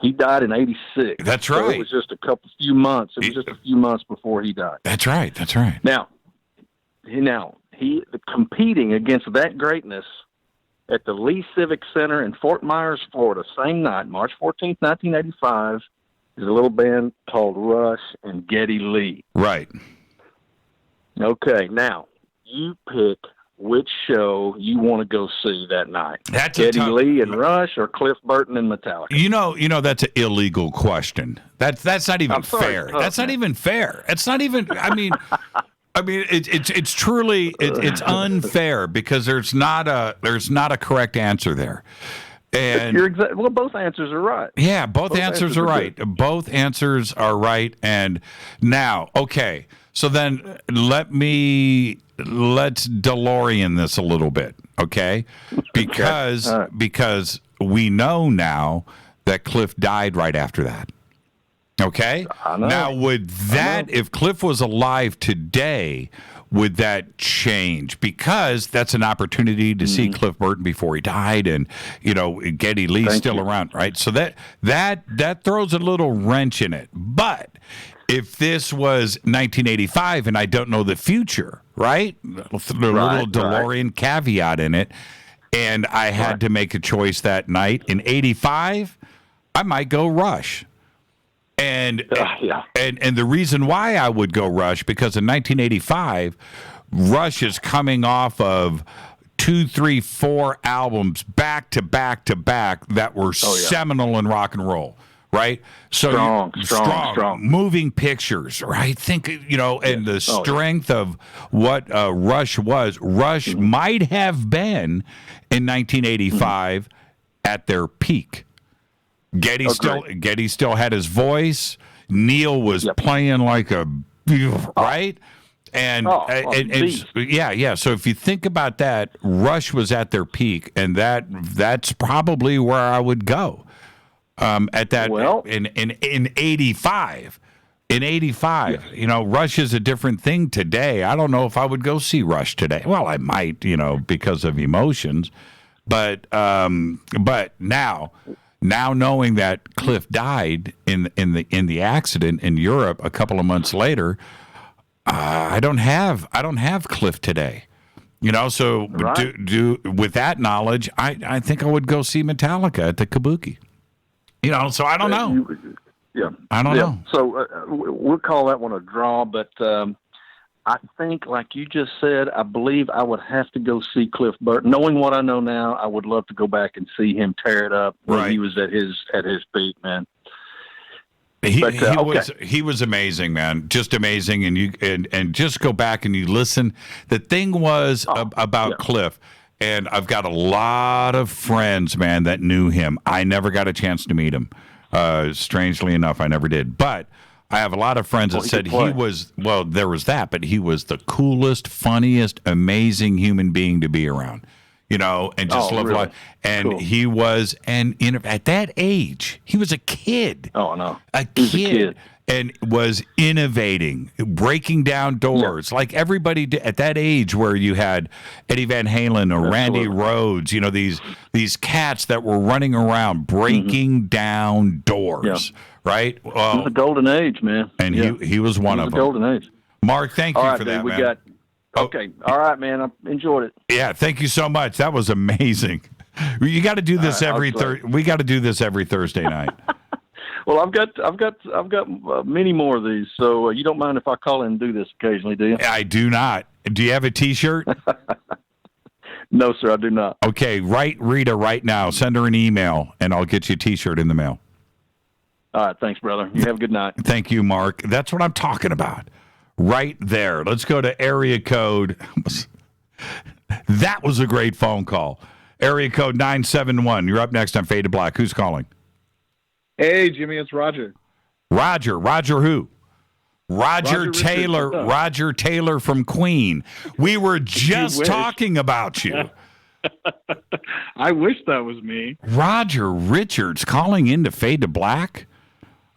He died in 86. That's So right. it was just a few months. It was just a few months before he died. That's right. That's right. Now, he competing against that greatness at the Lee Civic Center in Fort Myers, Florida, same night, March 14th, 1985, is a little band called Rush and Geddy Lee. Right. Okay, now, you pick which show you want to go see that night. That's Geddy Lee and Rush or Cliff Burton and Metallica? You know that's an illegal question. That's not even fair. That's not even fair. It's not even. I mean, it's truly it's unfair because there's not a correct answer there. And well, both answers are right. Yeah, both answers are right. Both answers are right. And now, okay, so then let's DeLorean this a little bit, okay? Because because we know now that Cliff died right after that. Okay? Now, would that, if Cliff was alive today, would that change? Because that's an opportunity to see Cliff Burton before he died, and Geddy Lee's still around, right? So that throws a little wrench in it. But if this was 1985 and I don't know the future, right? The little DeLorean caveat in it, and I had to make a choice that night in 85, I might go Rush. And the reason why I would go Rush, because in 1985, Rush is coming off of 2, 3, 4 albums back to back to back that were seminal in rock and roll, right? So strong. Moving Pictures, right? Think, and the strength of what Rush was. Rush might have been in 1985 at their peak. Getty still had his voice. Neil was playing like a right, and So if you think about that, Rush was at their peak, and that's probably where I would go. At that in 85. In 85, Rush is a different thing today. I don't know if I would go see Rush today. Well, I might, because of emotions, but now knowing that Cliff died in the accident in Europe a couple of months later, I don't have Cliff today. So with that knowledge, I think I would go see Metallica at the Kabuki. So I don't know. I don't know. So we'll call that one a draw, but I think, like you just said, I believe I would have to go see Cliff Burton. Knowing what I know now, I would love to go back and see him tear it up when he was at his peak, man. He was amazing, man, just amazing. And just go back and you listen. The thing was about Cliff, and I've got a lot of friends, man, that knew him. I never got a chance to meet him. Strangely enough, I never did, but I have a lot of friends that said he was, there was that, but he was the coolest, funniest, amazing human being to be around, and just love life. And he was, at that age, he was a kid. Oh, no. A kid. And was innovating, breaking down doors, like everybody did at that age, where you had Eddie Van Halen or Randy Rhoads, these cats that were running around breaking down doors. Right? Well, the golden age, man. And he was one of them. Golden age. Mark, thank you for that, man. Okay. All right, man. I enjoyed it. Yeah, thank you so much. That was amazing. You got to do this every we got to do this every Thursday night. Well, I've got many more of these, so you don't mind if I call in and do this occasionally, do you? I do not. Do you have a T-shirt? No, sir, I do not. Okay, write Rita right now. Send her an email, and I'll get you a T-shirt in the mail. All right, thanks, brother. You have a good night. Thank you, Mark. That's what I'm talking about. Right there. Let's go to area code. That was a great phone call. Area code 971. You're up next on Fade to Black. Who's calling? Hey, Jimmy, it's Roger. Roger who? Roger Taylor. Richards. Roger Taylor from Queen. We were just talking about you. I wish that was me. Roger Richards calling in to Fade to Black.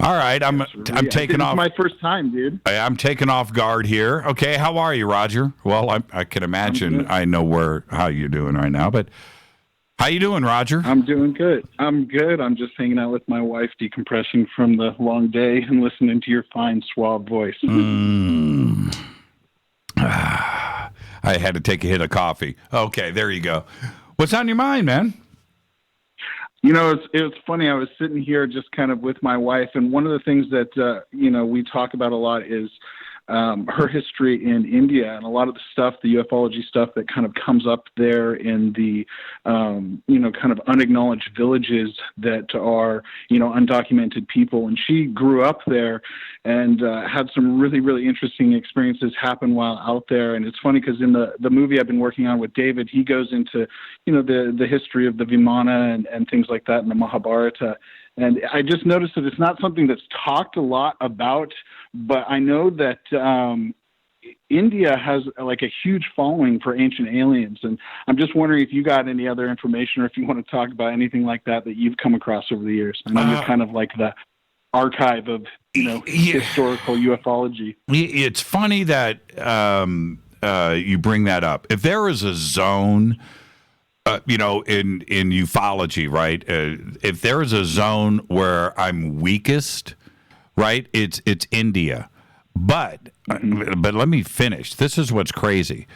All right, I'm taking off. It's my first time, dude. I'm taking off guard here. Okay, how are you, Roger? Well, I can imagine I know how you're doing right now, but How you doing, Roger? I'm doing good. I'm good. I'm just hanging out with my wife, decompressing from the long day and listening to your fine, suave voice. I had to take a hit of coffee. Okay, there you go. What's on your mind, man? You know, it's funny. I was sitting here just kind of with my wife, and one of the things that, we talk about a lot is her history in India and a lot of the stuff, the ufology stuff that kind of comes up there in the, kind of unacknowledged villages that are, undocumented people. And she grew up there and had some really, really interesting experiences happen while out there. And it's funny because in the movie I've been working on with David, he goes into, the history of the Vimana and things like that in the Mahabharata. And I just noticed that it's not something that's talked a lot about, but I know that India has like a huge following for ancient aliens. And I'm just wondering if you got any other information or if you want to talk about anything like that you've come across over the years. I know you're kind of like the archive of, historical ufology. It's funny that you bring that up. If there is a zone... in ufology, right? If there is a zone where I'm weakest, right? It's India. But let me finish. This is what's crazy.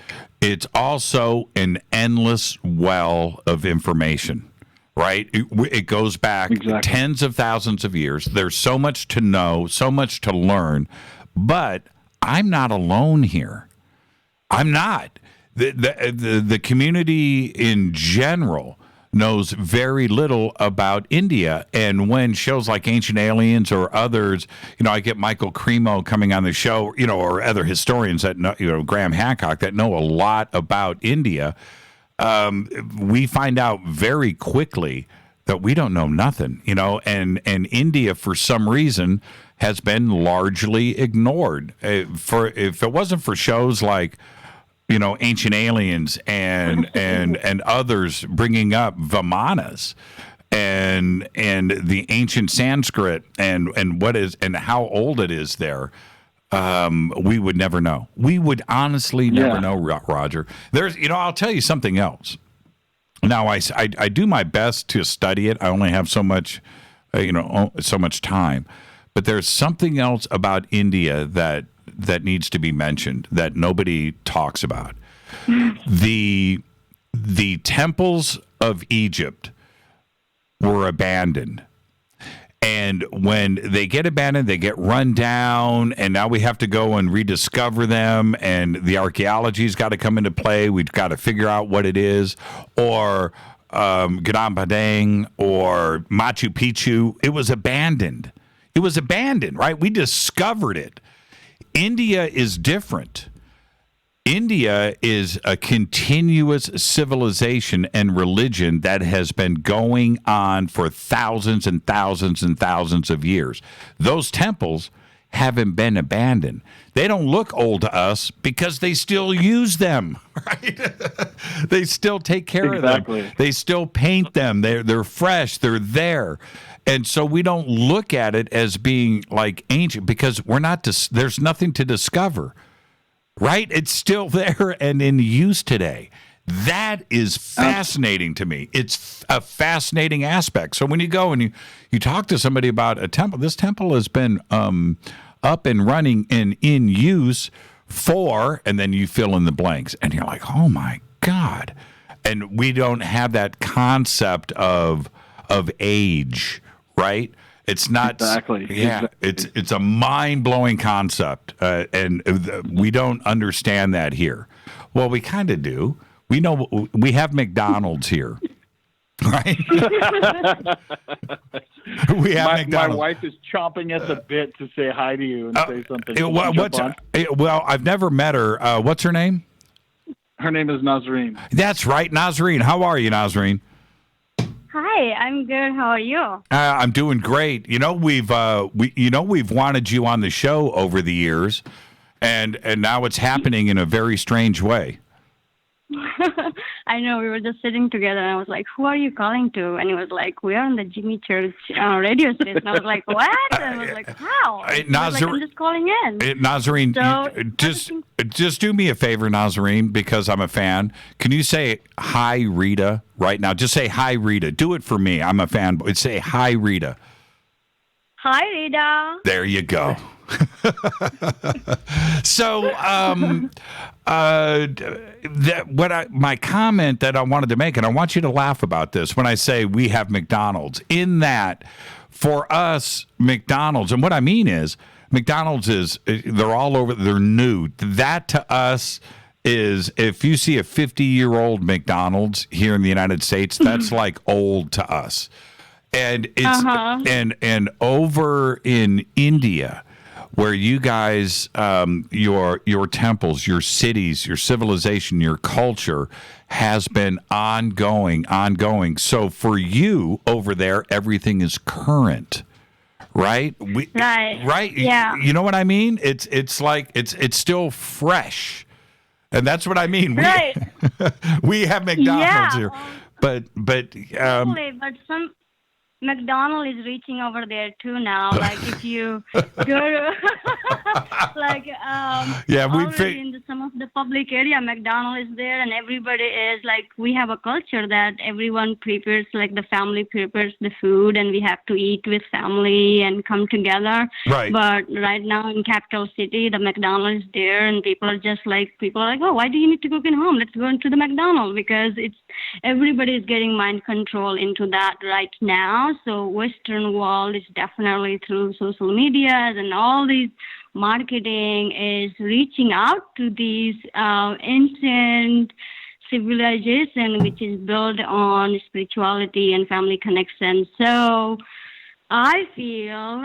It's also an endless well of information, right? It goes back tens of thousands of years. There's so much to know, so much to learn. But I'm not alone here. I'm not. The community in general knows very little about India. And when shows like Ancient Aliens or others, I get Michael Cremo coming on the show, or other historians that know, Graham Hancock, that know a lot about India, we find out very quickly that we don't know nothing, and India, for some reason, has been largely ignored. If it wasn't for shows like Ancient Aliens and others bringing up Vimanas and the ancient Sanskrit and what is and how old it is there, we would never know. We would honestly never know, Roger. There's, I'll tell you something else. Now I do my best to study it. I only have so much, so much time. But there's something else about India that needs to be mentioned that nobody talks about. The temples of Egypt were abandoned. And when they get abandoned, they get run down, and now we have to go and rediscover them, and the archaeology's got to come into play. We've got to figure out what it is. Or Gadang Padang or Machu Picchu. It was abandoned. It was abandoned, right? We discovered it. India is different. India is a continuous civilization and religion that has been going on for thousands and thousands and thousands of years. Those temples haven't been abandoned. They don't look old to us because they still use them, right? They still take care of them. They still paint them. They're fresh. They're there. And so we don't look at it as being like ancient because we're not. There's nothing to discover, right? It's still there and in use today. That is fascinating to me. It's a fascinating aspect. So when you go and you talk to somebody about a temple, this temple has been up and running and in use for, and then you fill in the blanks, and you're like, oh my God. And we don't have that concept of age. Right? It's not exactly. Yeah, it's a mind-blowing concept, and we don't understand that here. Well, we kind of do. We know we have McDonald's here, right? We have McDonald's. My wife is chomping at the bit to say hi to you and say something. Well, I've never met her. What's her name? Her name is Nazreen. That's right, Nazreen. How are you, Nazreen? Hi, I'm good. How are you? I'm doing great. We've wanted you on the show over the years, and now it's happening in a very strange way. I know we were just sitting together, and I was like, "Who are you calling to?" And he was like, "We are on the Jimmy Church radio station." I was like, "What?" And I was like, "How?" I was like, "I'm just calling in." Nazarene, So just do me a favor, Nazarene, because I'm a fan. Can you say hi, Rita, right now? Just say hi, Rita. Do it for me. I'm a fan. Say hi, Rita. Hi, Rita. There you go. So, my comment that I wanted to make, and I want you to laugh about this when I say we have McDonald's, in that for us, McDonald's, and what I mean is McDonald's they're all over, they're new. That to us is, if you see a 50-year-old McDonald's here in the United States, that's like old to us. And it's and over in India, where you guys, your temples, your cities, your civilization, your culture has been ongoing. So for you over there, everything is current, right? Right. Yeah. You know what I mean? It's like it's still fresh, and that's what I mean. Right. We have McDonald's here, but Totally, but some McDonald is reaching over there too now. Like if you go to like already in some of the public area, McDonald is there, and everybody is like, we have a culture that everyone prepares, like the family prepares the food, and we have to eat with family and come together. Right. But right now in capital city, the McDonald is there, and people are like, oh, why do you need to cook at home? Let's go into the McDonald, because everybody is getting mind control into that right now. So Western world is definitely through social media and all these marketing is reaching out to these ancient civilization, which is built on spirituality and family connection. So I feel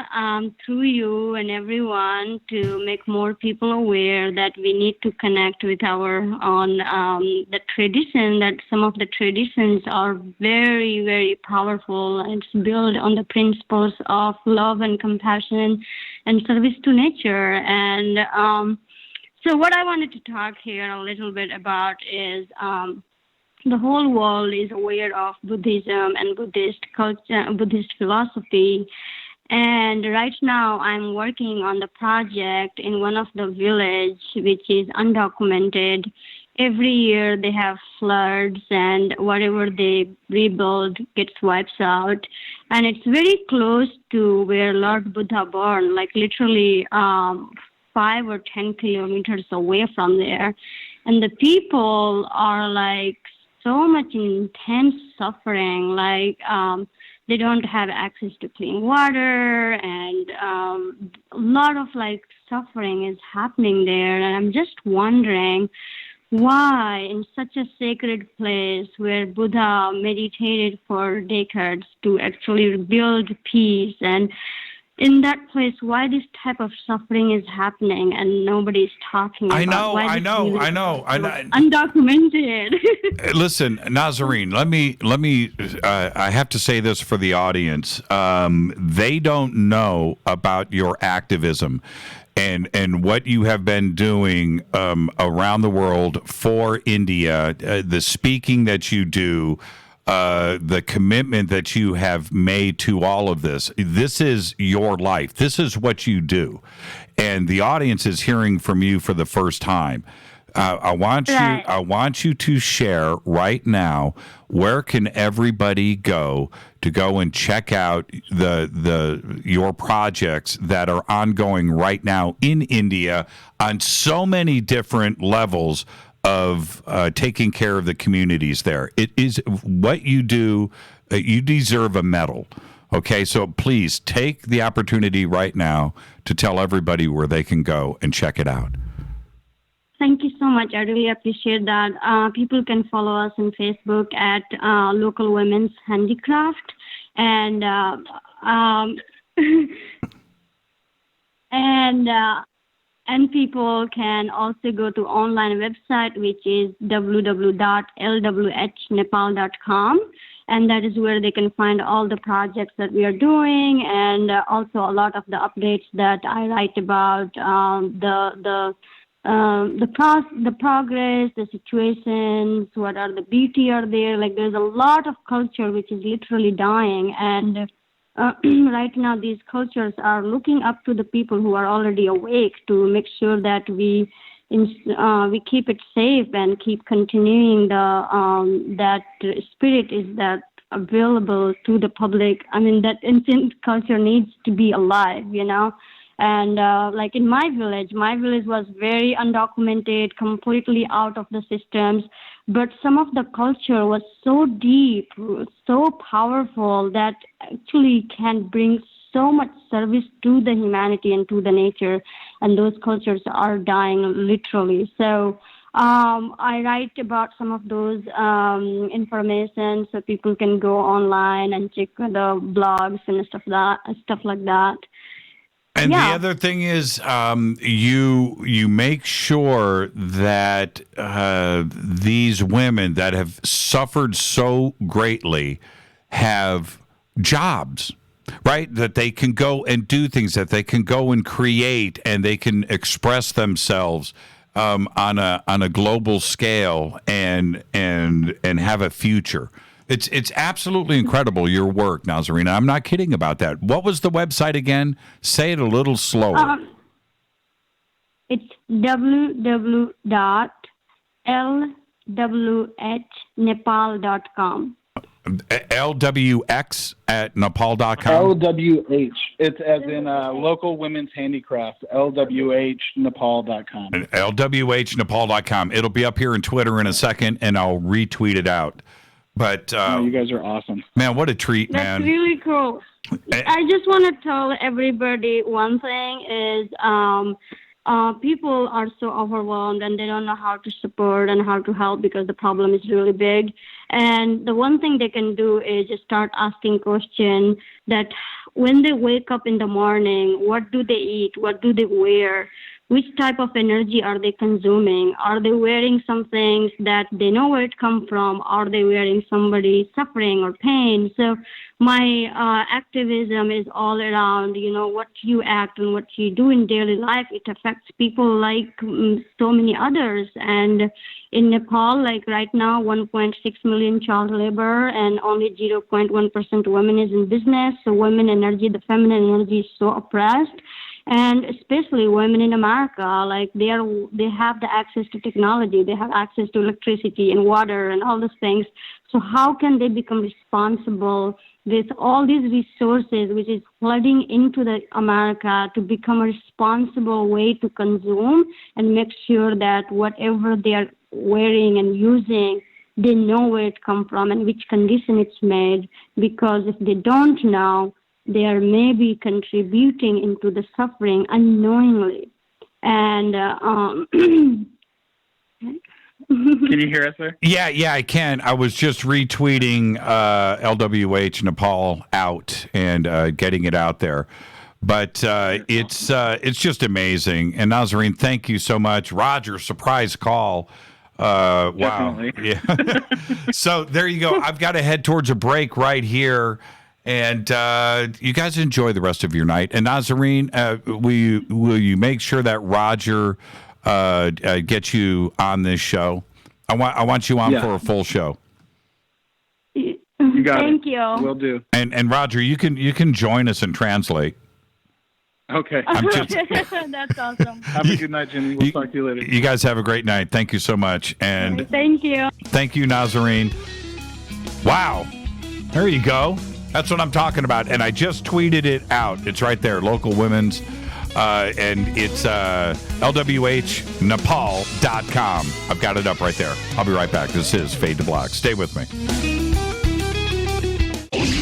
through you and everyone to make more people aware that we need to connect with our own the tradition, that some of the traditions are very, very powerful, and it's built on the principles of love and compassion and service to nature. And so what I wanted to talk here a little bit about is the whole world is aware of Buddhism and Buddhist culture, Buddhist philosophy. And right now I'm working on the project in one of the village, which is undocumented. Every year they have floods, and whatever they rebuild gets wiped out. And it's very close to where Lord Buddha born, like literally 5 or 10 kilometers away from there. And the people are like so much intense suffering, like they don't have access to clean water, and a lot of like suffering is happening there. And I'm just wondering why in such a sacred place where Buddha meditated for decades to actually build peace, and in that place, why this type of suffering is happening and nobody's talking about it? I know. Undocumented. Listen, Nazarene, let me. I have to say this for the audience. They don't know about your activism and what you have been doing around the world for India, the speaking that you do. The commitment that you have made to all of this. This is your life. This is what you do. And the audience is hearing from you for the first time. I want you to share right now, where can everybody go and check out your projects that are ongoing right now in India on so many different levels of taking care of the communities there. It is what you do. You deserve a medal. Okay, so please take the opportunity right now to tell everybody where they can go and check it out. Thank you so much. I really appreciate that. People can follow us on Facebook at Local Women's Handicraft, and and people can also go to online website, which is www.lwhnepal.com. And that is where they can find all the projects that we are doing, and also a lot of the updates that I write about the the progress, the situations, what are the beauty are there. Like there's a lot of culture which is literally dying, and right now these cultures are looking up to the people who are already awake to make sure that we keep it safe and keep continuing that spirit is that available to the public. I mean, that ancient culture needs to be alive, And like in my village was very undocumented, completely out of the systems. But some of the culture was so deep, so powerful that actually can bring so much service to the humanity and to the nature. And those cultures are dying literally. So I write about some of those information so people can go online and check the blogs and stuff like that. And the other thing is, you make sure that these women that have suffered so greatly have jobs, right? That they can go and do things, that they can go and create, and they can express themselves on a global scale and have a future. It's absolutely incredible, your work, Nazarena. I'm not kidding about that. What was the website again? Say it a little slower. It's www.lwhnepal.com. LWX at Nepal.com? LWH. It's as in local women's handicraft. LWHNepal.com. LWHNepal.com. It'll be up here in Twitter in a second, and I'll retweet it out. But you guys are awesome. Man, what a treat, That's man. really cool. I just want to tell everybody one thing is people are so overwhelmed and they don't know how to support and how to help because the problem is really big. And the one thing they can do is just start asking questions that when they wake up in the morning, what do they eat? What do they wear? Which type of energy are they consuming? Are they wearing some things that they know where it comes from? Are they wearing somebody suffering or pain? So my activism is all around, what you act and what you do in daily life. It affects people like so many others. And in Nepal, like right now, 1.6 million child labor and only 0.1% women is in business. So women energy, the feminine energy is so oppressed. And especially women in America, like they have the access to technology, they have access to electricity and water and all those things. So how can they become responsible with all these resources, which is flooding into the America, to become a responsible way to consume and make sure that whatever they are wearing and using, they know where it comes from and which condition it's made? Because if they don't know, they are maybe contributing into the suffering unknowingly. And can you hear us there? Yeah, I can. I was just retweeting LWH Nepal out and getting it out there. But it's just amazing. And Nazarene, thank you so much. Roger, surprise call. Wow. Yeah. So there you go. I've got to head towards a break right here. And you guys enjoy the rest of your night. And Nazarene, will you make sure that Roger gets you on this show? I want you on for a full show. You got Thank it. you. Will do. And Roger, you can join us and translate. Okay. That's awesome. Have a good night, Jimmy. We'll talk to you later. You guys have a great night. Thank you so much. And thank you. Thank you, Nazarene. Wow. There you go. That's what I'm talking about. And I just tweeted it out. It's right there, local women's. And it's lwhnepal.com. I've got it up right there. I'll be right back. This is Fade to Black. Stay with me.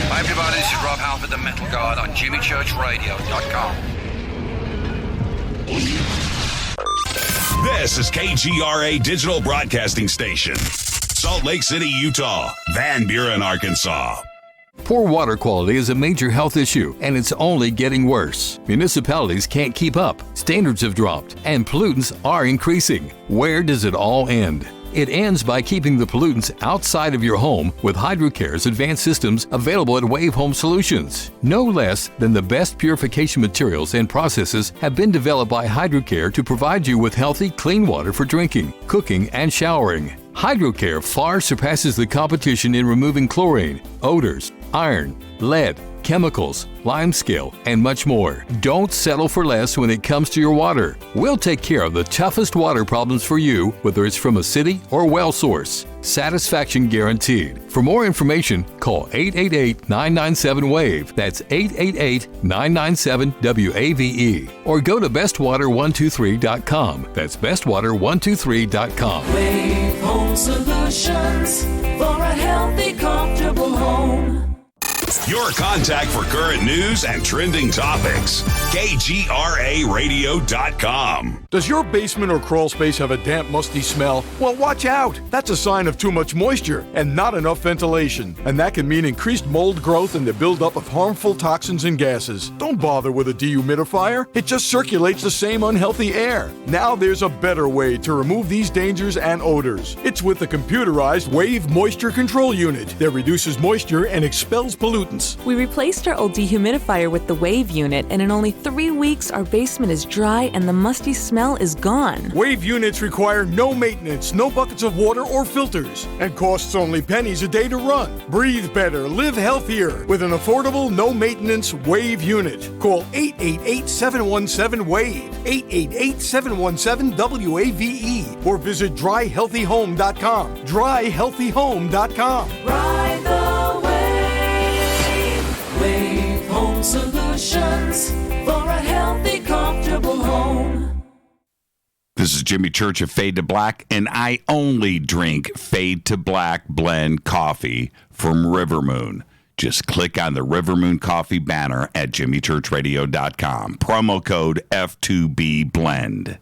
Hi, everybody. This is Rob Halford, the Metal God, on JimmyChurchRadio.com. This is KGRA Digital Broadcasting Station, Salt Lake City, Utah, Van Buren, Arkansas. Poor water quality is a major health issue, and it's only getting worse. Municipalities can't keep up, standards have dropped, and pollutants are increasing. Where does it all end? It ends by keeping the pollutants outside of your home with HydroCare's advanced systems available at Wave Home Solutions. No less than the best purification materials and processes have been developed by HydroCare to provide you with healthy, clean water for drinking, cooking, and showering. HydroCare far surpasses the competition in removing chlorine, odors, iron, lead, chemicals, limescale, and much more. Don't settle for less when it comes to your water. We'll take care of the toughest water problems for you, whether it's from a city or well source. Satisfaction guaranteed. For more information, call 888-997-WAVE. That's 888-997-WAVE. Or go to bestwater123.com. That's bestwater123.com. Wave Home Solutions for a healthy, comfortable home. Your contact for current news and trending topics. KGRAradio.com. Does your basement or crawl space have a damp, musty smell? Well, watch out. That's a sign of too much moisture and not enough ventilation. And that can mean increased mold growth and the buildup of harmful toxins and gases. Don't bother with a dehumidifier. It just circulates the same unhealthy air. Now there's a better way to remove these dangers and odors. It's with the computerized Wave Moisture Control Unit that reduces moisture and expels pollutants. We replaced our old dehumidifier with the Wave unit, and in only 3 weeks, our basement is dry and the musty smell is gone. Wave units require no maintenance, no buckets of water or filters, and costs only pennies a day to run. Breathe better, live healthier with an affordable, no-maintenance Wave unit. Call 888-717-WAVE, 888-717-WAVE, or visit dryhealthyhome.com, dryhealthyhome.com. Ride the wave. Wave Home Solutions for a healthy, comfortable home. This is Jimmy Church of Fade to Black, and I only drink Fade to Black blend coffee from River Moon. Just click on the River Moon coffee banner at jimmychurchradio.com. Promo code F2B Blend.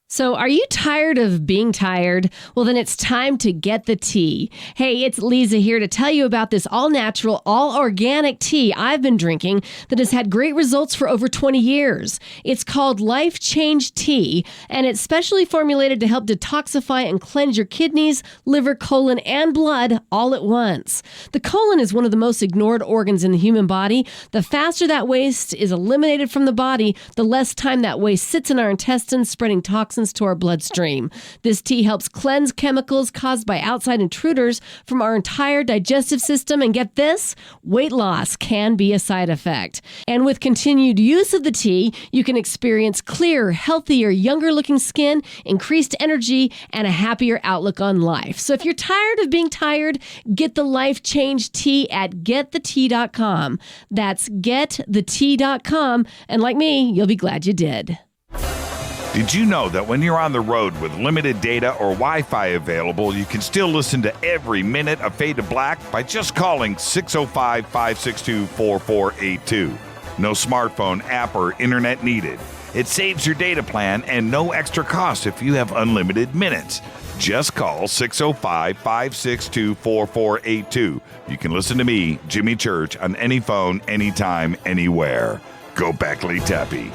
So are you tired of being tired? Well, then it's time to get the tea. Hey, it's Lisa here to tell you about this all-natural, all-organic tea I've been drinking that has had great results for over 20 years. It's called Life Change Tea, and it's specially formulated to help detoxify and cleanse your kidneys, liver, colon, and blood all at once. The colon is one of the most ignored organs in the human body. The faster that waste is eliminated from the body, the less time that waste sits in our intestines, spreading toxins to our bloodstream. This tea helps cleanse chemicals caused by outside intruders from our entire digestive system. And get this, weight loss can be a side effect. And with continued use of the tea, you can experience clearer, healthier, younger looking skin, increased energy, and a happier outlook on life. So if you're tired of being tired, get the Life Change Tea at getthetea.com. That's getthetea.com. And like me, you'll be glad you did. Did you know that when you're on the road with limited data or Wi-Fi available, you can still listen to every minute of Fade to Black by just calling 605-562-4482. No smartphone, app, or internet needed. It saves your data plan and no extra cost if you have unlimited minutes. Just call 605-562-4482. You can listen to me, Jimmy Church, on any phone, anytime, anywhere. Go Beckley Tappy.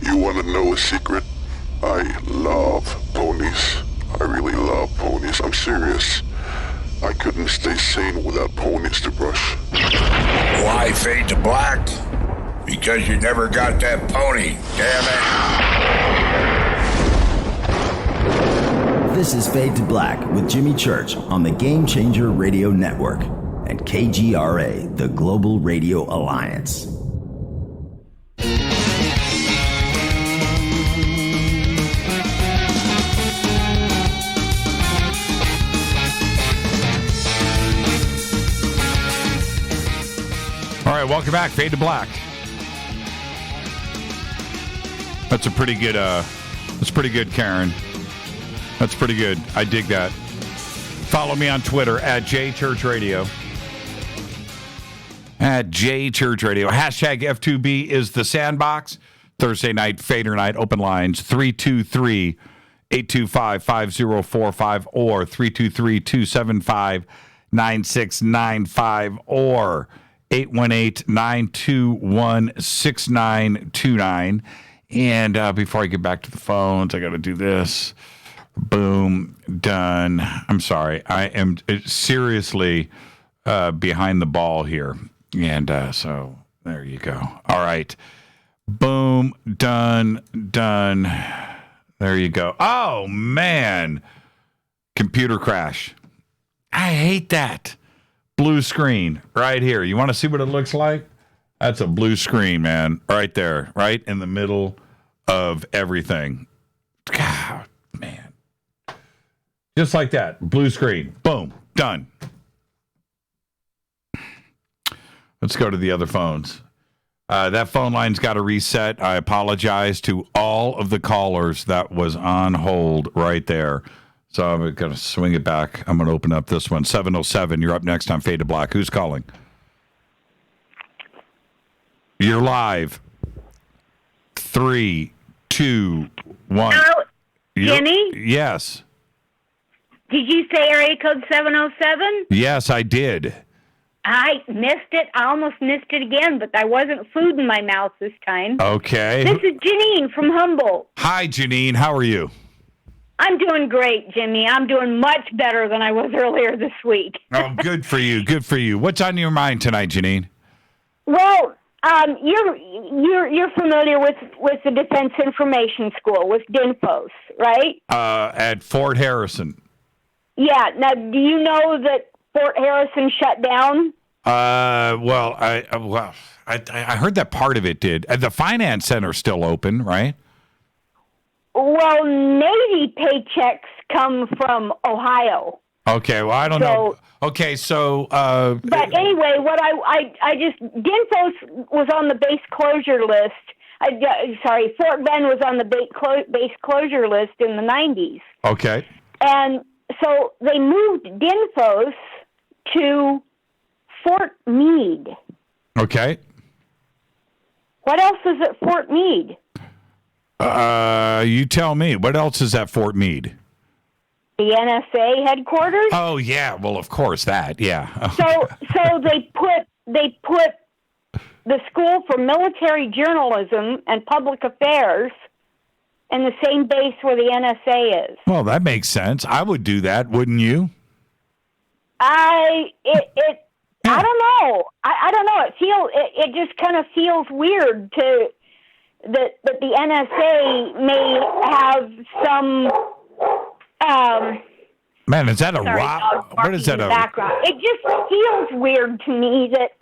You want to know a secret? I love ponies. I really love ponies. I'm serious. I couldn't stay sane without ponies to brush. Why Fade to Black? Because you never got that pony, damn it. This is Fade to Black with Jimmy Church on the Game Changer Radio Network and KGRA, the Global Radio Alliance. All right, welcome back. Fade to Black. That's a pretty good, Karen. That's pretty good. I dig that. Follow me on Twitter at JChurchRadio. At JChurchRadio. Hashtag F2B is the sandbox. Thursday night, Fader Night, open lines 323-825-5045 or 323-275-9695 or 818-921-6929. And before I get back to the phones, I got to do this. Boom, done. I'm sorry. I am seriously behind the ball here. And so there you go. All right. Boom, done. There you go. Oh, man. Computer crash. I hate that. Blue screen right here. You want to see what it looks like? That's a blue screen, man. Right there. Right in the middle of everything. God, man. Just like that. Blue screen. Boom. Done. Let's go to the other phones. That phone line's got to reset. I apologize to all of the callers that was on hold right there. So I'm going to swing it back. I'm going to open up this one. 707, you're up next on Fade to Black. Who's calling? You're live. 3, 2, 1. Hello, Jimmy? Yes. Did you say area code 707? Yes, I did. I missed it. I almost missed it again, but there wasn't food in my mouth this time. Okay. This is Janine from Humboldt. Hi, Janine. How are you? I'm doing great, Jimmy. I'm doing much better than I was earlier this week. Oh, good for you. Good for you. What's on your mind tonight, Janine? Well, you're familiar with the Defense Information School, with DINFOS, right? At Fort Harrison. Yeah. Now, do you know that Fort Harrison shut down? Well, I heard that part of it did. The Finance Center's still open, right? Well, Navy paychecks come from Ohio. Okay, well, I don't know. Okay, so... but anyway, what I just... DINFOS was on the base closure list. Fort Bend was on the base closure list in the 90s. Okay. And so they moved DINFOS to Fort Meade. Okay. What else is at Fort Meade? You tell me. What else is at Fort Meade? The NSA headquarters? Oh, yeah. Well, of course, that. Yeah. So they put the School for Military Journalism and Public Affairs in the same base where the NSA is. Well, that makes sense. I would do that, wouldn't you? I don't know. I don't know. It just kind of feels weird that the NSA may have some. Man, is that a rock? What is that? Background. It just feels weird to me that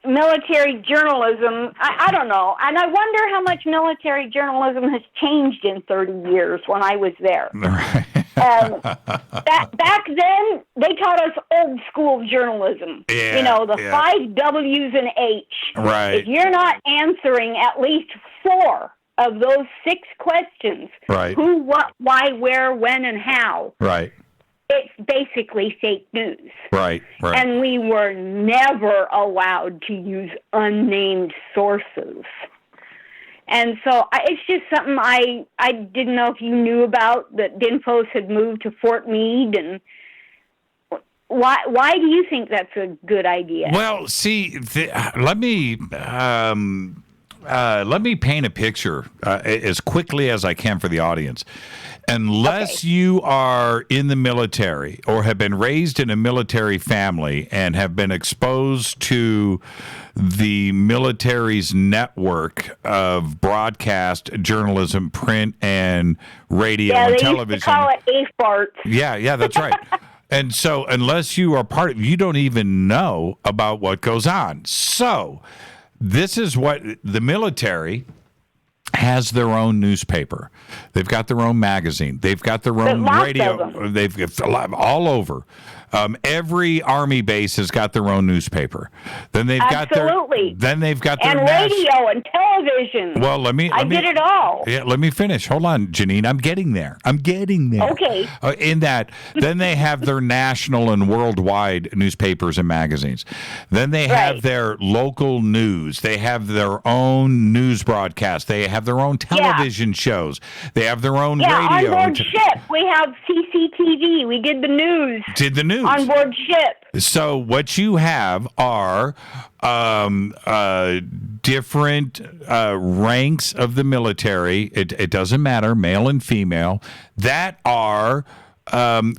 military journalism. I don't know, and I wonder how much military journalism has changed in 30 years. When I was there, back then they taught us old school journalism. Yeah, the 5 W's and H. Right. If you're not answering at least 4 of those 6 questions, right? Who, what, why, where, when, and how. Right. It's basically fake news. Right. And we were never allowed to use unnamed sources. And so it's just something I didn't know if you knew about, that DINFOS had moved to Fort Meade. And why do you think that's a good idea? Well, see, let me paint a picture as quickly as I can for the audience. Unless you are in the military or have been raised in a military family and have been exposed to the military's network of broadcast journalism, print and radio and television. Used to call it AFART. Yeah, that's right. And so unless you are part of, you don't even know about what goes on. So this is what the military has: their own newspaper. They've got their own magazine. They've got their own radio. They've got all over. Every Army base has got their own newspaper. Then they've got their radio and television. Well, I did it all. Yeah, let me finish. Hold on, Janine. I'm getting there. Okay. In that, then they have their national and worldwide newspapers and magazines. Then they have their local news. They have their own news broadcast. They have their own television shows. They have their own radio. On board ship, we have CCTV. We did the news. On board ship. So what you have are different ranks of the military. It doesn't matter, male and female, that are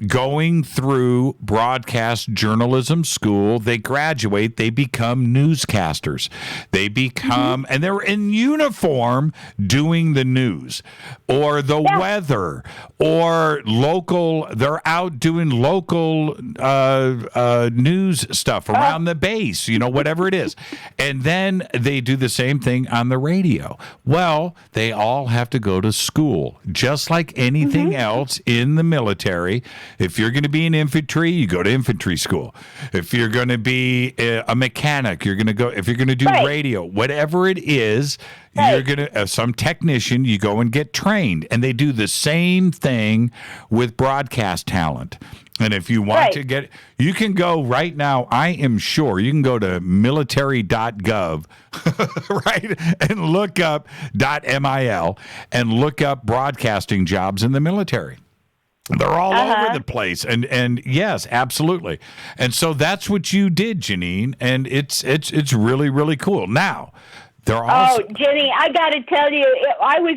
going through broadcast journalism school. They graduate, they become newscasters. They become, and they're in uniform doing the news or the weather or local. They're out doing local news stuff around the base, whatever it is. And then they do the same thing on the radio. Well, they all have to go to school, just like anything else in the military. If you're going to be in infantry, you go to infantry school. If you're going to be a mechanic, you're going to go. If you're going to do radio, whatever it is, you're going to some technician. You go and get trained, and they do the same thing with broadcast talent. And if you want to get, you can go right now. I am sure you can go to military.gov, right, and look up .mil and look up broadcasting jobs in the military. They're all over the place, and yes, absolutely. And so that's what you did, Janine, and it's really, really cool. Now, they're also. Oh, Jenny, I got to tell you, I was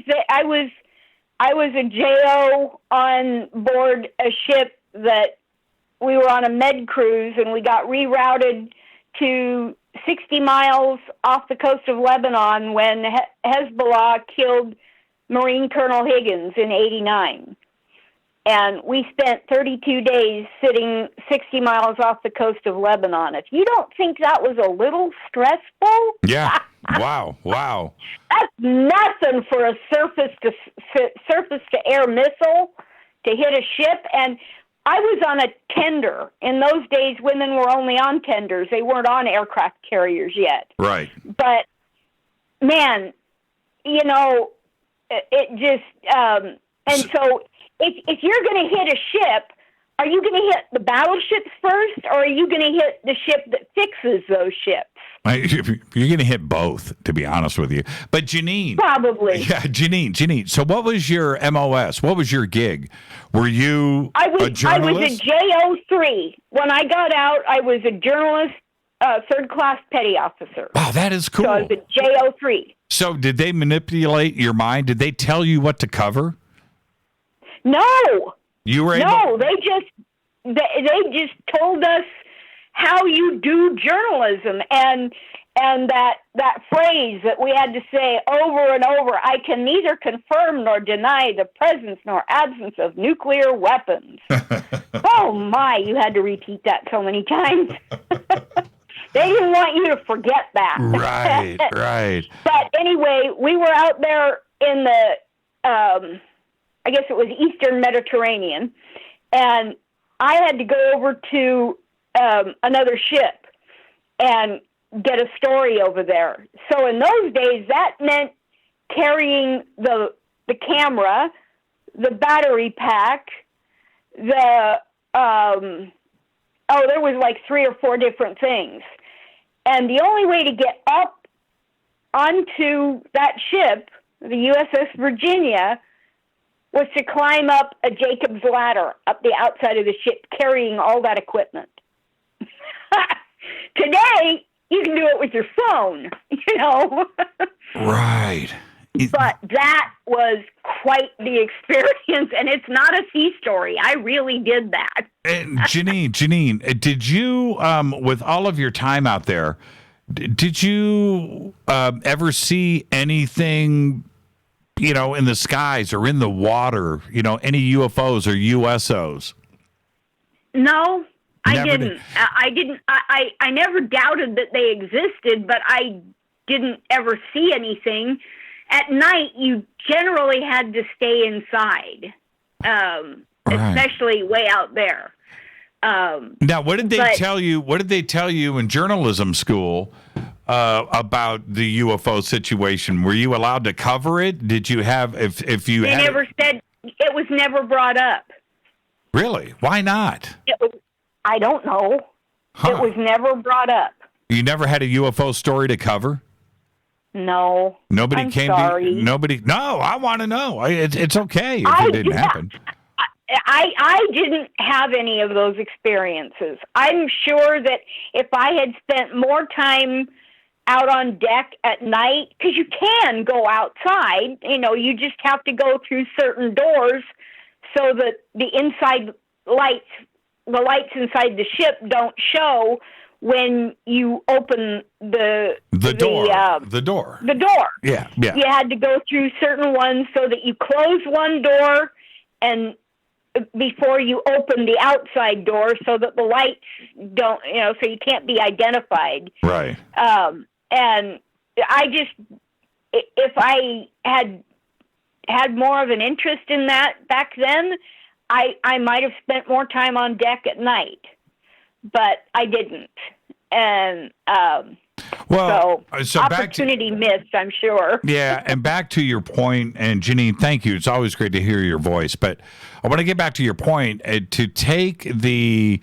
a JO on board a ship that we were on a med cruise, and we got rerouted to 60 miles off the coast of Lebanon when Hezbollah killed Marine Colonel Higgins in '89. And we spent 32 days sitting 60 miles off the coast of Lebanon. If you don't think that was a little stressful... Yeah. Wow. That's nothing for a surface-to-air missile to hit a ship. And I was on a tender. In those days, women were only on tenders. They weren't on aircraft carriers yet. Right. But, man, it just... and so... If you're going to hit a ship, are you going to hit the battleships first, or are you going to hit the ship that fixes those ships? You're going to hit both, to be honest with you. But Janine. Probably. Yeah, Janine. So what was your MOS? What was your gig? Were you a journalist? I was a JO3. When I got out, I was a journalist, third-class petty officer. Wow, that is cool. So I was a JO3. So did they manipulate your mind? Did they tell you what to cover? No. You were able. No, they just told us how you do journalism, and that phrase that we had to say over and over. I can neither confirm nor deny the presence nor absence of nuclear weapons. Oh my! You had to repeat that so many times. They didn't want you to forget that. Right. But anyway, we were out there in the. I guess it was Eastern Mediterranean, and I had to go over to another ship and get a story over there. So in those days, that meant carrying the camera, the battery pack, there was like 3 or 4 different things. And the only way to get up onto that ship, the USS Virginia, was to climb up a Jacob's ladder up the outside of the ship, carrying all that equipment. Today, you can do it with your phone, Right. But that was quite the experience, and it's not a sea story. I really did that. And Janine, did you, with all of your time out there, did you ever see anything... in the skies or in the water, any UFOs or USOs? No, I didn't. I never doubted that they existed, but I didn't ever see anything. At night, you generally had to stay inside, especially way out there. Now, what did they tell you? What did they tell you in journalism school about the UFO situation? Were you allowed to cover it? Did you have if you? They never said. It was never brought up. Really? Why not? I don't know. Huh. It was never brought up. You never had a UFO story to cover? No. Nobody I'm came sorry. to nobody. No, I want to know. It's okay if it didn't happen. I didn't have any of those experiences. I'm sure that if I had spent more time out on deck at night, because you can go outside, you just have to go through certain doors so that the lights inside the ship don't show when you open the door. The door. Yeah. You had to go through certain ones so that you close one door and before you open the outside door so that the lights don't, so you can't be identified. Right. And I just, if I had more of an interest in that back then, I might have spent more time on deck at night, but I didn't. And so opportunity missed, I'm sure. Yeah, and back to your point, and Janine, thank you. It's always great to hear your voice. But I want to get back to your point, to take the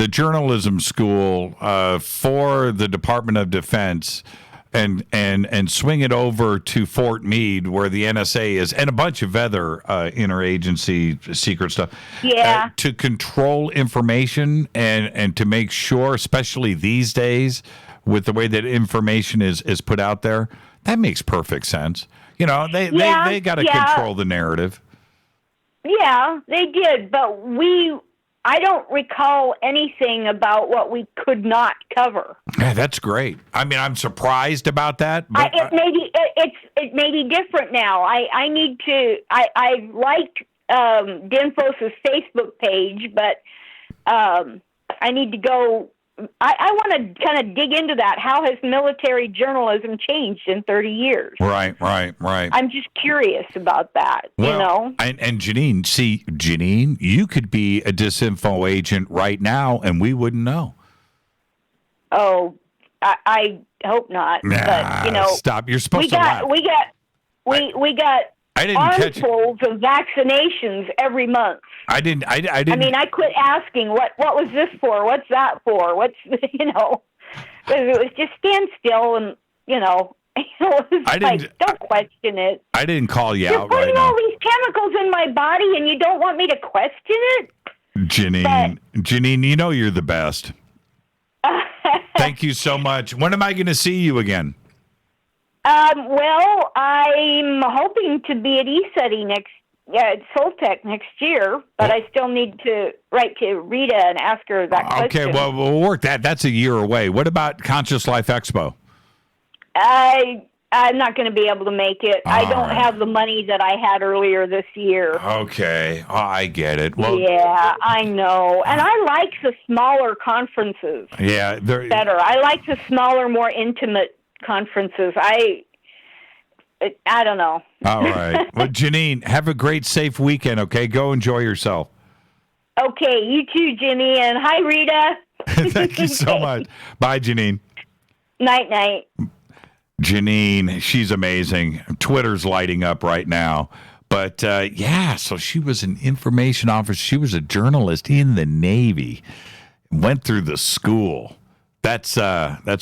journalism school for the Department of Defense and swing it over to Fort Meade, where the NSA is, and a bunch of other interagency secret stuff. Yeah. To control information and to make sure, especially these days, with the way that information is put out there, that makes perfect sense. They got to control the narrative. Yeah, they did, but I don't recall anything about what we could not cover. Yeah, that's great. I mean, I'm surprised about that. But it may be different now. I need to. I liked DINFOS's Facebook page, but I need to go. I want to kind of dig into that. How has military journalism changed in 30 years? Right. I'm just curious about that, And Janine, you could be a disinfo agent right now, and we wouldn't know. Oh, I hope not. Nah, but, stop. You're supposed to laugh. We got armfuls of vaccinations every month. I didn't. I mean, I quit asking what was this for? What's that for? What's it was just stand still and don't question it. I didn't call you out right now. You're putting all these chemicals in my body, and you don't want me to question it. Janine, you're the best. Thank you so much. When am I going to see you again? Well, I'm hoping to be at ESETI at Soltech next year, but I still need to write to Rita and ask her that question. Okay, well, we'll work that. That's a year away. What about Conscious Life Expo? I'm not going to be able to make it. I don't have the money that I had earlier this year. Okay, I get it. Well, yeah, I know. And I like the smaller conferences. Yeah, better. I like the smaller, more intimate conferences. I don't know. All right. Well, Janine, have a great, safe weekend, okay? Go enjoy yourself. Okay, you too, Jimmy, and hi, Rita. Thank you so much. Bye, Janine. Night. Janine, she's amazing. Twitter's lighting up right now. But, so she was an information officer. She was a journalist in the Navy. Went through the school. That's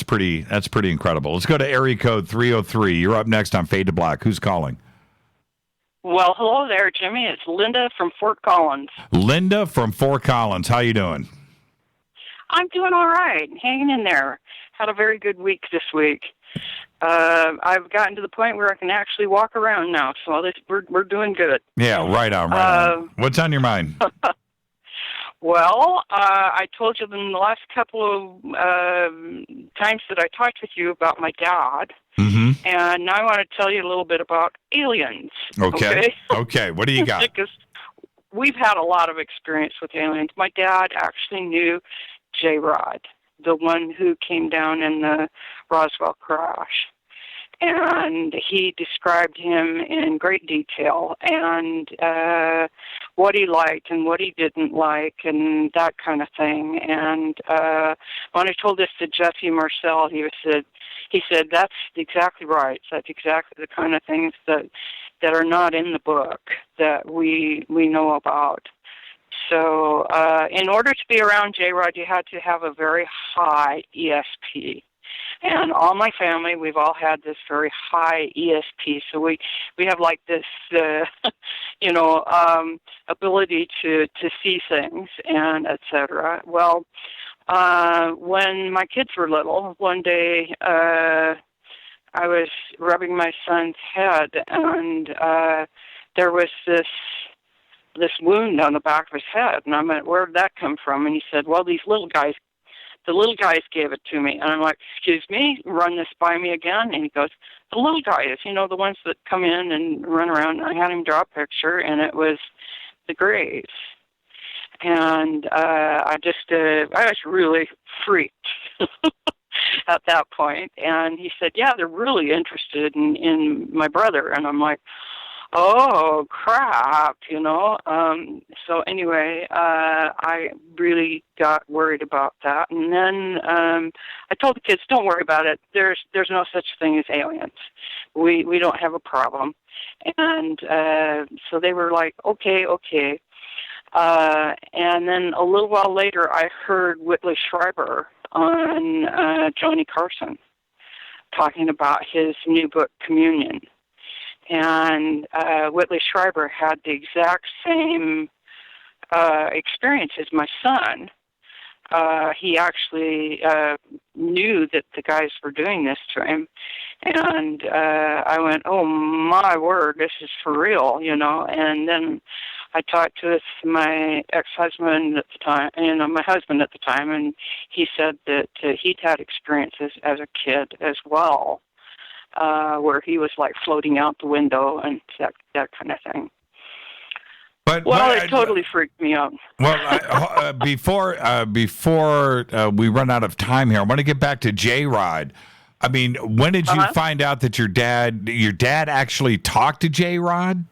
pretty incredible. Let's go to area code 303. You're up next on Fade to Black. Who's calling? Well, hello there, Jimmy. It's Linda from Fort Collins. Linda from Fort Collins. How you doing? I'm doing all right. Hanging in there. Had a very good week this week. I've gotten to the point where I can actually walk around now, so we're doing good. Yeah, right on. What's on your mind? Well, I told you in the last couple of times that I talked with you about my dad, and now I want to tell you a little bit about aliens. Okay. Okay, what do you got? Because we've had a lot of experience with aliens. My dad actually knew J-Rod, the one who came down in the Roswell crash. And he described him in great detail and what he liked and what he didn't like and that kind of thing. And when I told this to Jesse Marcel, he said, that's exactly right. That's exactly the kind of things that are not in the book that we know about. So in order to be around J-Rod, you had to have a very high ESP. And all my family, we've all had this very high ESP. So we have like this, ability to see things and et cetera. Well, when my kids were little, one day I was rubbing my son's head, and there was this wound on the back of his head. And I went, where did that come from? And he said, well, the little guys gave it to me. And I'm like, excuse me, run this by me again? And he goes, the little guys, the ones that come in and run around. And I had him draw a picture, and it was the Greys. And I was really freaked at that point. And he said, yeah, they're really interested in my brother. And I'm like, oh, crap, So anyway, I really got worried about that. And then I told the kids, don't worry about it. There's no such thing as aliens. We don't have a problem. And so they were like, okay. And then a little while later, I heard Whitley Schreiber on Johnny Carson talking about his new book, Communion. And Whitley Schreiber had the exact same experience as my son. He actually knew that the guys were doing this to him. And I went, oh, my word, this is for real, And then I talked to my ex-husband at the time, my husband at the time, and he said that he'd had experiences as a kid as well, where he was like floating out the window and that kind of thing. But it totally freaked me out. Well, before we run out of time here, I want to get back to J-Rod. I mean, when did you find out that your dad actually talked to J-Rod?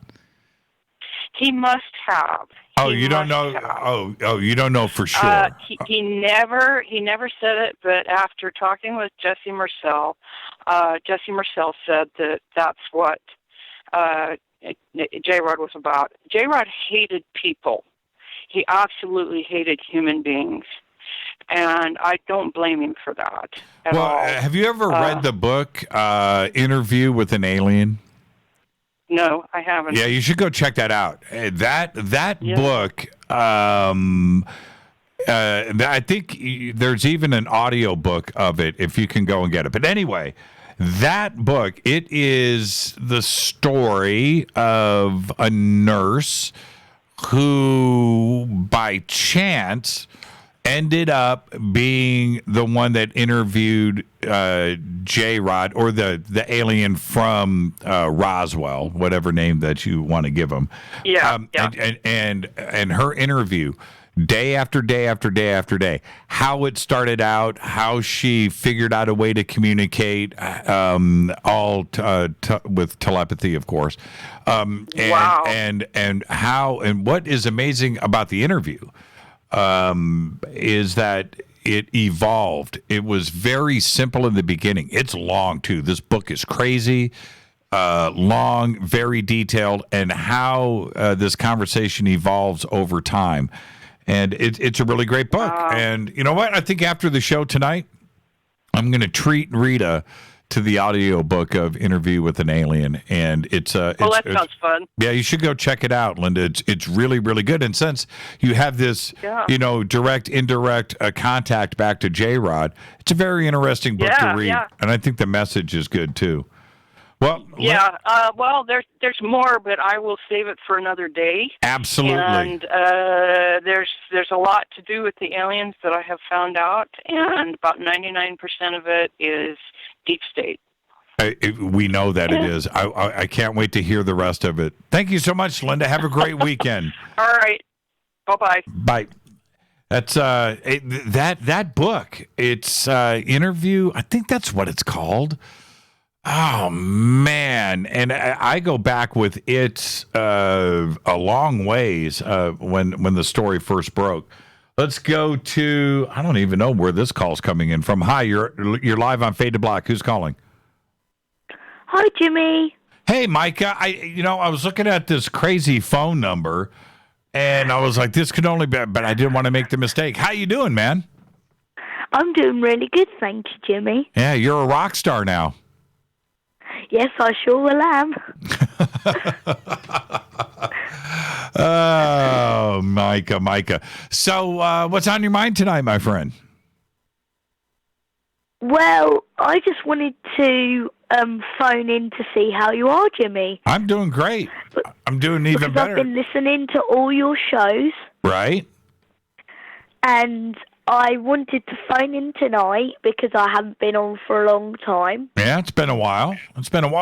He must have. You don't know? Oh, you don't know for sure. He never said it, but after talking with Jesse Marcel said that that's what J-Rod was about. J-Rod hated people. He absolutely hated human beings. And I don't blame him for that at all. Have you ever read the book, Interview with an Alien? No, I haven't. Yeah, you should go check that out. That book, I think there's even an audio book of it if you can go and get it. But anyway, that book, it is the story of a nurse who, by chance, ended up being the one that interviewed J-Rod, or the alien from Roswell, whatever name that you want to give him. Yeah. And her interview, day after day after day after day, how it started out, how she figured out a way to communicate, all with telepathy, of course. Wow. And how, and what is amazing about the interview is that it evolved. It was very simple in the beginning. It's long, too. This book is crazy, long, very detailed, and how this conversation evolves over time. And it's a really great book. And you know what? I think after the show tonight, I'm going to treat Rita to the audio book of Interview with an Alien, and that sounds fun. Yeah, you should go check it out, Linda. It's really, really good. And since you have this, direct, indirect contact back to J-Rod, it's a very interesting book to read, and I think the message is good too. Well, there's more, but I will save it for another day. Absolutely. And there's a lot to do with the aliens that I have found out, and about 99% of it is deep state. We know that it is. I can't wait to hear the rest of it. Thank you so much, Linda. Have a great weekend. All right. Bye-bye. Bye. That's that book. It's Interview. I think that's what it's called. Oh, man. And I go back with it a long ways when the story first broke. Let's go to, I don't even know where this call's coming in from. Hi, you're live on Fade to Black. Who's calling? Hi, Jimmy. Hey, Micah. I was looking at this crazy phone number, and I was like, this could only be, but I didn't want to make the mistake. How you doing, man? I'm doing really good, thank you, Jimmy. Yeah, you're a rock star now. Yes, I sure will am. Oh, Micah. So, what's on your mind tonight, my friend? Well, I just wanted to phone in to see how you are, Jimmy. I'm doing great. I'm doing even better. I've been listening to all your shows. Right. And I wanted to phone in tonight because I haven't been on for a long time. Yeah, it's been a while.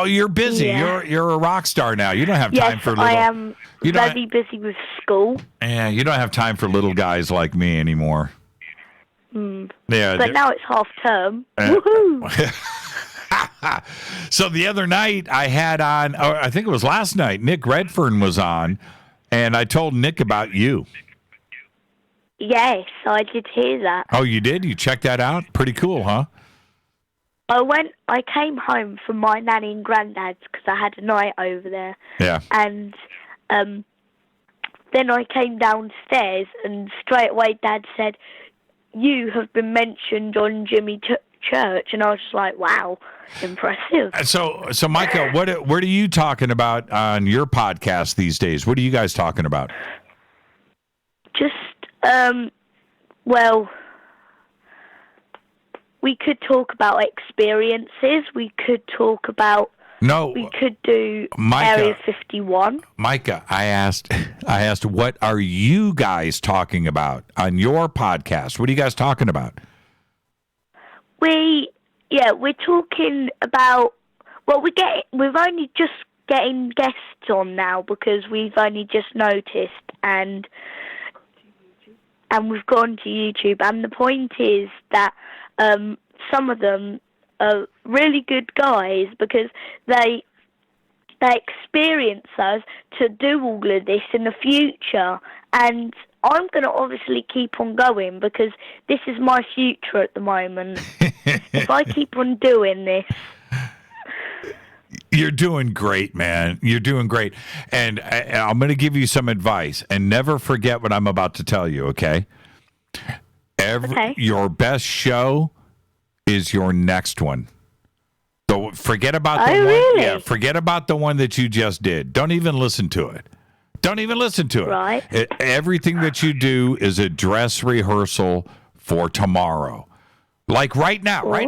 You're busy. Yeah. You're a rock star now. You don't have time for little. I am very busy with school. Yeah, you don't have time for little guys like me anymore. Yeah, but now it's half term. Woohoo! So the other night I had on, or I think it was last night, Nick Redfern was on, and I told Nick about you. Yes, I did hear that. Oh, you did? You checked that out? Pretty cool, huh? I came home from my nanny and granddad's because I had a night over there. Yeah. And then I came downstairs and straight away Dad said, "You have been mentioned on Jimmy Church," and I was just like, "Wow, impressive." So Micah, what are you talking about on your podcast these days? What are you guys talking about? Just well, we could talk about experiences. We could talk about. No. We could do Micah, Area 51. Micah, I asked, what are you guys talking about on your podcast? What are you guys talking about? We're talking about. Well, we've only just getting guests on now because we've only just noticed and we've gone to YouTube. And the point is that some of them are really good guys because they experience us to do all of this in the future. And I'm going to obviously keep on going because this is my future at the moment. If I keep on doing this. You're doing great, man. You're doing great. And I'm going to give you some advice. And never forget what I'm about to tell you, okay? Okay. Your best show is your next one. So forget about the one. Really? Yeah, forget about the one that you just did. Don't even listen to it. Don't even listen to it. Right. Everything that you do is a dress rehearsal for tomorrow. Like right now, right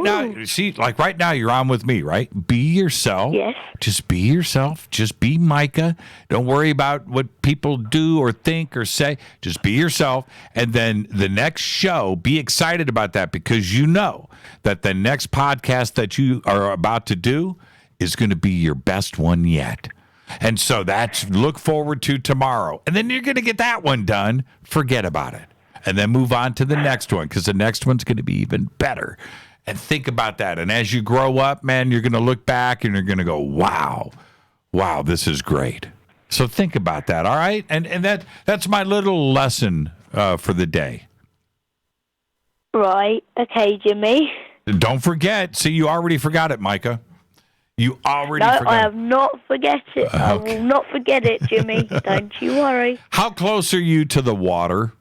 now, you're on with me, right? Be yourself. Yes. Just be yourself. Just be Micah. Don't worry about what people do or think or say. Just be yourself. And then the next show, be excited about that because you know that the next podcast that you are about to do is going to be your best one yet. And so look forward to tomorrow. And then you're going to get that one done. Forget about it. And then move on to the next one because the next one's going to be even better. And think about that. And as you grow up, man, you're going to look back and you're going to go, wow, this is great. So think about that, all right? And that's my little lesson for the day. Right. Okay, Jimmy. Don't forget. See, you already forgot it, Micah. You already forgot it. No, I have not forget it. I will not forget it, Jimmy. Don't you worry. How close are you to the water?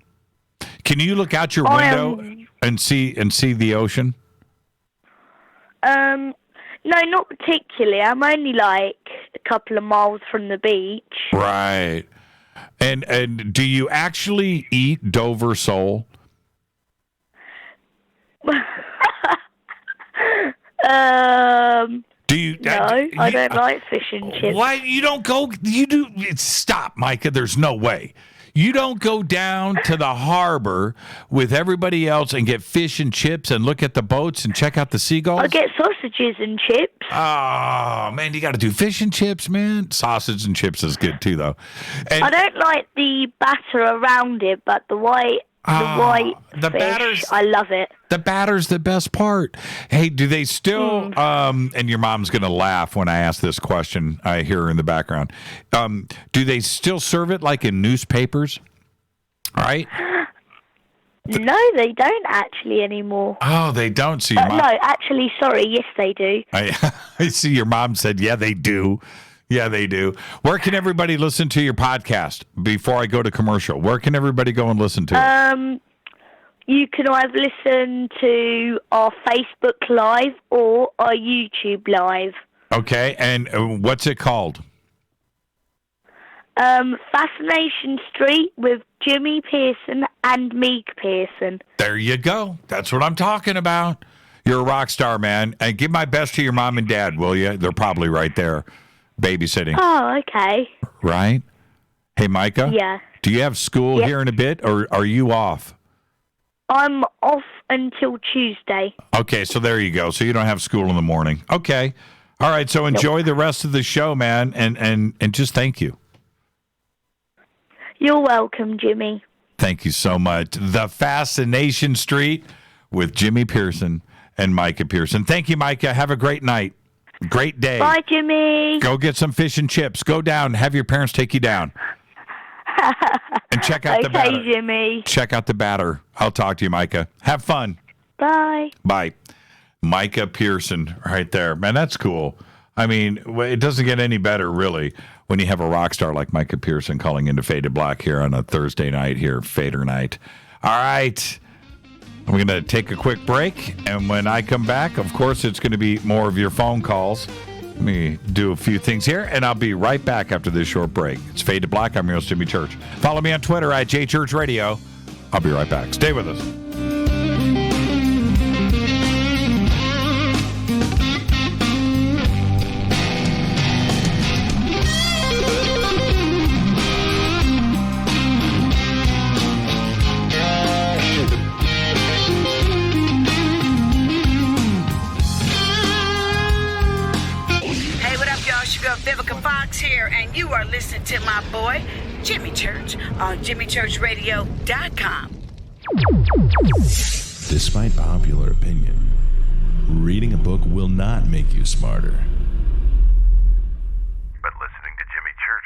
Can you look out your window and see the ocean? No, not particularly. I'm only like a couple of miles from the beach. Right. And do you actually eat Dover sole? Do you? No, I don't like fish and chips. Why you don't go? You do. Stop, Micah. There's no way. You don't go down to the harbor with everybody else and get fish and chips and look at the boats and check out the seagulls? I get sausages and chips. Oh, man, you got to do fish and chips, man. Sausage and chips is good, too, though. And I don't like the batter around it, but the white fish, I love it. The batter's the best part. Hey, do they still, and your mom's going to laugh when I ask this question, I hear her in the background. Do they still serve it like in newspapers? All right? No, they don't actually anymore. Oh, they don't? See, no, actually, sorry, yes, they do. I see your mom said, yeah, they do. Yeah, they do. Where can everybody listen to your podcast before I go to commercial? Where can everybody go and listen to it? you can either listen to our Facebook Live or our YouTube Live. Okay, and what's it called? Fascination Street with Jimmy Pearson and Meek Pearson. There you go. That's what I'm talking about. You're a rock star, man. And give my best to your mom and dad, will you? They're probably right there babysitting. Oh, okay. Right? Hey, Micah? Yeah. Do you have school here in a bit, or are you off? I'm off until Tuesday. Okay, so there you go. So you don't have school in the morning. Okay. All right, so enjoy the rest of the show, man, and just thank you. You're welcome, Jimmy. Thank you so much. The Fascination Street with Jimmy Pearson and Micah Pearson. Thank you, Micah. Have a great night. Great day. Bye, Jimmy. Go get some fish and chips. Go down. Have your parents take you down. And check out the batter. Okay, Jimmy. Check out the batter. I'll talk to you, Micah. Have fun. Bye. Bye. Micah Pearson right there. Man, that's cool. I mean, it doesn't get any better, really, when you have a rock star like Micah Pearson calling into Faded Black here on a Thursday night here, Fader Night. All right. I'm going to take a quick break, and when I come back, of course, it's going to be more of your phone calls. Let me do a few things here, and I'll be right back after this short break. It's Faded Black. I'm your host, Jimmy Church. Follow me on Twitter at JChurchRadio. I'll be right back. Stay with us. Vivica Fox here, and you are listening to my boy, Jimmy Church, on JimmyChurchRadio.com. Despite popular opinion, reading a book will not make you smarter. But listening to Jimmy Church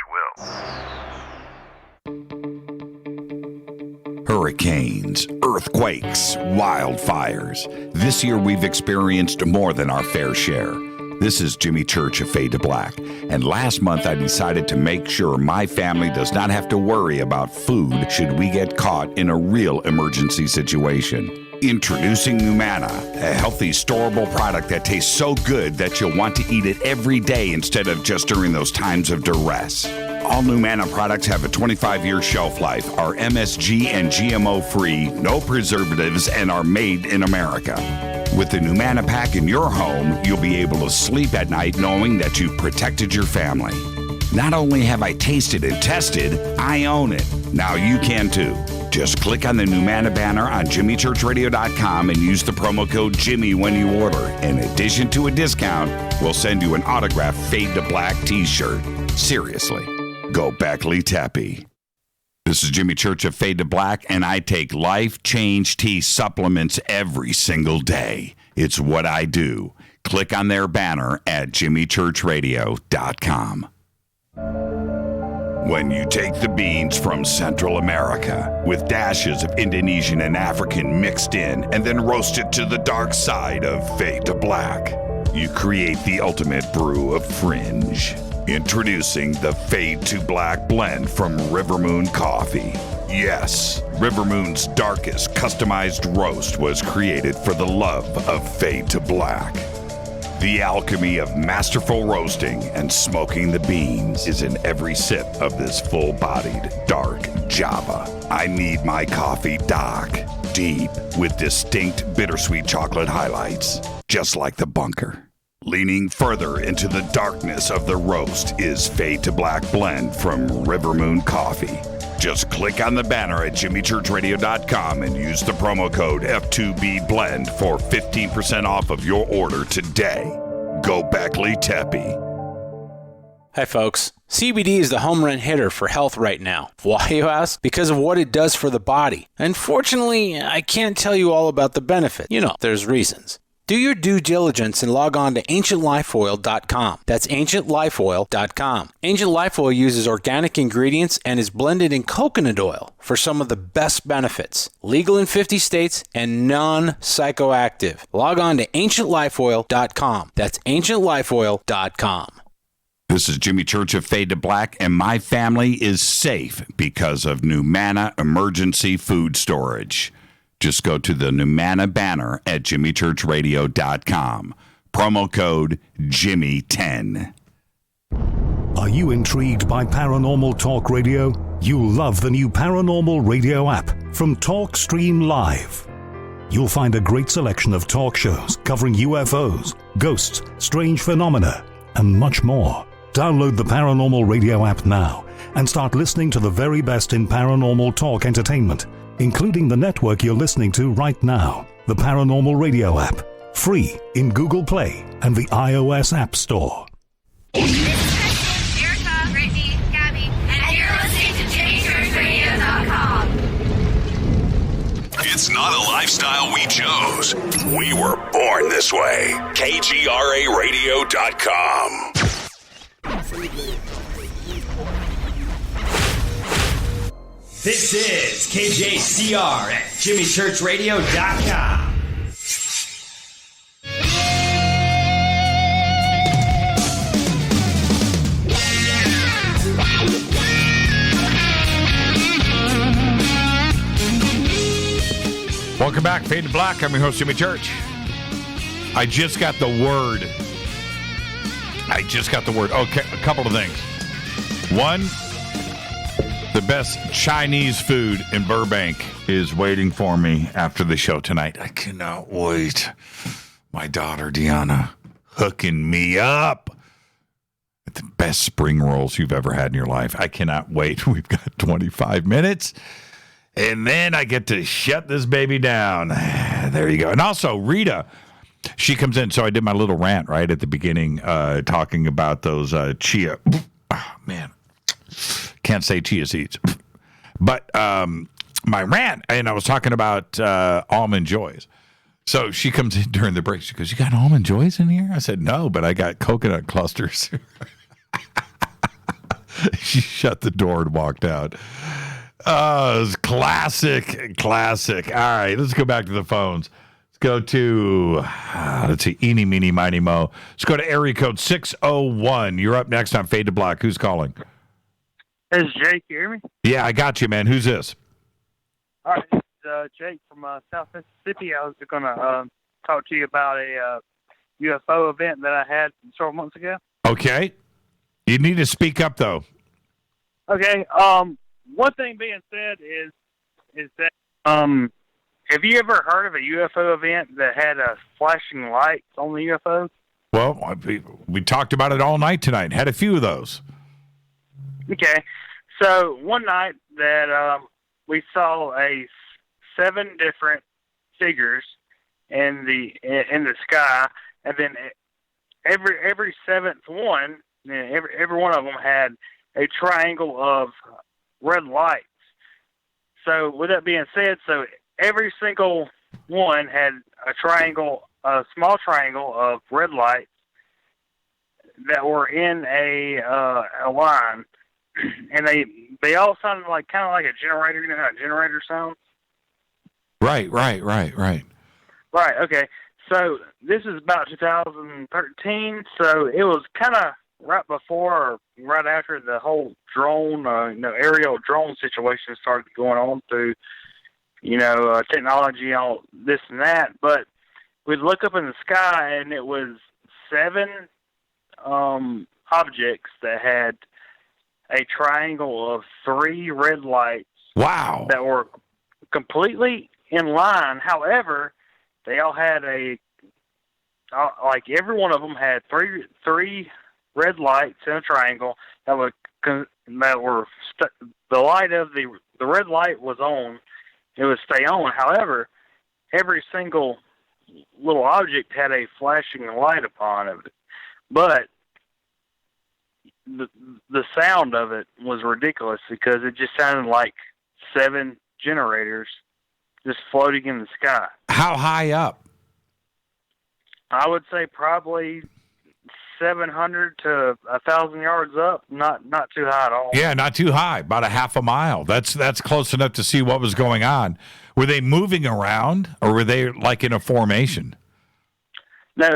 will. Hurricanes, earthquakes, wildfires. This year we've experienced more than our fair share. This is Jimmy Church of Fade to Black, and last month I decided to make sure my family does not have to worry about food should we get caught in a real emergency situation. Introducing Numana, a healthy, storable product that tastes so good that you'll want to eat it every day instead of just during those times of duress. All Numana products have a 25-year shelf life, are MSG and GMO-free, no preservatives, and are made in America. With the Numana pack in your home, you'll be able to sleep at night knowing that you've protected your family. Not only have I tasted and tested, I own it. Now you can too. Just click on the Numana banner on JimmyChurchRadio.com and use the promo code Jimmy when you order. In addition to a discount, we'll send you an autographed Fade to Black t-shirt. Seriously, go Beckley Tappy. This is Jimmy Church of Fade to Black, and I take Life Change Tea supplements every single day. It's what I do. Click on their banner at JimmyChurchRadio.com. When you take the beans from Central America with dashes of Indonesian and African mixed in and then roast it to the dark side of Fade to Black, you create the ultimate brew of fringe. Introducing the Fade to Black blend from River Moon Coffee. Yes, River Moon's darkest customized roast was created for the love of Fade to Black. The alchemy of masterful roasting and smoking the beans is in every sip of this full-bodied, dark Java. I need my coffee dark, deep, with distinct bittersweet chocolate highlights, just like the bunker. Leaning further into the darkness of the roast is Fade to Black blend from River Moon Coffee. Just click on the banner at JimmyChurchRadio.com and use the promo code F2BBLEND for 15% off of your order today. Go Beckley Teppy. Hi folks, CBD is the home run hitter for health right now. Why, you ask? Because of what it does for the body. Unfortunately, I can't tell you all about the benefit. You know, there's reasons. Do your due diligence and log on to AncientLifeOil.com. That's AncientLifeOil.com. Ancient Life Oil uses organic ingredients and is blended in coconut oil for some of the best benefits. Legal in 50 states and non-psychoactive. Log on to AncientLifeOil.com. That's AncientLifeOil.com. This is Jimmy Church of Fade to Black, and my family is safe because of Numana Emergency Food Storage. Just go to the Numana banner at jimmychurchradio.com. Promo code Jimmy10. Are you intrigued by Paranormal Talk Radio? You'll love the new Paranormal Radio app from TalkStream Live. You'll find a great selection of talk shows covering UFOs, ghosts, strange phenomena, and much more. Download the Paranormal Radio app now and start listening to the very best in paranormal talk entertainment, including the network you're listening to right now, the Paranormal Radio app. Free in Google Play and the iOS App Store. Erica, Brittany, Gabby, and you're listening to JimmyChurchRadio.com. It's not a lifestyle we chose. We were born this way. KGRARadio.com. This is KJCR at JimmyChurchRadio.com. Welcome back, Fade to Black. I'm your host, Jimmy Church. I just got the word. Okay, a couple of things. One, the best Chinese food in Burbank is waiting for me after the show tonight. I cannot wait. My daughter, Deanna, hooking me up with the best spring rolls you've ever had in your life. I cannot wait. We've got 25 minutes. And then I get to shut this baby down. There you go. And also, Rita, she comes in. So I did my little rant right at the beginning, talking about those chia. Oh, man. Can't say chia seeds. But my rant, and I was talking about Almond Joys. So she comes in during the break. She goes, "You got Almond Joys in here?" I said, "No, but I got coconut clusters." She shut the door and walked out. Oh, it was classic. All right, let's go back to the phones. Let's go to, let's see, Eeny, Meeny, Miny, Mo. Let's go to area code 601. You're up next on Fade to Black. Who's calling? This is Jake. You hear me? Yeah, I got you, man. Who's this? All right, this is Jake from South Mississippi. I was going to talk to you about a UFO event that I had several months ago. Okay. You need to speak up, though. Okay. One thing being said is that have you ever heard of a UFO event that had flashing lights on the UFO? Well, we talked about it all night tonight. Had a few of those. Okay. So one night that we saw 7 different figures in the sky, and then every seventh one, every one of them had a triangle of red lights. So with that being said, so every single one had a small triangle of red lights that were in a line, and they all sounded like kind of like a generator. You know how a generator sounds? Right. Right. Okay. So this is about 2013. So it was kind of right before or right after the whole drone, aerial drone situation started going on through, technology, all this and that. But we'd look up in the sky, and it was 7 objects that had a triangle of 3 red lights. Wow. That were completely in line. However, they all had every one of them had three red lights in a triangle the light of the red light was on. It would stay on. However, every single little object had a flashing light upon it. But the sound of it was ridiculous because it just sounded like 7 generators just floating in the sky. How high up? I would say probably 700 to 1,000 yards up. Not too high at all. Yeah, not too high. About a half a mile. That's close enough to see what was going on. Were they moving around, or were they like in a formation? No,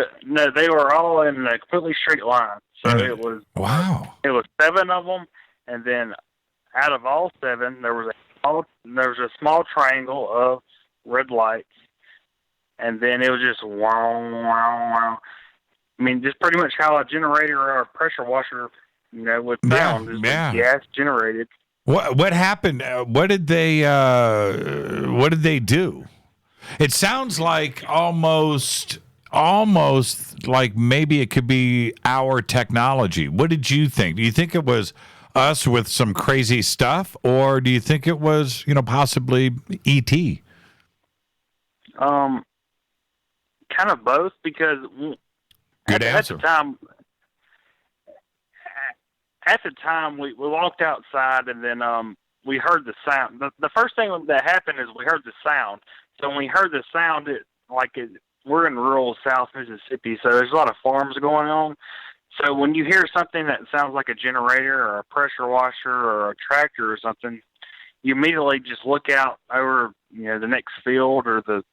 they were all in a completely straight line. So it was It was 7 of them, and then out of all 7, there was a small triangle of red lights, and then it was just wow, wow, wow. I mean, just pretty much how a generator or a pressure washer, would sound. Is gas generated. What happened? What did they do? It sounds like almost like maybe it could be our technology. What did you think? Do you think it was us with some crazy stuff, or do you think it was, possibly E.T.? Kind of both, because Good answer. At the time, we walked outside, and then we heard the sound. The first thing that happened is we heard the sound. So when we heard the sound, we're in rural South Mississippi, so there's a lot of farms going on. So when you hear something that sounds like a generator or a pressure washer or a tractor or something, you immediately just look out over, the next field or the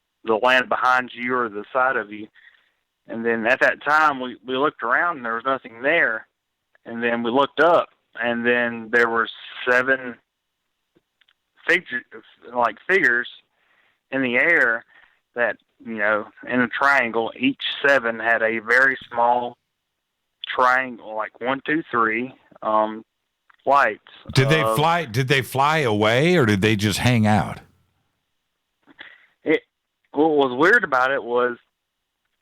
land behind you or the side of you. And then at that time, we looked around and there was nothing there. And then we looked up, and then there were 7 figures in the air that, in a triangle. Each 7 had a very small triangle, like 1, 2, 3 lights. Did they fly? Did they fly away, or did they just hang out? What was weird about it was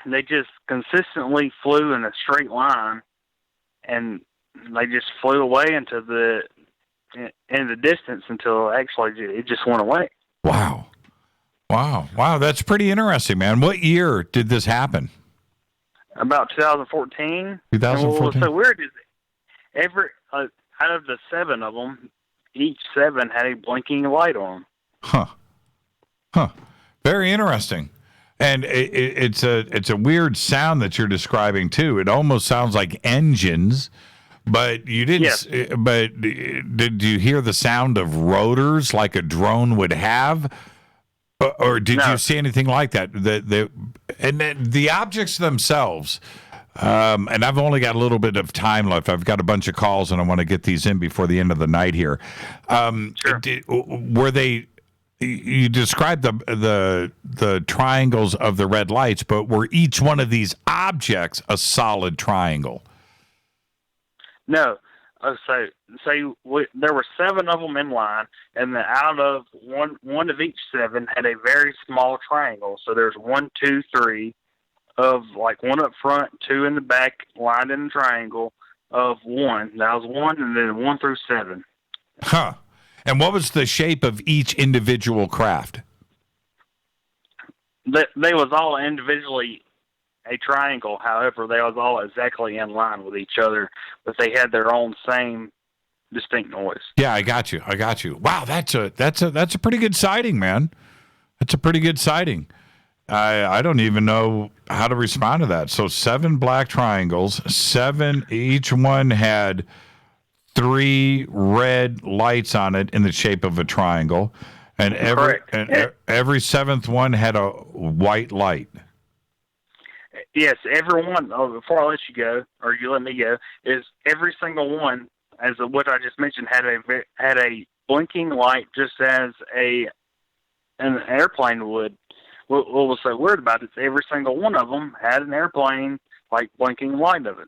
they just consistently flew in a straight line, and they just flew away into the distance until actually it just went away. Wow. That's pretty interesting, man. What year did this happen? About 2014. 2014. What was so weird is out of the 7 of them, each 7 had a blinking light on them. Huh. Very interesting. And it's a weird sound that you're describing too. It almost sounds like engines, but you didn't. Yes. But did you hear the sound of rotors like a drone would have, or did you see anything like that? The objects themselves. And I've only got a little bit of time left. I've got a bunch of calls, and I want to get these in before the end of the night here. Sure. Were they? You described the triangles of the red lights, but were each one of these objects a solid triangle? No. There were 7 of them in line, and out of one of each 7 had a very small triangle. So there's 1, 2, 3 of like 1 up front, 2 in the back, lined in a triangle of 1. That was 1, and then 1 through 7. Huh. And what was the shape of each individual craft? They was all individually a triangle. However, they was all exactly in line with each other, but they had their own same distinct noise. Yeah, I got you. Wow, that's a pretty good sighting, man. That's a pretty good sighting. I don't even know how to respond to that. So 7 black triangles, 7, each one had 3 red lights on it in the shape of a triangle, and every 7th one had a white light. Yes, every one. Before I let you go, or you let me go, is every single one, as what I just mentioned, had a blinking light, just as an airplane would. What was so weird about it is every single one of them had an airplane like blinking light of it.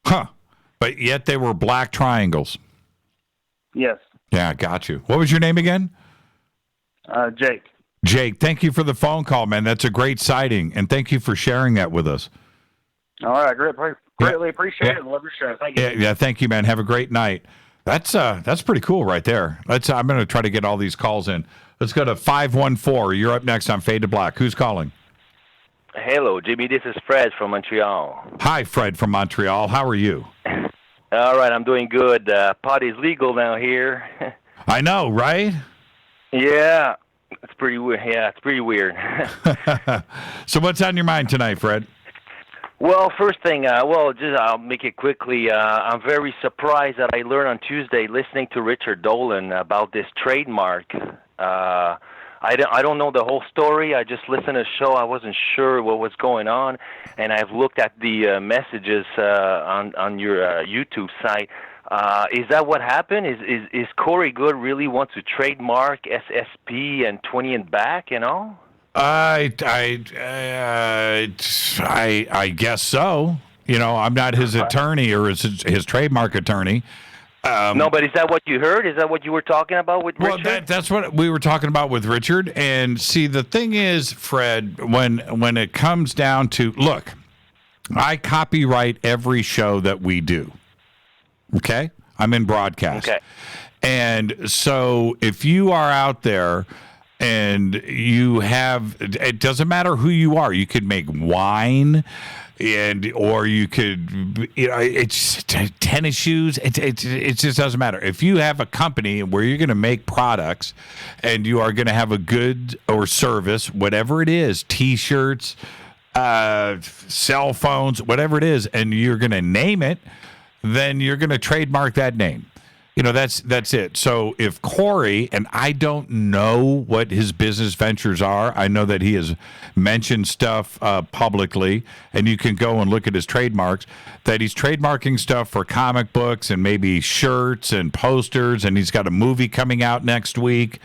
Huh. But yet they were black triangles. Yes. Yeah, got you. What was your name again? Jake. Jake, thank you for the phone call, man. That's a great sighting, and thank you for sharing that with us. All right, greatly appreciate it and love your show. Thank you. Yeah, thank you, man. Have a great night. That's pretty cool right there. I'm going to try to get all these calls in. Let's go to 514. You're up next on Fade to Black. Who's calling? Hello, Jimmy. This is Fred from Montreal. Hi, Fred from Montreal. How are you? All right, I'm doing good. Pot is legal now here. I know, right? Yeah, it's pretty weird. Yeah, it's pretty weird. So what's on your mind tonight, Fred? Well, first thing, I'll make it quickly. I'm very surprised that I learned on Tuesday, listening to Richard Dolan, about this trademark. I don't know the whole story. I just listened to the show. I wasn't sure what was going on, and I've looked at the messages on your YouTube site. Is that what happened? Is Corey Good really want to trademark SSP and 20 and back and all? I guess so. You know, I'm not his attorney or his trademark attorney. No, but is that what you heard? Is that what you were talking about with Richard? Well, that's what we were talking about with Richard. And see, the thing is, Fred, when it comes down to, look, I copyright every show that we do. Okay? I'm in broadcast. Okay. And so if you are out there and you have, it doesn't matter who you are. You could make wine, or you could, it's tennis shoes. It just doesn't matter. If you have a company where you're going to make products and you are going to have a good or service, whatever it is, T-shirts, cell phones, whatever it is, and you're going to name it, then you're going to trademark that name. You know, that's it. So if Corey, and I don't know what his business ventures are. I know that he has mentioned stuff publicly, and you can go and look at his trademarks, that he's trademarking stuff for comic books and maybe shirts and posters, and he's got a movie coming out next week,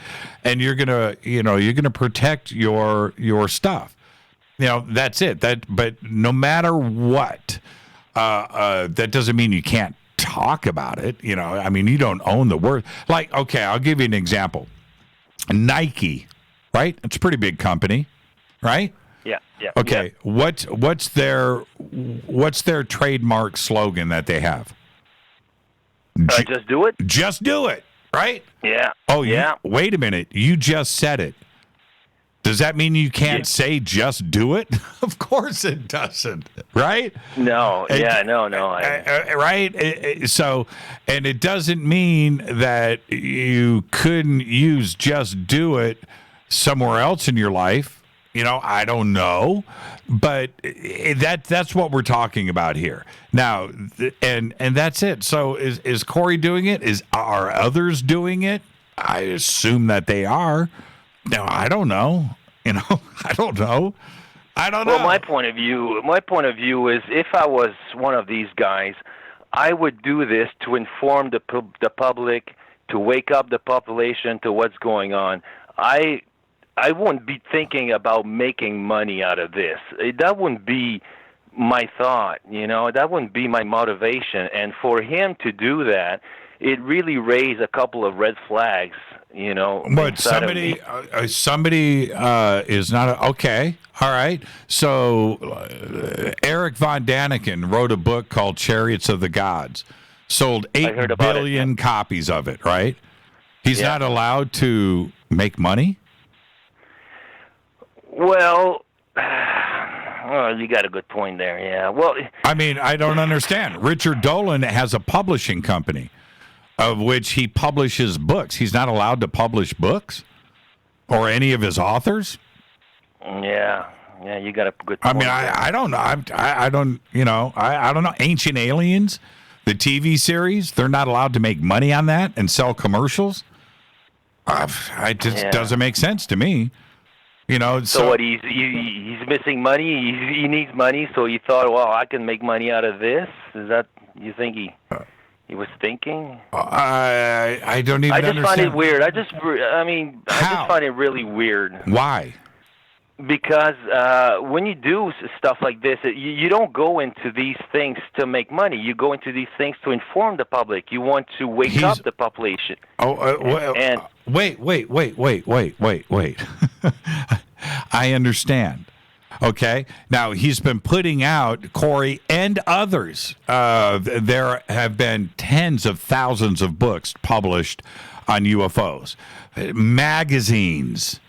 and you're going to protect your stuff. You know, that's it. But no matter what, that doesn't mean you can't talk about it. You know, I mean, you don't own the word. Like, okay, I'll give you an example. Nike, right? It's a pretty big company, right? Yeah. Okay, yeah. What's their trademark slogan that they have? Just do it. Just do it, right? Yeah. Oh, yeah. Wait a minute. You just said it. Does that mean you can't say just do it? Of course it doesn't, right? No, no. Right? So, and it doesn't mean that you couldn't use just do it somewhere else in your life. You know, I don't know. But that's what we're talking about here. Now, and that's it. So is Corey doing it? Are others doing it? I assume that they are. No, I don't know. You know, I don't know. Well, my point of view is, if I was one of these guys, I would do this to inform the public, to wake up the population to what's going on. I wouldn't be thinking about making money out of this. That wouldn't be my thought. You know, that wouldn't be my motivation. And for him to do that, it really raised a couple of red flags. You know, but somebody is not okay. All right. So Eric Von Daniken wrote a book called Chariots of the Gods. Sold 8 billion copies of it. Right. He's not allowed to make money. Well, you got a good point there. Yeah. Well, I mean, I don't understand. Richard Dolan has a publishing company, of which he publishes books. He's not allowed to publish books or any of his authors. Yeah, you got a good point. I mean, I don't know. I don't, I don't know. Ancient Aliens, the TV series, they're not allowed to make money on that and sell commercials. It just doesn't make sense to me. You know, so what? He's missing money. He needs money, so he thought, well, I can make money out of this. Is that you think he was thinking? I don't even understand. I just find it weird. I just find it really weird. Why? Because when you do stuff like this, you don't go into these things to make money. You go into these things to inform the public. You want to wake up the population. Wait. I understand. Okay. Now, he's been putting out, Corey and others, there have been tens of thousands of books published on UFOs, magazines,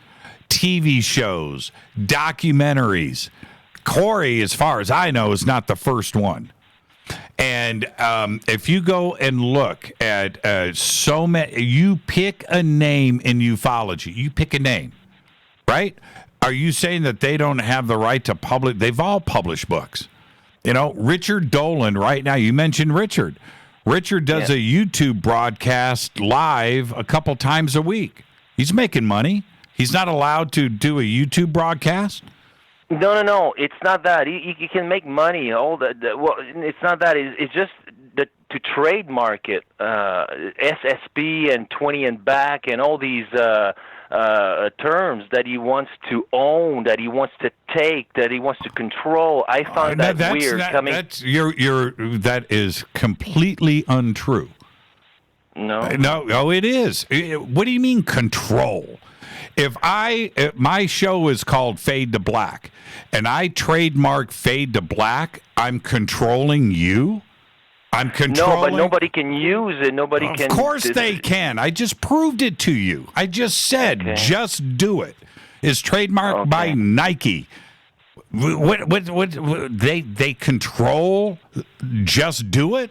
TV shows, documentaries. Corey, as far as I know, is not the first one. And if you go and look at so many, you pick a name in ufology, you pick a name, right? Are you saying that they don't have the right to publish? They've all published books. You know, Richard Dolan right now, you mentioned Richard. Richard does a YouTube broadcast live a couple times a week. He's making money. He's not allowed to do a YouTube broadcast? No. It's not that. He can make money. Well, it's not that. It's just the to trademark it, SSB and 20 and back and all these terms that he wants to own, that he wants to take, that he wants to control. I find that weird. That is completely untrue. No, it is. What do you mean control? If my show is called Fade to Black, and I trademark Fade to Black, I'm controlling you. I'm controlling. No, but nobody can use it. Nobody can. Of course they can. I just proved it to you. I just said, just do it. It's trademarked by Nike. What they control? Just do it.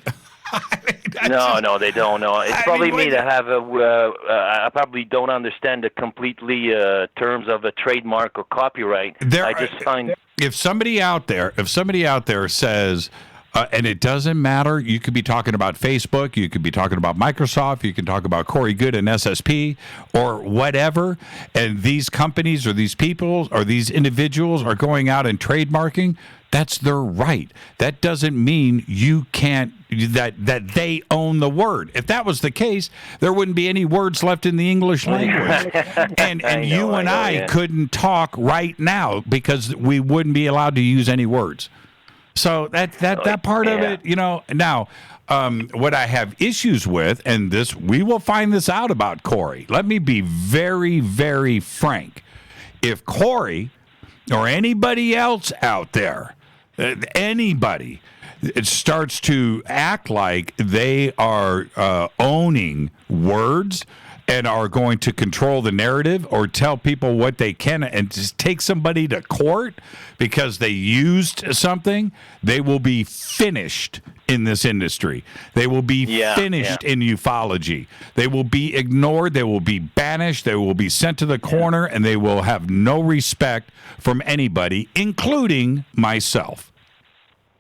No, they don't. No, it's probably me that have I probably don't understand the completely terms of a trademark or copyright. I just find if somebody out there says. And it doesn't matter. You could be talking about Facebook. You could be talking about Microsoft. You can talk about Corey Good and SSP or whatever. And these companies or these people or these individuals are going out and trademarking. That's their right. That doesn't mean you can't, that they own the word. If that was the case, there wouldn't be any words left in the English language. and you and I couldn't talk right now because we wouldn't be allowed to use any words. So that part of it, now what I have issues with, and we will find this out about Corey. Let me be very, very frank. If Corey or anybody else out there, anybody, it starts to act like they are owning words and are going to control the narrative or tell people what they can and just take somebody to court because they used something, they will be finished in this industry. They will be finished in ufology. They will be ignored. They will be banished. They will be sent to the corner, and they will have no respect from anybody, including myself.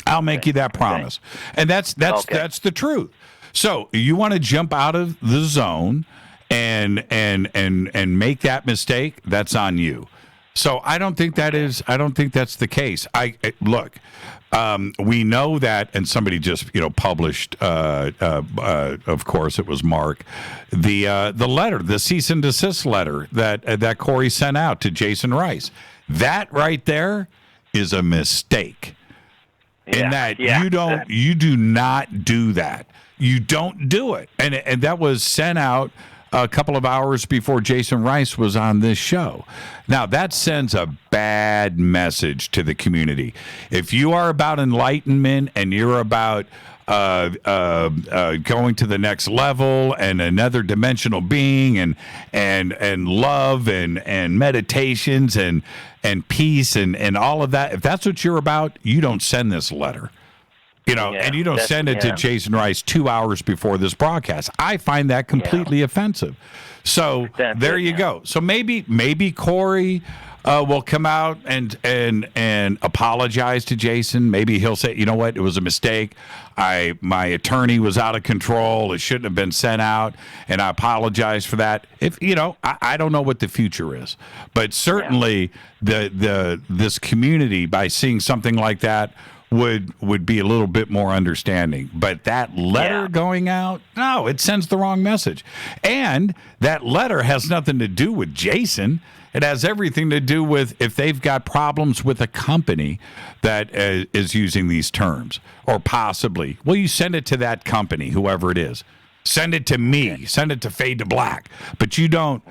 I'll make you that promise. And that's the truth. So you want to jump out of the zone and make that mistake, that's on you. So I don't think that's the case. Look, we know that, and somebody just published, of course it was Mark, the letter, the cease and desist letter that Corey sent out to Jason Rice. That right there is a mistake. In that you do not do that. You don't do it, and that was sent out a couple of hours before Jason Rice was on this show. Now, that sends a bad message to the community. If you are about enlightenment and you're about going to the next level and another dimensional being and love and meditations and peace and all of that, if that's what you're about, you don't send this letter. And you don't send it to Jason Rice 2 hours before this broadcast. I find that completely offensive. So there you go. So maybe Corey will come out and apologize to Jason. Maybe he'll say, you know what, it was a mistake. My attorney was out of control. It shouldn't have been sent out, and I apologize for that. If I don't know what the future is, but certainly this community, by seeing something like that, would be a little bit more understanding. But that letter going out, no, it sends the wrong message. And that letter has nothing to do with Jason. It has everything to do with if they've got problems with a company that is using these terms, or possibly, well, you send it to that company, whoever it is. Send it to me. Send it to Fade to Black. But you don't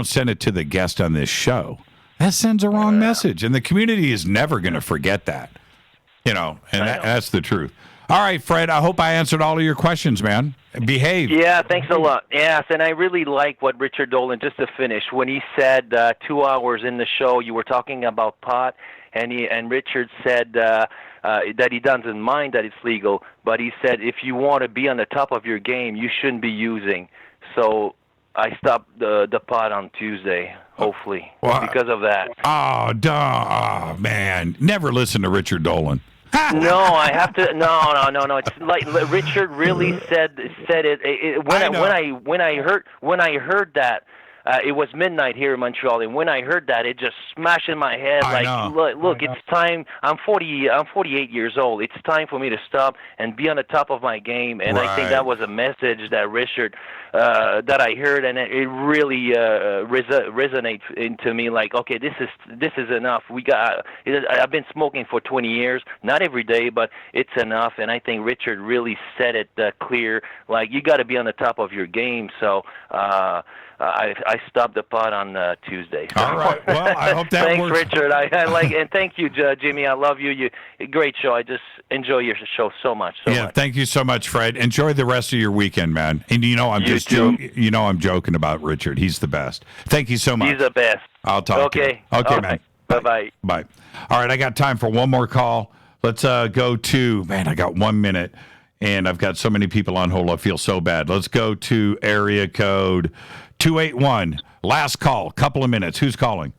send it to the guest on this show. That sends a wrong message, and the community is never going to forget that. That's the truth. All right, Fred, I hope I answered all of your questions, man. Behave. Yeah, thanks a lot. Yes, and I really like what Richard Dolan, just to finish, when he said 2 hours in the show, you were talking about pot, and Richard said that he doesn't mind that it's legal, but he said if you want to be on the top of your game, you shouldn't be using. So I stopped the pot on Tuesday, hopefully, because of that. Oh, man. Never listen to Richard Dolan. No, I have to. No. It's like Richard really said it. When I heard that, it was midnight here in Montreal, and when I heard that, it just smashed in my head. Look, it's time. I'm 48 years old. It's time for me to stop and be on the top of my game. And I think that was a message that Richard, that I heard, and it really resonates into me. Like, okay, this is enough. I've been smoking for 20 years, not every day, but it's enough. And I think Richard really said it clear. Like, you got to be on the top of your game. So I stopped the pot on Tuesday. So. All right. Well, I hope that Thanks, works. Richard. I like, and thank you, Jimmy. I love you. Great show. I just enjoy your show so much. Thank you so much, Fred. Enjoy the rest of your weekend, man. And I'm joking about Richard. He's the best. Thank you so much. He's the best. I'll talk to you. Okay, man. Bye-bye. Bye. All right, I got time for one more call. Let's go to, man, I got 1 minute, and I've got so many people on hold. I feel so bad. Let's go to area code 281. Last call, couple of minutes. Who's calling?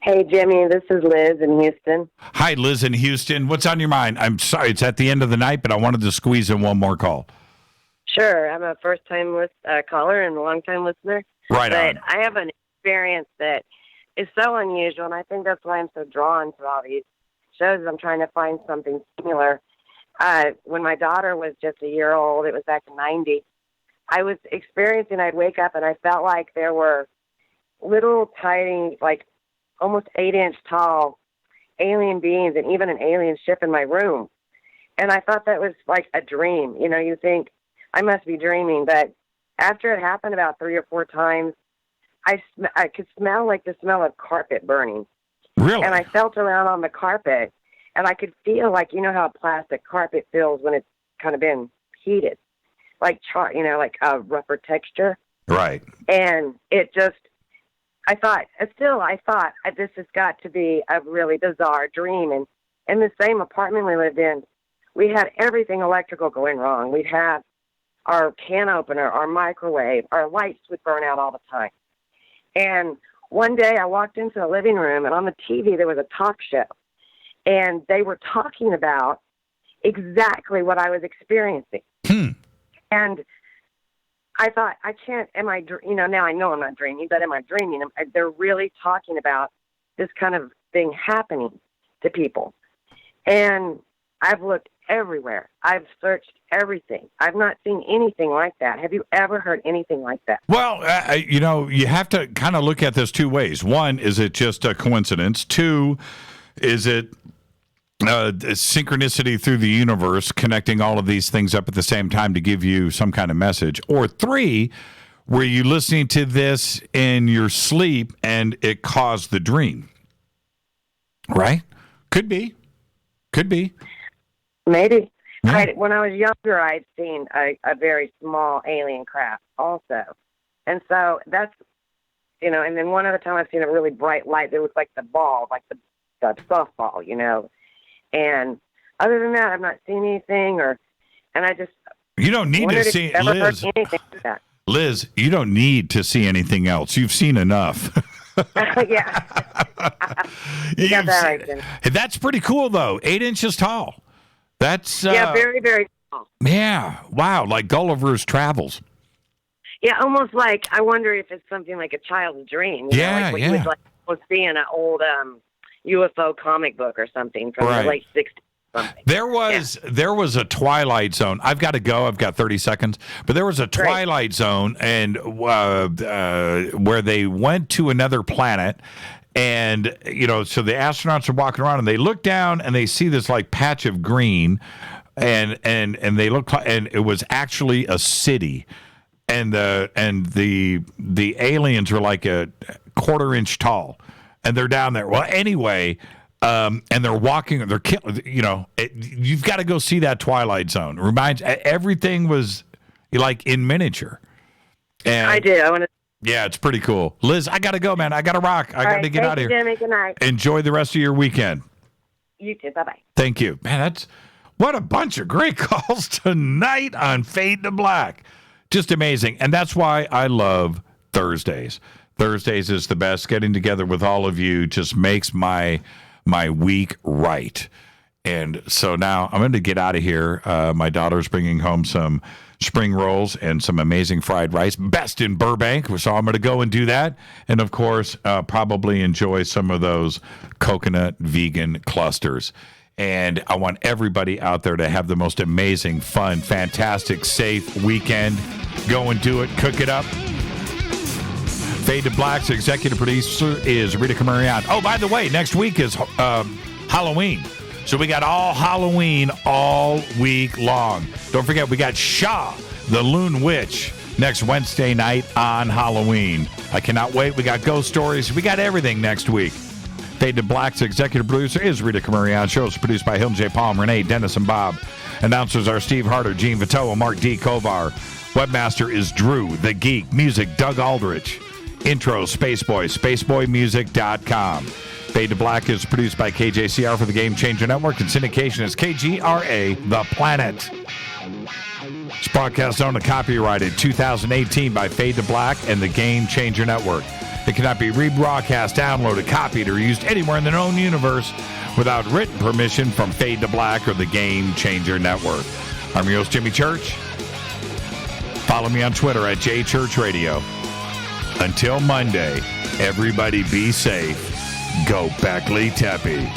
Hey, Jimmy, this is Liz in Houston. Hi, Liz in Houston. What's on your mind? I'm sorry, it's at the end of the night, but I wanted to squeeze in one more call. Sure. I'm a first-time caller and a long-time listener. Right on. But I have an experience that is so unusual, and I think that's why I'm so drawn to all these shows. I'm trying to find something similar. When my daughter was just a year old, it was back in 90, I was experiencing, I'd wake up and I felt like there were little tiny, like almost 8-inch tall alien beings and even an alien ship in my room. And I thought that was like a dream. You know, you think, I must be dreaming. But after it happened about 3 or 4 times, I could smell like the smell of carpet burning. Really? And I felt around on the carpet, and I could feel like, you know how a plastic carpet feels when it's kind of been heated, like like a rougher texture. Right. And it just, I thought this has got to be a really bizarre dream. And in the same apartment we lived in, we had everything electrical going wrong. We'd have our can opener, our microwave, our lights would burn out all the time. And one day I walked into the living room, and on the TV there was a talk show. And they were talking about exactly what I was experiencing. And I thought, now I know I'm not dreaming, but am I dreaming? They're really talking about this kind of thing happening to people. And I've looked everywhere. I've searched everything. I've not seen anything like that. Have you ever heard anything like that? Well, you have to kind of look at this 2 ways. One, is it just a coincidence? 2, is it synchronicity through the universe, connecting all of these things up at the same time to give you some kind of message? Or 3, were you listening to this in your sleep and it caused the dream? Right? Could be. Maybe. Yeah. When I was younger, I'd seen a very small alien craft also. And so that's, and then one other time I've seen a really bright light that looked like the ball, like the softball, And other than that, I've not seen anything, and I just... You don't need to see... Liz, like Liz, you don't need to see anything else. You've seen enough. Yeah. You got that right, Jim. That's pretty cool, though. 8 inches tall. That's... very, very tall. Yeah. Wow. Like Gulliver's Travels. Yeah, almost like, I wonder if it's something like a child's dream. You know, like what you would see in an old UFO comic book or something from the late 60s. Something. There was a Twilight Zone. I've got to go. I've got 30 seconds. But there was a Twilight Zone, and where they went to another planet, and so the astronauts are walking around, and they look down, and they see this like patch of green, and they look, and it was actually a city, and the aliens were like a 1/4 inch tall, and they're down there. Well, anyway. And they're walking, they're killing, you've got to go see that Twilight Zone. Everything was like in miniature. And I do. I want to. Yeah, it's pretty cool. Liz, I got to go, man. I got to rock. I got to get out of here. Jimmy. Good night. Enjoy the rest of your weekend. You too. Bye-bye. Thank you. Man, what a bunch of great calls tonight on Fade to Black. Just amazing. And that's why I love Thursdays. Thursdays is the best. Getting together with all of you just makes my week right. And so now I'm going to get out of here. My daughter's bringing home some spring rolls and some amazing fried rice. Best in Burbank, so I'm going to go and do that. And, of course, probably enjoy some of those coconut vegan clusters. And I want everybody out there to have the most amazing, fun, fantastic, safe weekend. Go and do it. Cook it up. Fade to Black's executive producer is Rita Camarion. Oh, by the way, next week is Halloween. So we got all Halloween all week long. Don't forget, we got Shaw, the Loon Witch, next Wednesday night on Halloween. I cannot wait. We got ghost stories. We got everything next week. Fade to Black's executive producer is Rita Camarion. Show is produced by Hilton J. Palm, Renee, Dennis, and Bob. Announcers are Steve Harder, Gene Vitoa, Mark D. Kovar. Webmaster is Drew, the Geek. Music, Doug Aldrich. Intro, Spaceboy, spaceboymusic.com. Fade to Black is produced by KJCR for the Game Changer Network, and syndication is KGRA, The Planet. This broadcast owned and copyrighted 2018 by Fade to Black and the Game Changer Network. It cannot be rebroadcast, downloaded, copied, or used anywhere in the known universe without written permission from Fade to Black or the Game Changer Network. I'm your host, Jimmy Church. Follow me on Twitter at JChurchRadio. Until Monday, everybody be safe. Go Beckley Tepe.